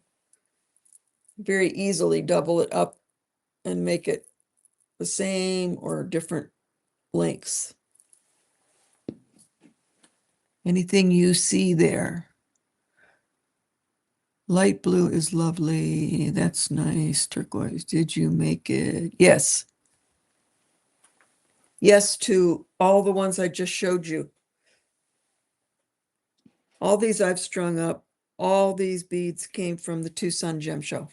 Very easily double it up and make it the same or different lengths. Anything you see there? Light blue is lovely. That's nice. Turquoise. Did you make it? Yes. Yes to all the ones I just showed you. All these I've strung up. All these beads came from the Tucson Gem Show.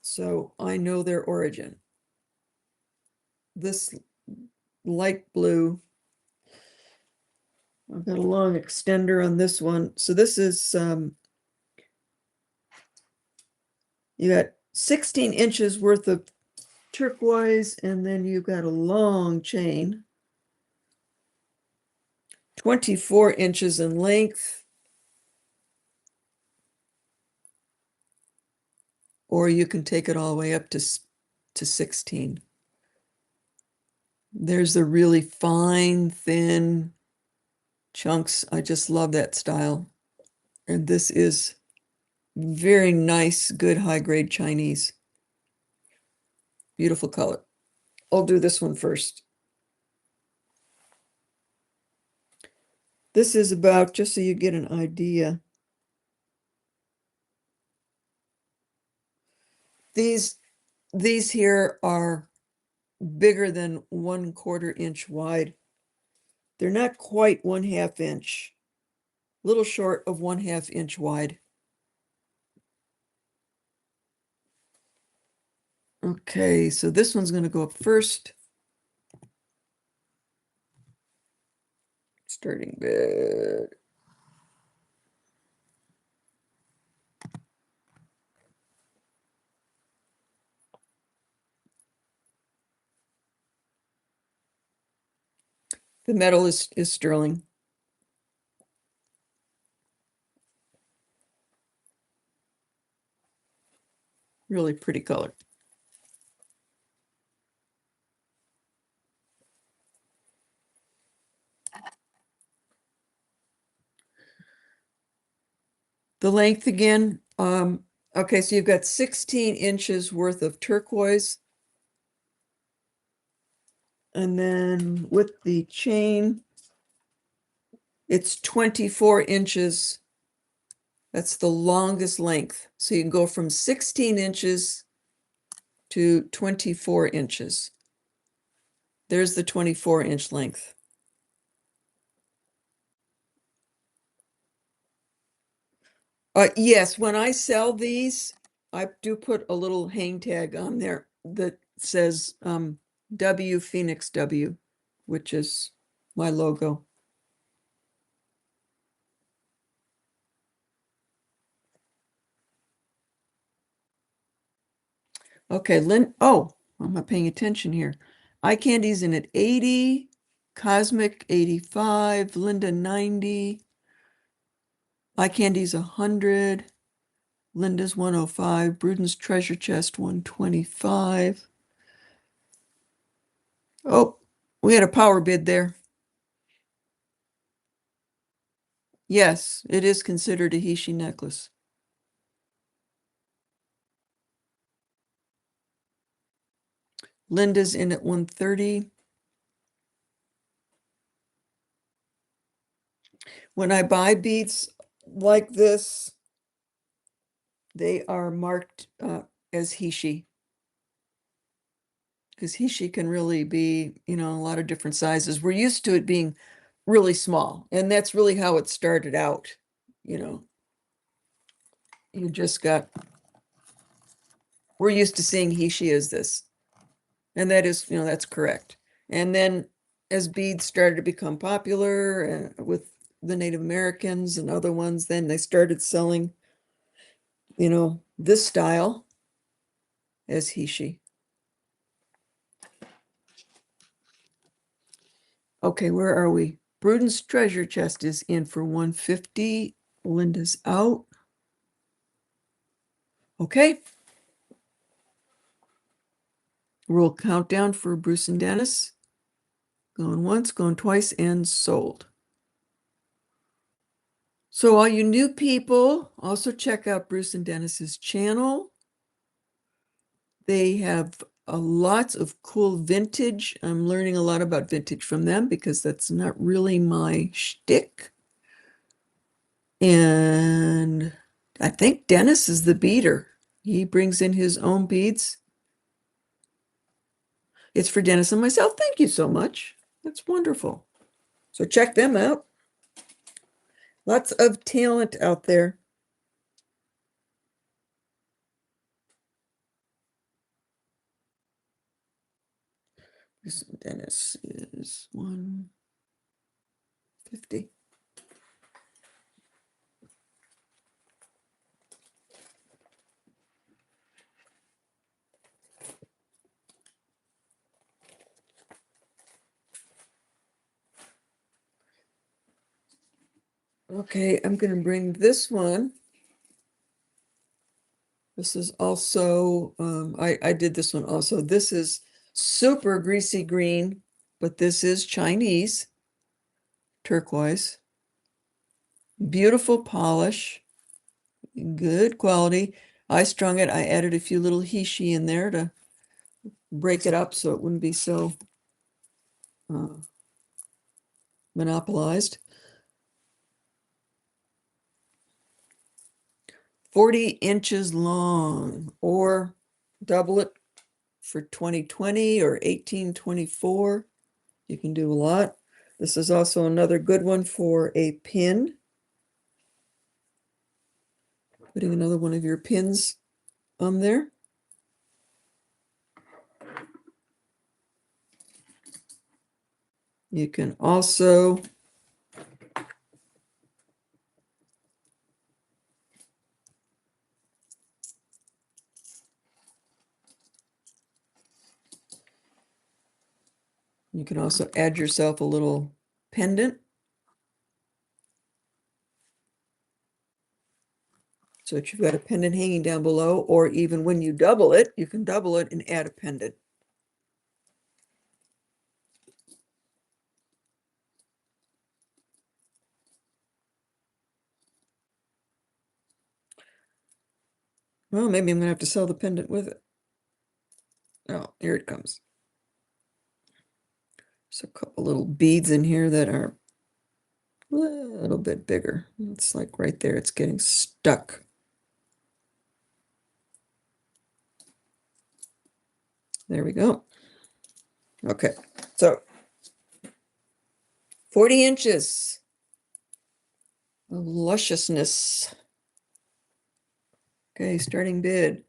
So I know their origin. This light blue, I've got a long extender on this one. So this is, you got 16 inches worth of turquoise, and then you've got a long chain, 24 inches in length. Or you can take it all the way up to 16. There's the really fine, thin chunks. I just love that style. And this is very nice, good high-grade Chinese. Beautiful color. I'll do this one first. This is about, just so you get an idea. These here are bigger than 1/4 inch wide. They're not quite 1/2 inch, little short of 1/2 inch wide. Okay, so this one's going to go up first. Starting bid. The metal is sterling. Really pretty color. The length again, okay, so you've got 16 inches worth of turquoise. And then with the chain, it's 24 inches. That's the longest length. So you can go from 16 inches to 24 inches. There's the 24-inch length. Yes, when I sell these, I do put a little hang tag on there that says W Phoenix W, which is my logo. Okay, I'm not paying attention here. Eye candy's in at 80, Cosmic 85, Linda 90, Eye candy's 100, Linda's 105, Bruden's treasure chest 125. Oh, we had a power bid there. Yes, it is considered a Hishi necklace. Linda's in at 130. When I buy beads like this, they are marked as Hishi. Because Hishi can really be, a lot of different sizes. We're used to it being really small, and that's really how it started out. You just got, we're used to seeing Hishi as this. And that is, that's correct. And then as beads started to become popular with the Native Americans and other ones, then they started selling, this style as Hishi. Okay, where are we? Bruden's treasure chest is in for 150. Linda's out. Okay. Roll countdown for Bruce and Dennis. Going once, going twice, and sold. So all you new people, also check out Bruce and Dennis's channel. They have lots of cool vintage. I'm learning a lot about vintage from them because that's not really my shtick. And I think Dennis is the beater. He brings in his own beads. It's for Dennis and myself. Thank you so much. That's wonderful. So check them out. Lots of talent out there. Dennis is 150. Okay, I'm going to bring this one. This is also, I did this one also. This is super greasy green, but this is Chinese turquoise. Beautiful polish, good quality. I strung it. I added a few little Hishi in there to break it up so it wouldn't be so monopolized. 40 inches long, or double it for 2020 or 1824. You can do a lot. This is also another good one for a pin. Putting another one of your pins on there. You can also add yourself a little pendant. So that you've got a pendant hanging down below, or even when you double it, you can double it and add a pendant. Well, maybe I'm gonna have to sell the pendant with it. Oh, here it comes. So a couple little beads in here that are a little bit bigger. It's like right there, it's getting stuck. There we go. Okay, so 40 inches of lusciousness. Okay, starting bid.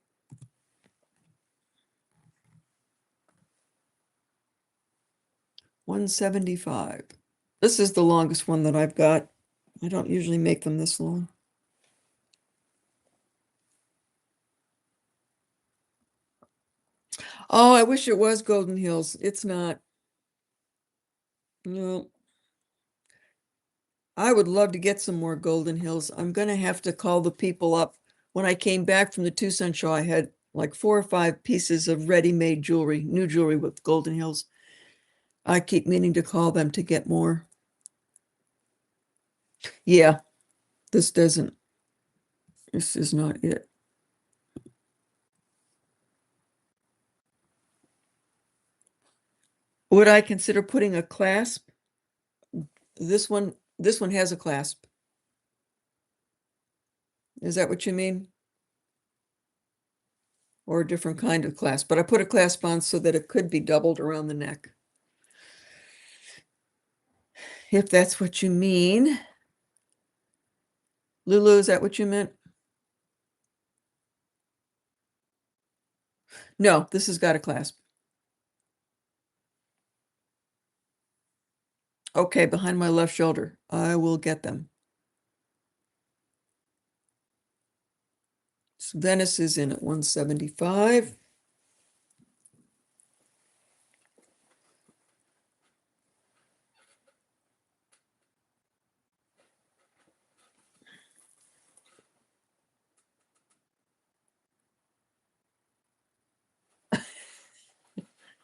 $175. This is the longest one that I've got. I don't usually make them this long. Oh, I wish it was Golden Hills. It's not. No. I would love to get some more Golden Hills. I'm gonna have to call the people up. When I came back from the Tucson show, I had like 4 or 5 pieces of ready-made jewelry, new jewelry with Golden Hills. I keep meaning to call them to get more. Yeah, this doesn't. This is not it. Would I consider putting a clasp? This one has a clasp. Is that what you mean? Or a different kind of clasp? But I put a clasp on so that it could be doubled around the neck. If that's what you mean. Lulu, is that what you meant? No, this has got a clasp. Okay, behind my left shoulder. I will get them. So Venice is in at 175.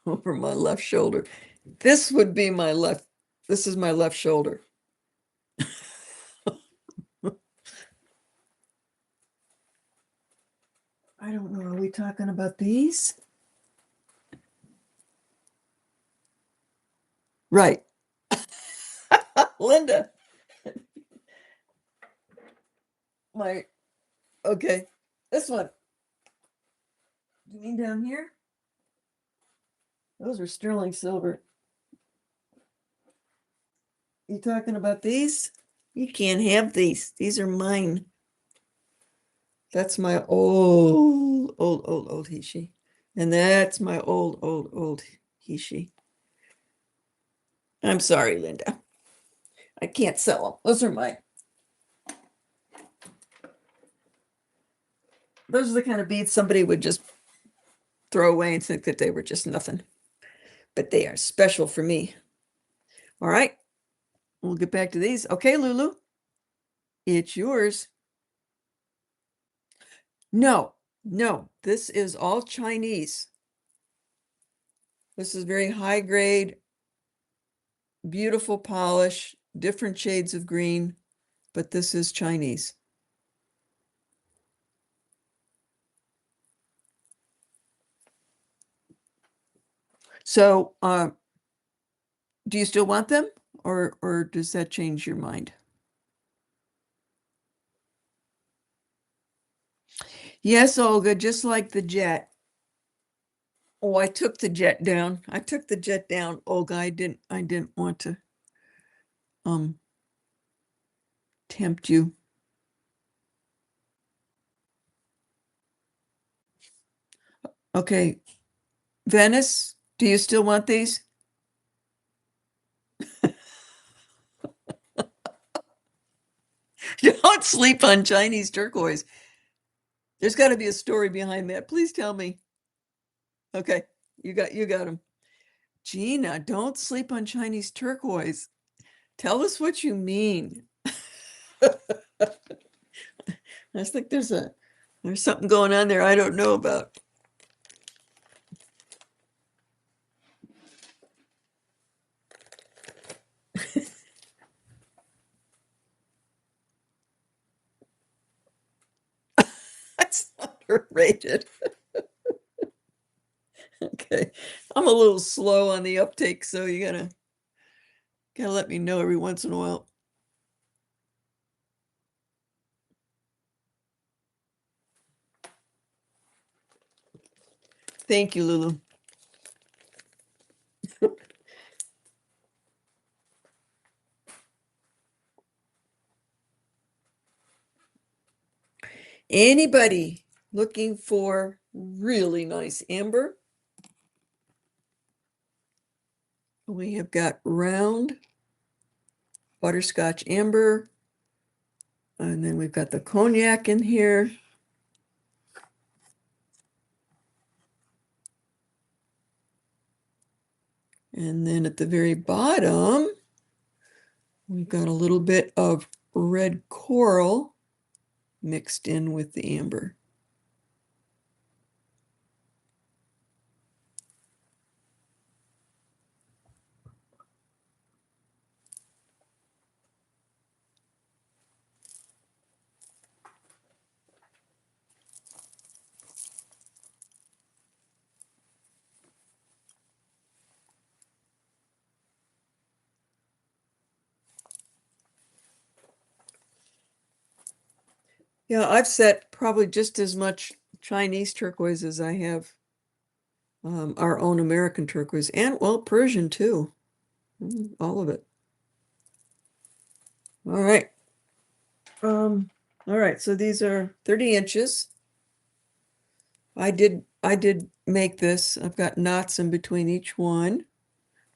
Over my left shoulder. This would be my left. This is my left shoulder. I don't know. Are we talking about these? Right. Linda. Okay. This one. You mean down here? Those are sterling silver. You talking about these? You can't have these. These are mine. That's my old Hishi. And that's my old Hishi. I'm sorry, Linda. I can't sell them. Those are mine. Those are the kind of beads somebody would just throw away and think that they were just nothing. But they are special for me. All right. We'll get back to these. Okay, Lulu. It's yours. No, this is all Chinese. This is very high grade, beautiful polish, different shades of green, but this is Chinese. So, do you still want them, or does that change your mind? Yes, Olga, just like the jet. Oh, I took the jet down. Olga. I didn't want to tempt you. Okay. Venice, do you still want these? Don't sleep on Chinese turquoise. There's got to be a story behind that. Please tell me. Okay, you got him. Gina, don't sleep on Chinese turquoise. Tell us what you mean. I think there's something going on there I don't know about. That's underrated. Okay. I'm a little slow on the uptake, so you gotta let me know every once in a while. Thank you, Lulu. Anybody looking for really nice amber? We have got round butterscotch amber, and then we've got the cognac in here. And then at the very bottom, we've got a little bit of red coral mixed in with the amber. Yeah, I've set probably just as much Chinese turquoise as I have our own American turquoise, and well, Persian too. All of it. All right. All right, so these are 30 inches. I did make this. I've got knots in between each one.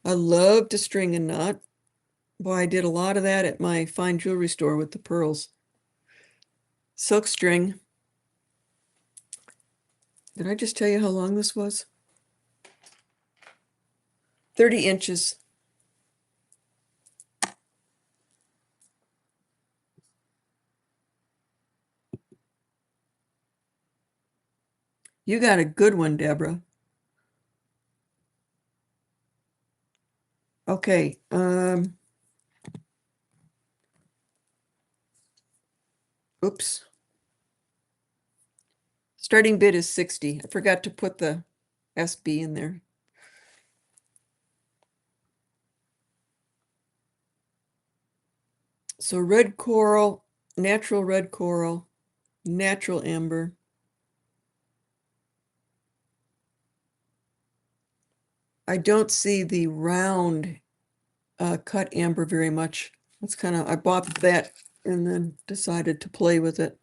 I love to string a knot. Boy, I did a lot of that at my fine jewelry store with the pearls. Silk string. Did I just tell you how long this was? 30 inches. You got a good one, Deborah. Okay. Oops. Starting bid is 60. I forgot to put the SB in there. So red coral, natural red coral, natural amber. I don't see the round cut amber very much. That's kind of, I bought that and then decided to play with it.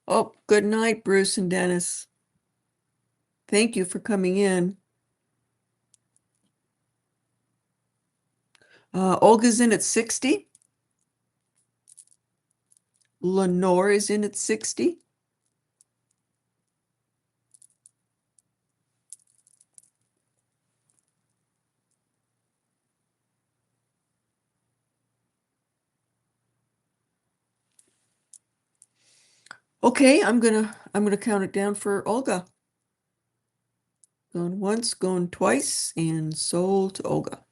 Oh, good night, Bruce and Dennis. Thank you for coming in. Olga's in at 60. Lenore is in at 60. Okay, I'm gonna count it down for Olga. Going once, going twice, and sold to Olga.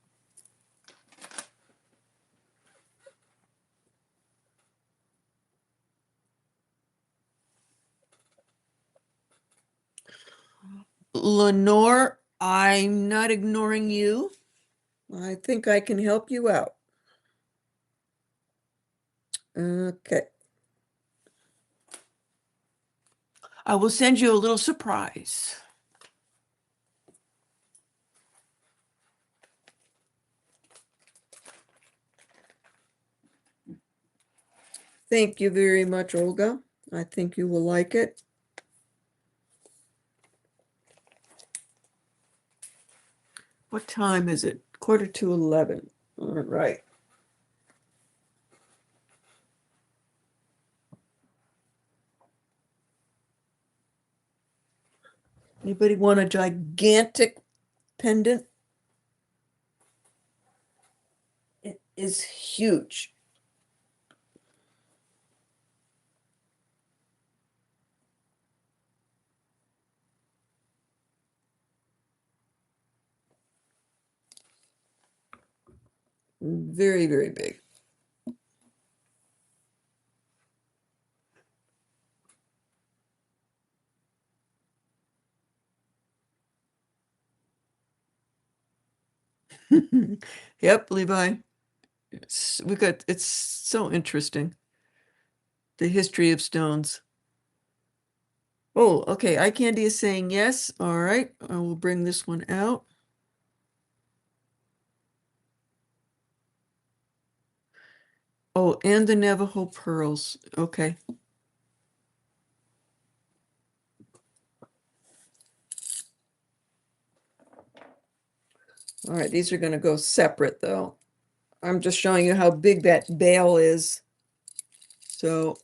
Lenore, I'm not ignoring you. I think I can help you out. Okay. I will send you a little surprise. Thank you very much, Olga. I think you will like it. What time is it? 11:15. All right. Anybody want a gigantic pendant? It is huge. Very, very big. Yep, Levi. It's so interesting. The history of stones. Oh, okay. Eye candy is saying yes. All right. I will bring this one out. Oh, and the Navajo pearls. Okay. All right. These are going to go separate though. I'm just showing you how big that bale is. So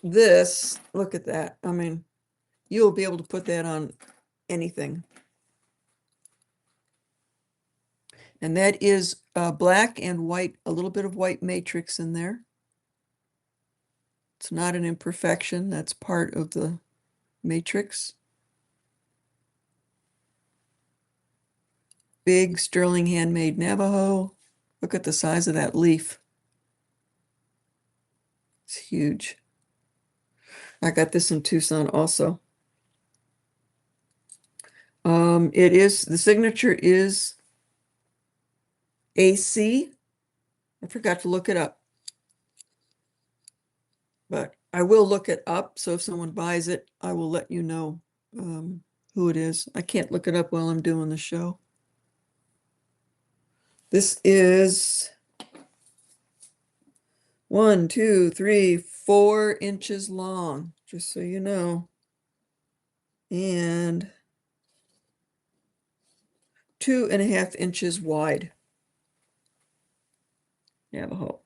this, look at that. I mean, you'll be able to put that on anything. And that is black and white, a little bit of white matrix in there. It's not an imperfection. That's part of the matrix. Big sterling handmade Navajo. Look at the size of that leaf. It's huge. I got this in Tucson also. The signature is AC. I forgot to look it up, but I will look it up. So if someone buys it, I will let you know who it is. I can't look it up while I'm doing the show. This is 1, 2, 3, 4 inches long, just so you know. And 2.5 inches wide. Navajo.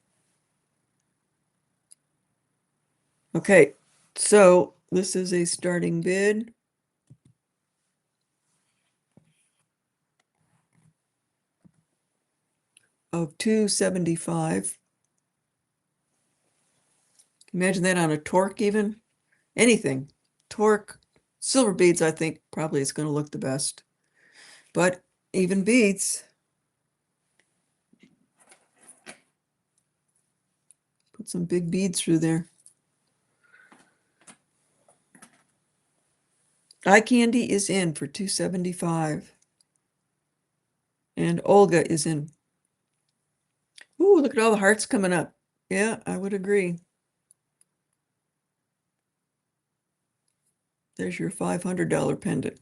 Okay, so this is a starting bid of $275. Imagine that on a torque even. Anything. Torque. Silver beads, I think, probably is going to look the best. But even beads. Put some big beads through there. Eye candy is in for $275. And Olga is in. Ooh, look at all the hearts coming up. Yeah, I would agree. There's your $500 pendant.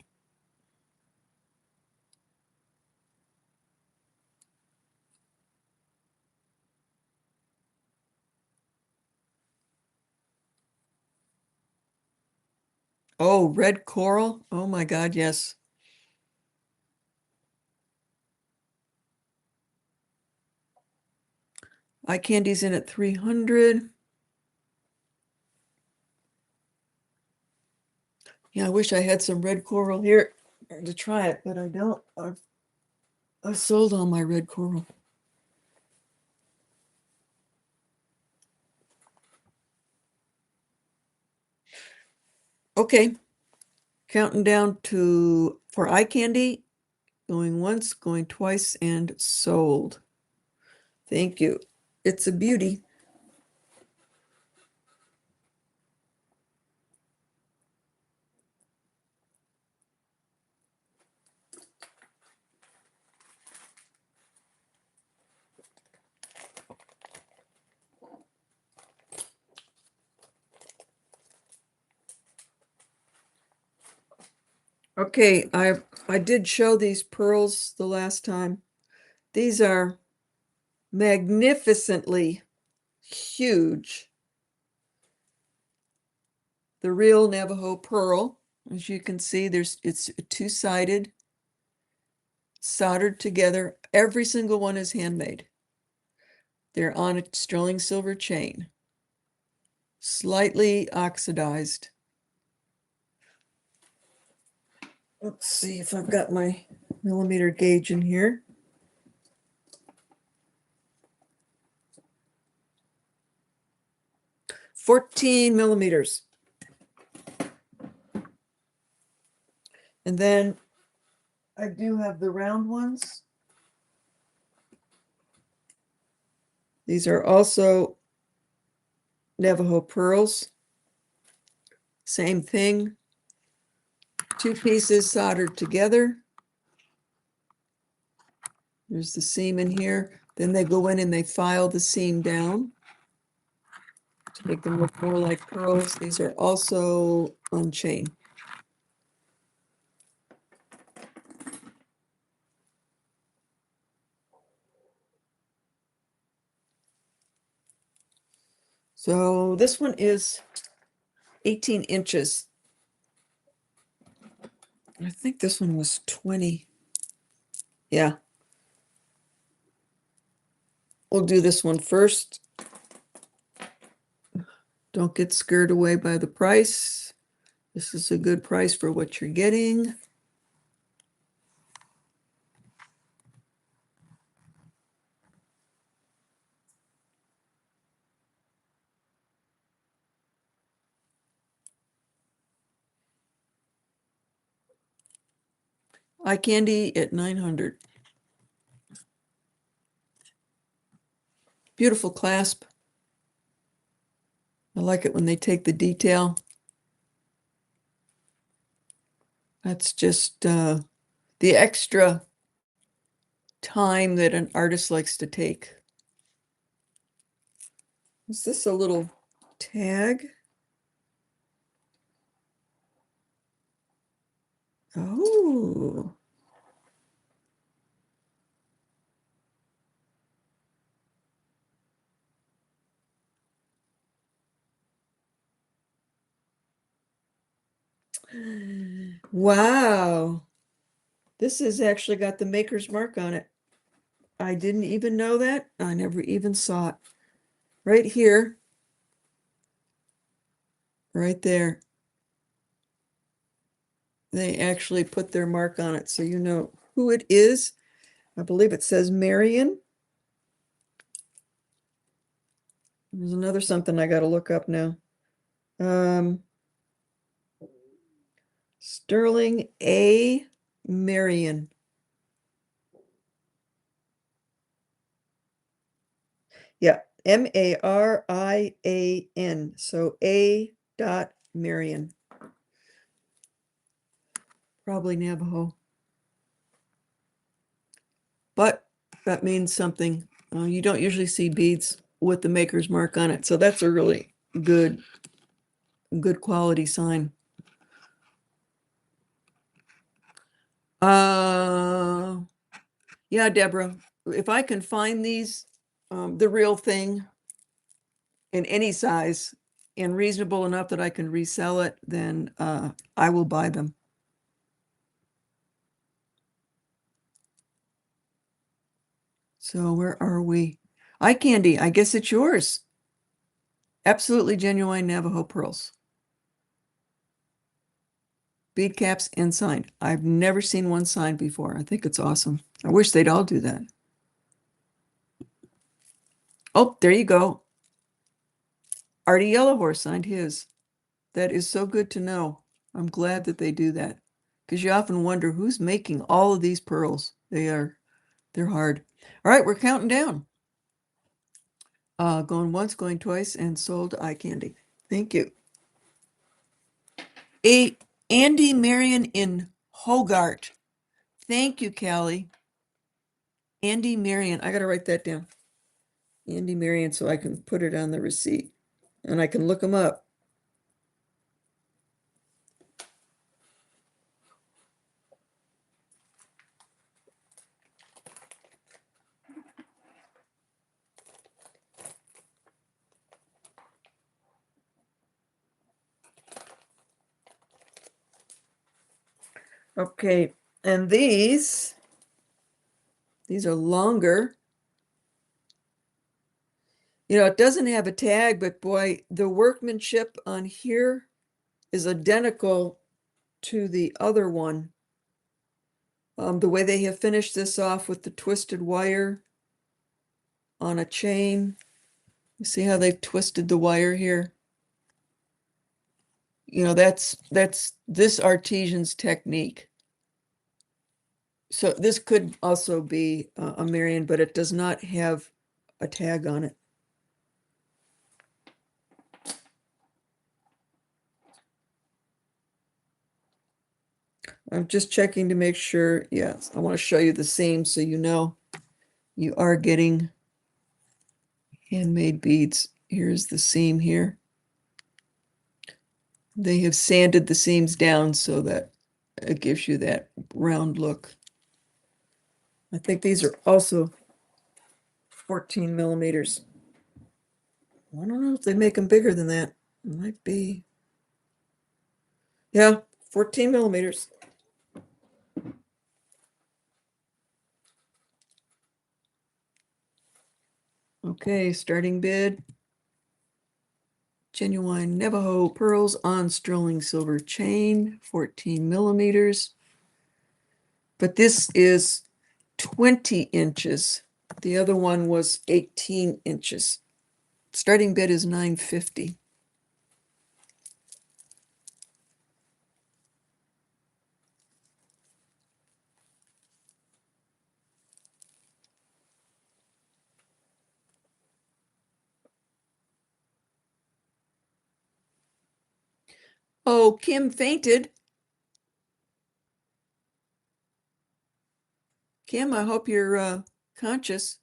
Oh, red coral. Oh my God, yes. Eye candy's in at 300. Yeah, I wish I had some red coral here to try it, but I don't. I've sold all my red coral. Okay, counting down to for eye candy, going once, going twice, and sold. Thank you. It's a beauty. Okay, I did show these pearls the last time. These are magnificently huge. the real Navajo pearl. As you can see, it's two-sided, soldered together. Every single one is handmade. They're on a sterling silver chain, slightly oxidized. Let's see if I've got my millimeter gauge in here. "14 millimeters. And then I do have the round ones. These are also Navajo pearls. Same thing. Two pieces soldered together. There's the seam in here. Then they go in and they file the seam down to make them look more like pearls. These are also on chain. So this one is 18 inches. I think this one was 20. Yeah. We'll do this one first. Don't get scared away by the price. This is a good price for what you're getting. Eye candy at 900. Beautiful clasp. I like it when they take the detail. That's just the extra time that an artist likes to take. Is this a little tag? Oh. Wow. This has actually got the maker's mark on it. I didn't even know that. I never even saw it. Right here. Right there. They actually put their mark on it so you know who it is. I believe it says Marion. There's another something I got to look up now. Sterling A. Marion. Yeah, Marian. So A. Marion. Probably Navajo. But that means something. You don't usually see beads with the maker's mark on it. So that's a really good quality sign. Yeah, Deborah, if I can find these, the real thing in any size and reasonable enough that I can resell it, then I will buy them. So where are we? Eye candy, I guess it's yours. Absolutely genuine Navajo pearls. Bead caps and signed. I've never seen one signed before. I think it's awesome. I wish they'd all do that. Oh, there you go. Artie Yellowhorse signed his. That is so good to know. I'm glad that they do that because you often wonder who's making all of these pearls. They're hard. All right, we're counting down. Going once, going twice, and sold eye candy. Thank you. Andy Marion in Hogart. Thank you, Callie. Andy Marion. I got to write that down. Andy Marion, so I can put it on the receipt and I can look them up. Okay, and these are longer. You know, it doesn't have a tag, but boy, the workmanship on here is identical to the other one. The way they have finished this off with the twisted wire on a chain. You see how they've twisted the wire here? You know, that's this artisan's technique. So this could also be a Marion, but it does not have a tag on it. I'm just checking to make sure. Yes, I want to show you the seam so you know you are getting handmade beads. Here's the seam here. They have sanded the seams down so that it gives you that round look. I think these are also 14 millimeters. I don't know if they make them bigger than that. It might be. Yeah, 14 millimeters. Okay, starting bid. Genuine Navajo pearls on sterling silver chain, 14 millimeters. But this is 20 inches. The other one was 18 inches. Starting bid is $9.50. Oh, Kim fainted. Kim, I hope you're conscious.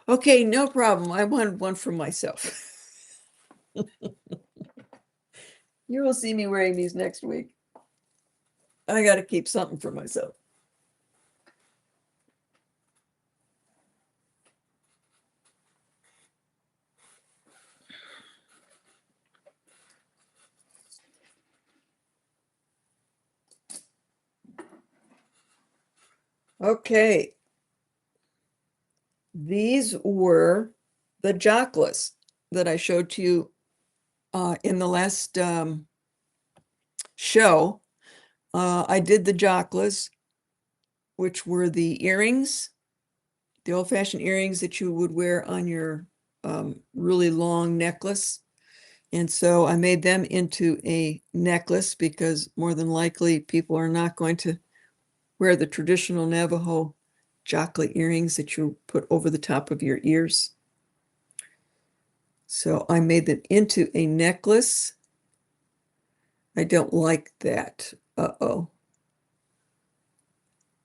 Okay, no problem. I wanted one for myself. You will see me wearing these next week. I got to keep something for myself. Okay. These were the jocklas that I showed to you in the last show. I did the jocklas, which were the earrings, the old-fashioned earrings that you would wear on your really long necklace. And so I made them into a necklace because more than likely people are not going to wear the traditional Navajo jockla earrings that you put over the top of your ears. So I made them into a necklace. I don't like that. Uh-oh.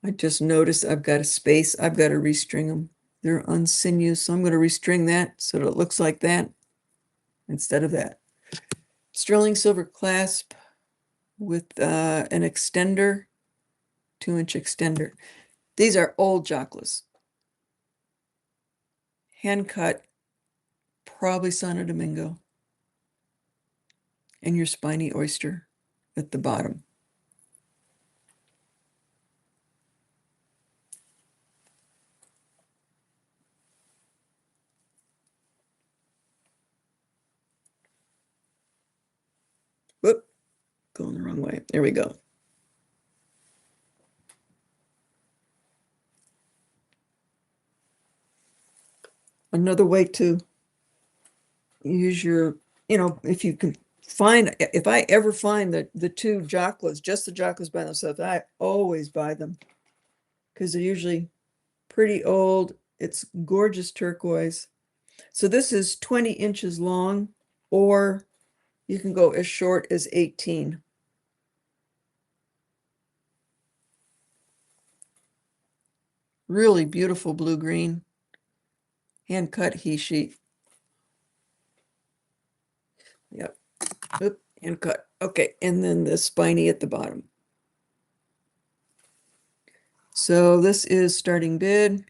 I just noticed I've got a space. I've got to restring them. They're unsinews, so I'm going to restring that so that it looks like that instead of that. Sterling silver clasp with an extender, 2-inch extender. These are old jocklas. Hand cut, probably Santo Domingo. And your spiny oyster at the bottom. Whoop, going the wrong way. There we go. Another way to use your, if you can find, if I ever find the two jocklas, just the jocklas by themselves, I always buy them because they're usually pretty old. It's gorgeous turquoise. So this is 20 inches long, or you can go as short as 18. Really beautiful blue-green, hand-cut he sheet. Yep. Oop, hand-cut. Okay, and then the spiny at the bottom. So this is starting bid.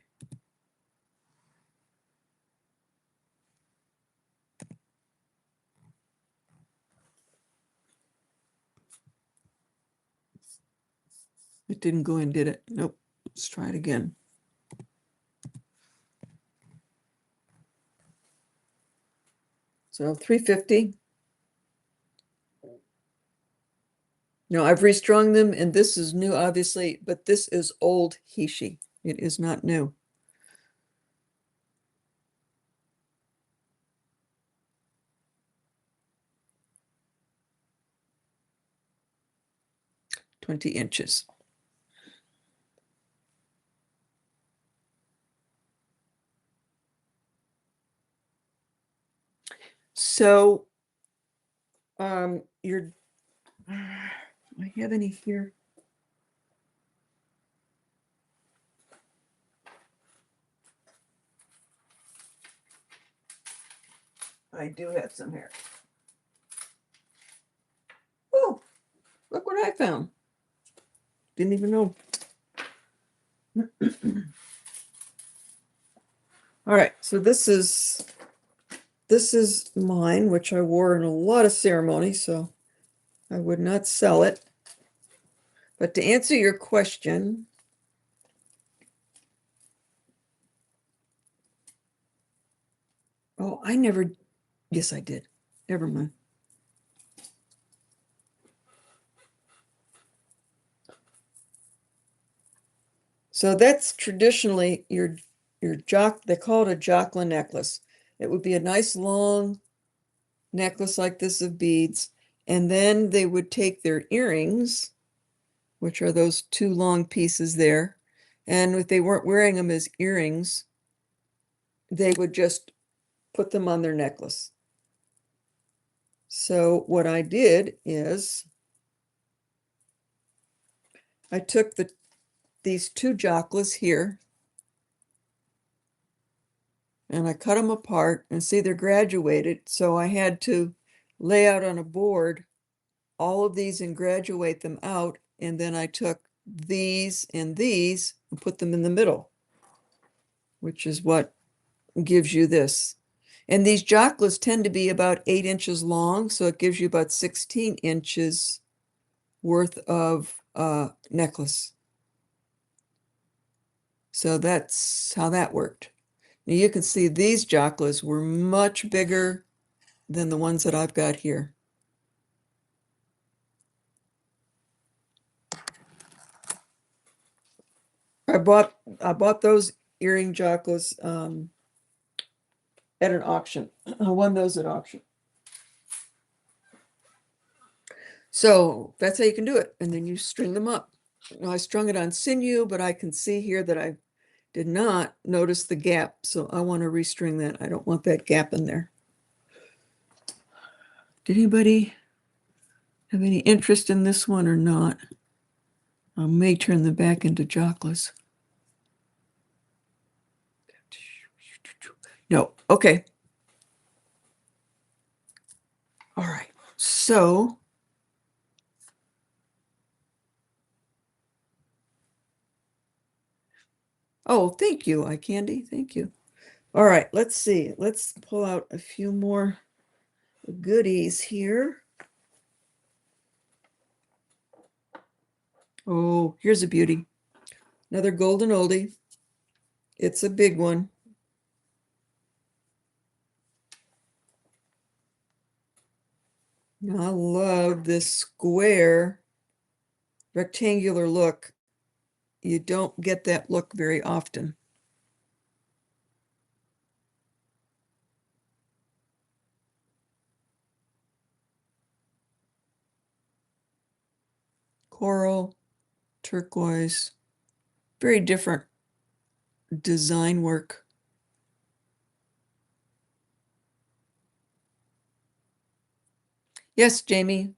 It didn't go in, did it? Nope. Let's try it again. So 350. No, I've restrung them, and this is new, obviously, but this is old Hishi. It is not new. $20. So, you're, I have any here? I do have some here. Oh, look what I found. Didn't even know. All right, so this is mine, which I wore in a lot of ceremonies, so I would not sell it. But to answer your question, oh, I never, yes, I did. Never mind. So that's traditionally your jock, they call it a Jocelyn necklace. It would be a nice long necklace like this of beads, and then they would take their earrings, which are those two long pieces there, and if they weren't wearing them as earrings, they would just put them on their necklace. So what I did is I took these two jocelys here and I cut them apart, and see, they're graduated. So I had to lay out on a board all of these and graduate them out. And then I took these and put them in the middle, which is what gives you this. And these jocelys tend to be about 8 inches long. So it gives you about 16 inches worth of necklace. So that's how that worked. Now you can see these jocelys were much bigger than the ones that I've got here. I bought those earring jocelys at an auction. I won those at auction. So that's how you can do it. And then you string them up. Now I strung it on sinew, but I can see here that I did not notice the gap. So I want to restring that. I don't want that gap in there. Did anybody have any interest in this one or not? I may turn them back into jocelys. No, okay. All right, so oh, thank you, iCandy, thank you. All right, let's see. Let's pull out a few more goodies here. Oh, here's a beauty. Another golden oldie. It's a big one. I love this square rectangular look. You don't get that look very often. Coral, turquoise, very different design work. Yes, Jamie,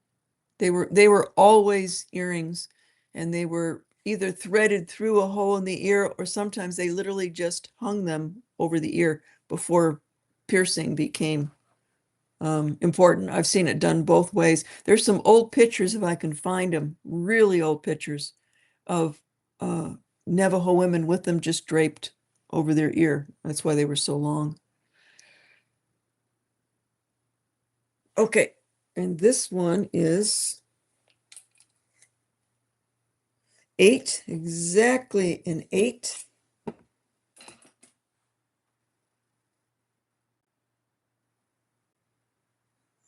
they were always earrings, and they were either threaded through a hole in the ear, or sometimes they literally just hung them over the ear before piercing became important. I've seen it done both ways. There's some old pictures, if I can find them, really old pictures of Navajo women with them just draped over their ear. That's why they were so long. Okay, and this one is 8, exactly an 8.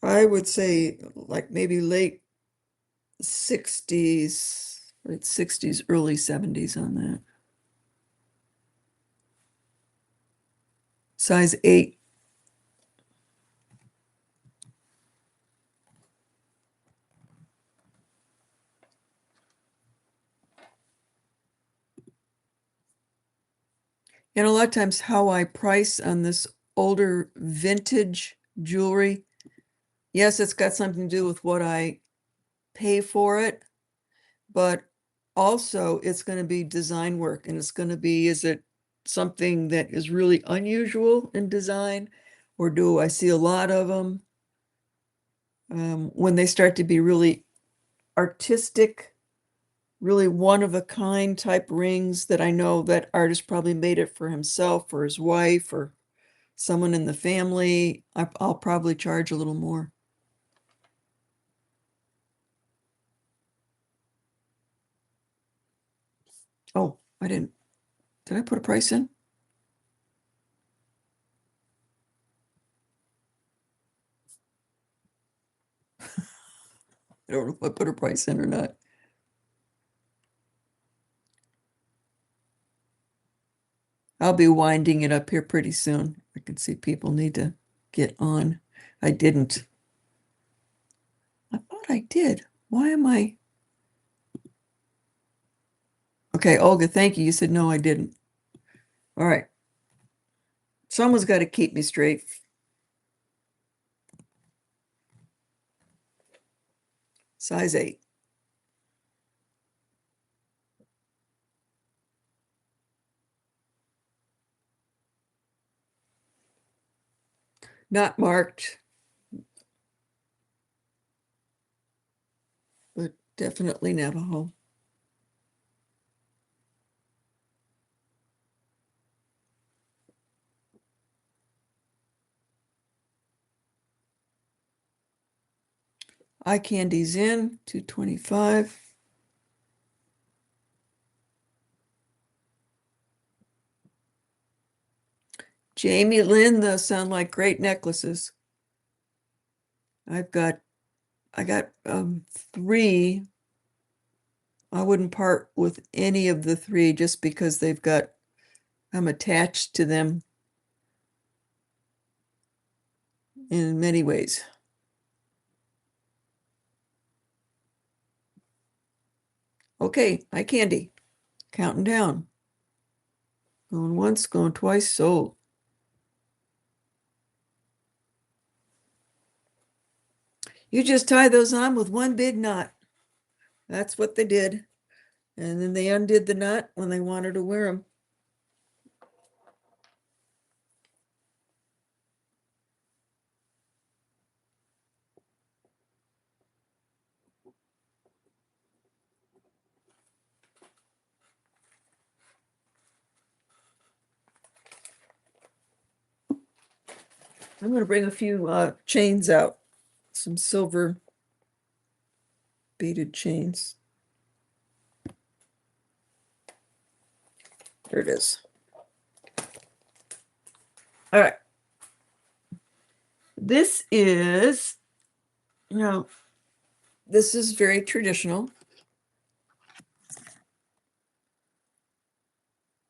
I would say like maybe late 60s, late 60s, early 70s on that. Size 8. And a lot of times how I price on this older vintage jewelry, yes, it's got something to do with what I pay for it, but also it's going to be design work, and it's going to be, is it something that is really unusual in design, or do I see a lot of them? When they start to be really artistic, really one of a kind type rings that I know that artist probably made it for himself or his wife or someone in the family, I'll probably charge a little more. Oh, did I put a price in? I don't know if I put a price in or not. I'll be winding it up here pretty soon. I can see people need to get on. I didn't. I thought I did. Why am I? Okay, Olga, thank you. You said no, I didn't. All right. Someone's got to keep me straight. Size 8. Not marked, but definitely Navajo. Eye candy's in, 225. Jamie Lynn, those sound like great necklaces. I got 3. I wouldn't part with any of the 3 just because I'm attached to them in many ways. Okay, eye candy, counting down. Going once, going twice, sold. You just tie those on with one big knot. That's what they did. And then they undid the knot when they wanted to wear them. I'm going to bring a few chains out, some silver beaded chains. There it is. All right. This is, this is very traditional.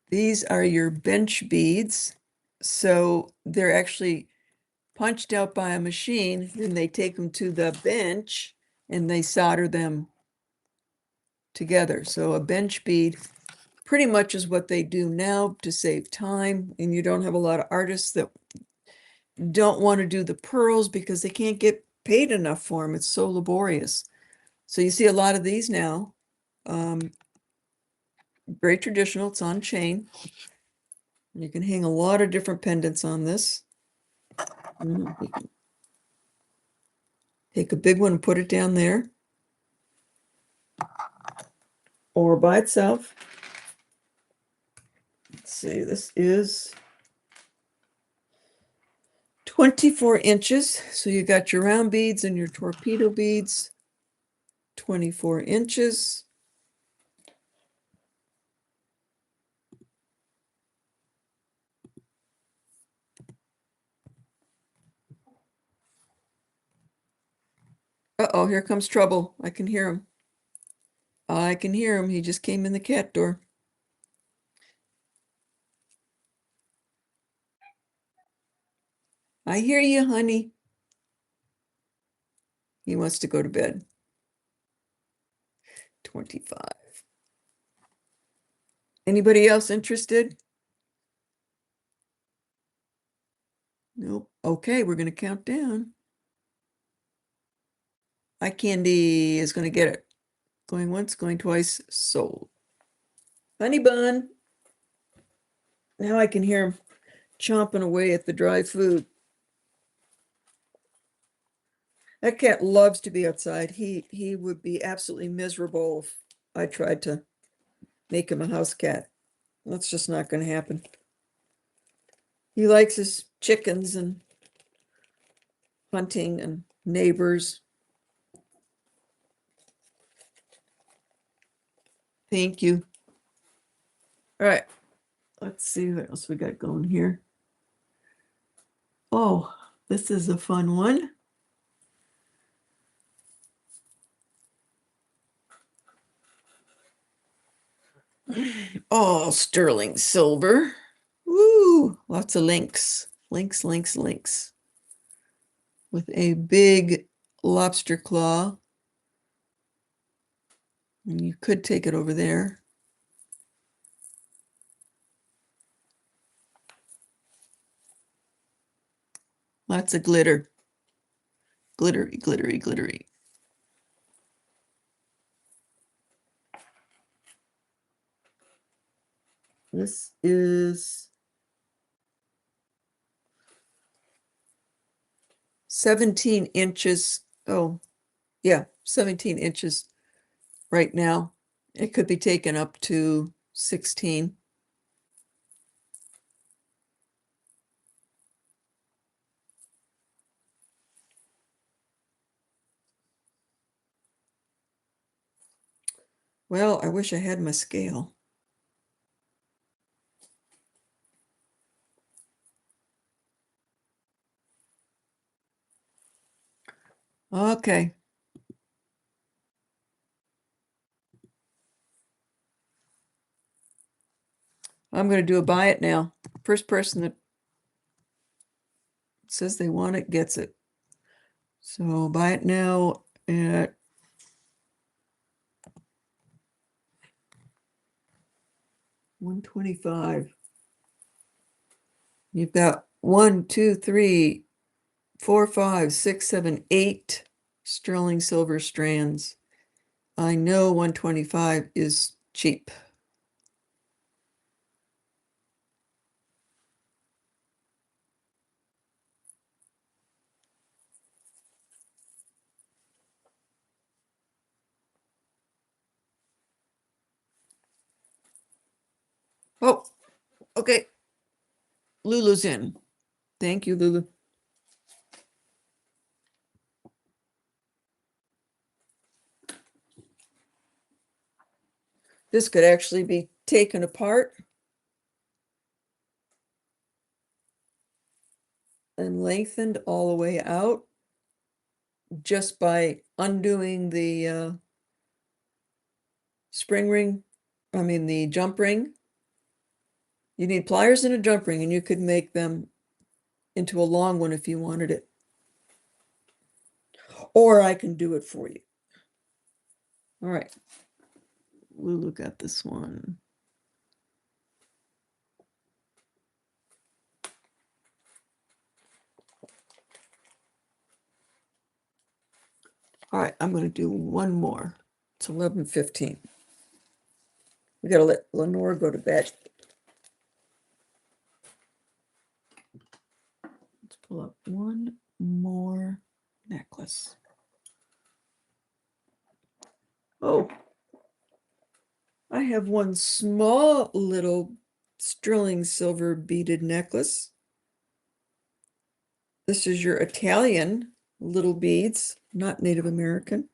These are your bench beads. So they're actually punched out by a machine, and they take them to the bench and they solder them together. So a bench bead pretty much is what they do now to save time, and you don't have a lot of artists that don't want to do the pearls because they can't get paid enough for them. It's so laborious. So you see a lot of these now. Very traditional. It's on chain. You can hang a lot of different pendants on this. You can take a big one and put it down there, or by itself. Let's see, this is 24 inches. So you got your round beads and your torpedo beads. 24 inches. Uh-oh, here comes trouble. I can hear him. I can hear him. He just came in the cat door. I hear you, honey. He wants to go to bed. 25. Anybody else interested? Nope. Okay, we're going to count down. Eye candy is going to get it. Going once, going twice, sold. Honey bun. Now I can hear him chomping away at the dry food. That cat loves to be outside. He would be absolutely miserable if I tried to make him a house cat. That's just not going to happen. He likes his chickens and hunting and neighbors. Thank you. All right. Let's see what else we got going here. Oh, this is a fun one. Oh, sterling silver. Woo, lots of links. Links, links, links. With a big lobster claw. And you could take it over there. Lots of glitter. Glittery, glittery, glittery. This is 17 inches. Oh, yeah, 17 inches right now. It could be taken up to 16. Well, I wish I had my scale. Okay. I'm going to do a buy it now. First person that says they want it gets it. So buy it now at $125. You've got 1, 2, 3, 4, 5, 6, 7, 8 sterling silver strands. I know 125 is cheap. Oh, okay. Lulu's in. Thank you, Lulu. This could actually be taken apart and lengthened all the way out just by undoing the spring ring, the jump ring. You need pliers and a jump ring, and you could make them into a long one if you wanted it. Or I can do it for you. All right. Lulu got this one. All right, I'm going to do one more. It's 11:15. We got to let Lenore go to bed. Let's pull up one more necklace. Oh, I have one small little sterling silver beaded necklace. This is your Italian little beads, not Native American.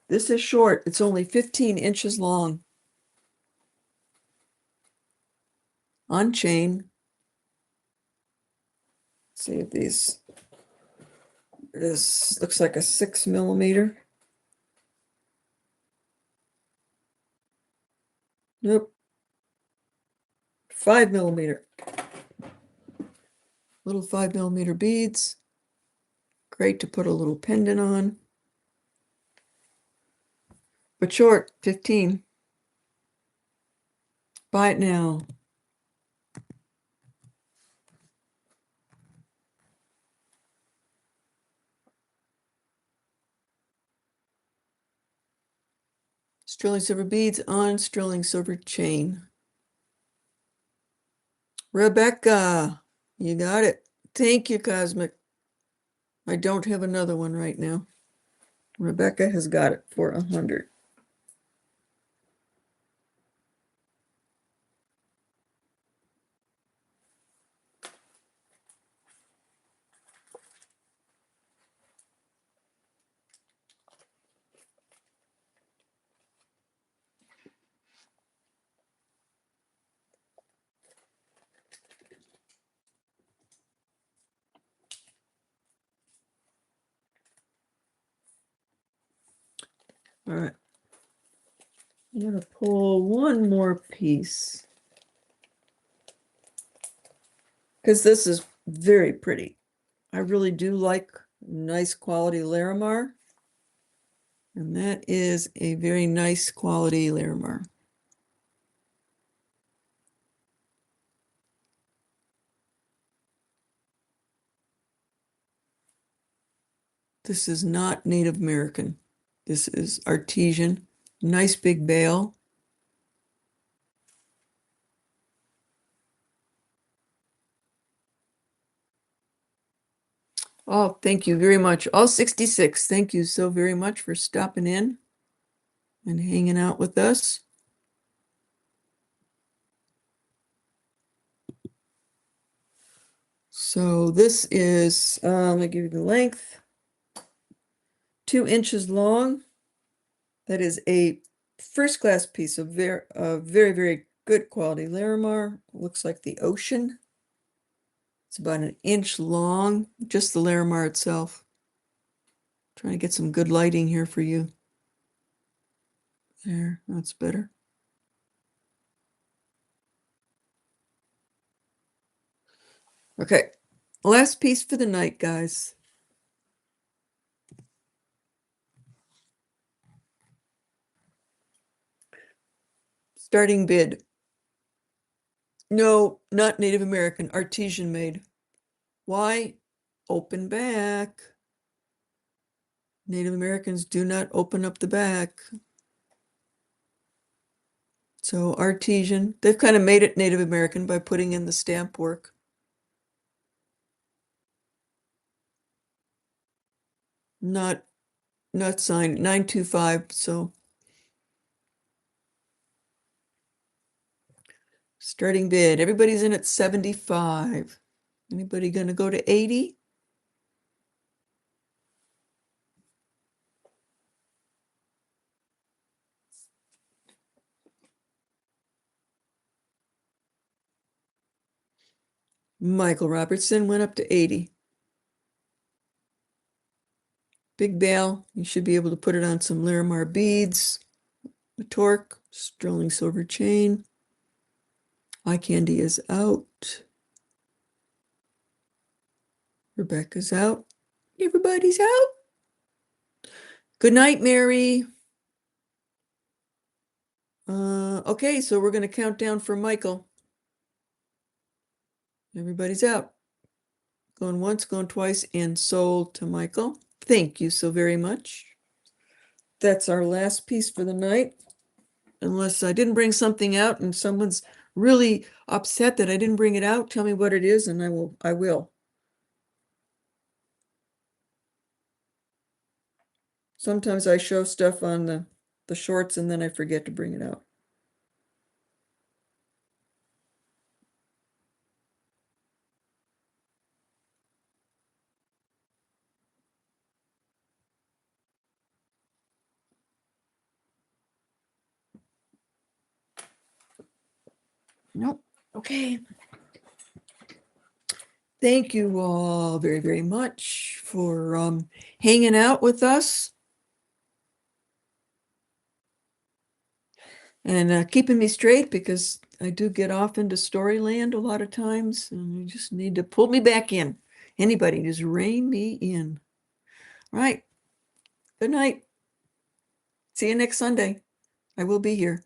This is short. It's only 15 inches long. On chain. see if these, this looks like a 6 mm. Nope. 5 mm. Little 5 mm beads. Great to put a little pendant on. But short, 15. Buy it now. Sterling silver beads on sterling silver chain. Rebecca, you got it. Thank you, Cosmic. I don't have another one right now. Rebecca has got it for 100. All right. I'm going to pull one more piece because this is very pretty. I really do like nice quality Larimar. And that is a very nice quality Larimar. This is not Native American. This is artesian. Nice big bale. Oh, thank you very much. All 66. Thank you so very much for stopping in and hanging out with us. So this is, I give you the length, 2 inches long. That is a first class piece of very, very good quality Larimar. Looks like the ocean. It's about 1 inch long, just the Larimar itself. Trying to get some good lighting here for you. There, that's better. Okay, last piece for the night, guys. Starting bid. No, not Native American, artesian made. Why? Open back. Native Americans do not open up the back. So artesian, they've kind of made it Native American by putting in the stamp work. Not signed, 925, so. Starting bid, everybody's in at 75. Anybody gonna go to 80? Michael Robertson went up to 80. Big bale, you should be able to put it on some Larimar beads. A torque, sterling silver chain. Eye candy is out. Rebecca's out. Everybody's out. Good night, Mary. Okay, so we're going to count down for Michael. Everybody's out. Going once, going twice, and sold to Michael. Thank you so very much. That's our last piece for the night. Unless I didn't bring something out and someone's really upset that I didn't bring it out, tell me what it is and I will. Sometimes I show stuff on the shorts and then I forget to bring it out. Nope. Okay. Thank you all very, very much for hanging out with us and keeping me straight, because I do get off into storyland a lot of times and you just need to pull me back in. Anybody, just rein me in. All right. Good night. See you next Sunday. I will be here.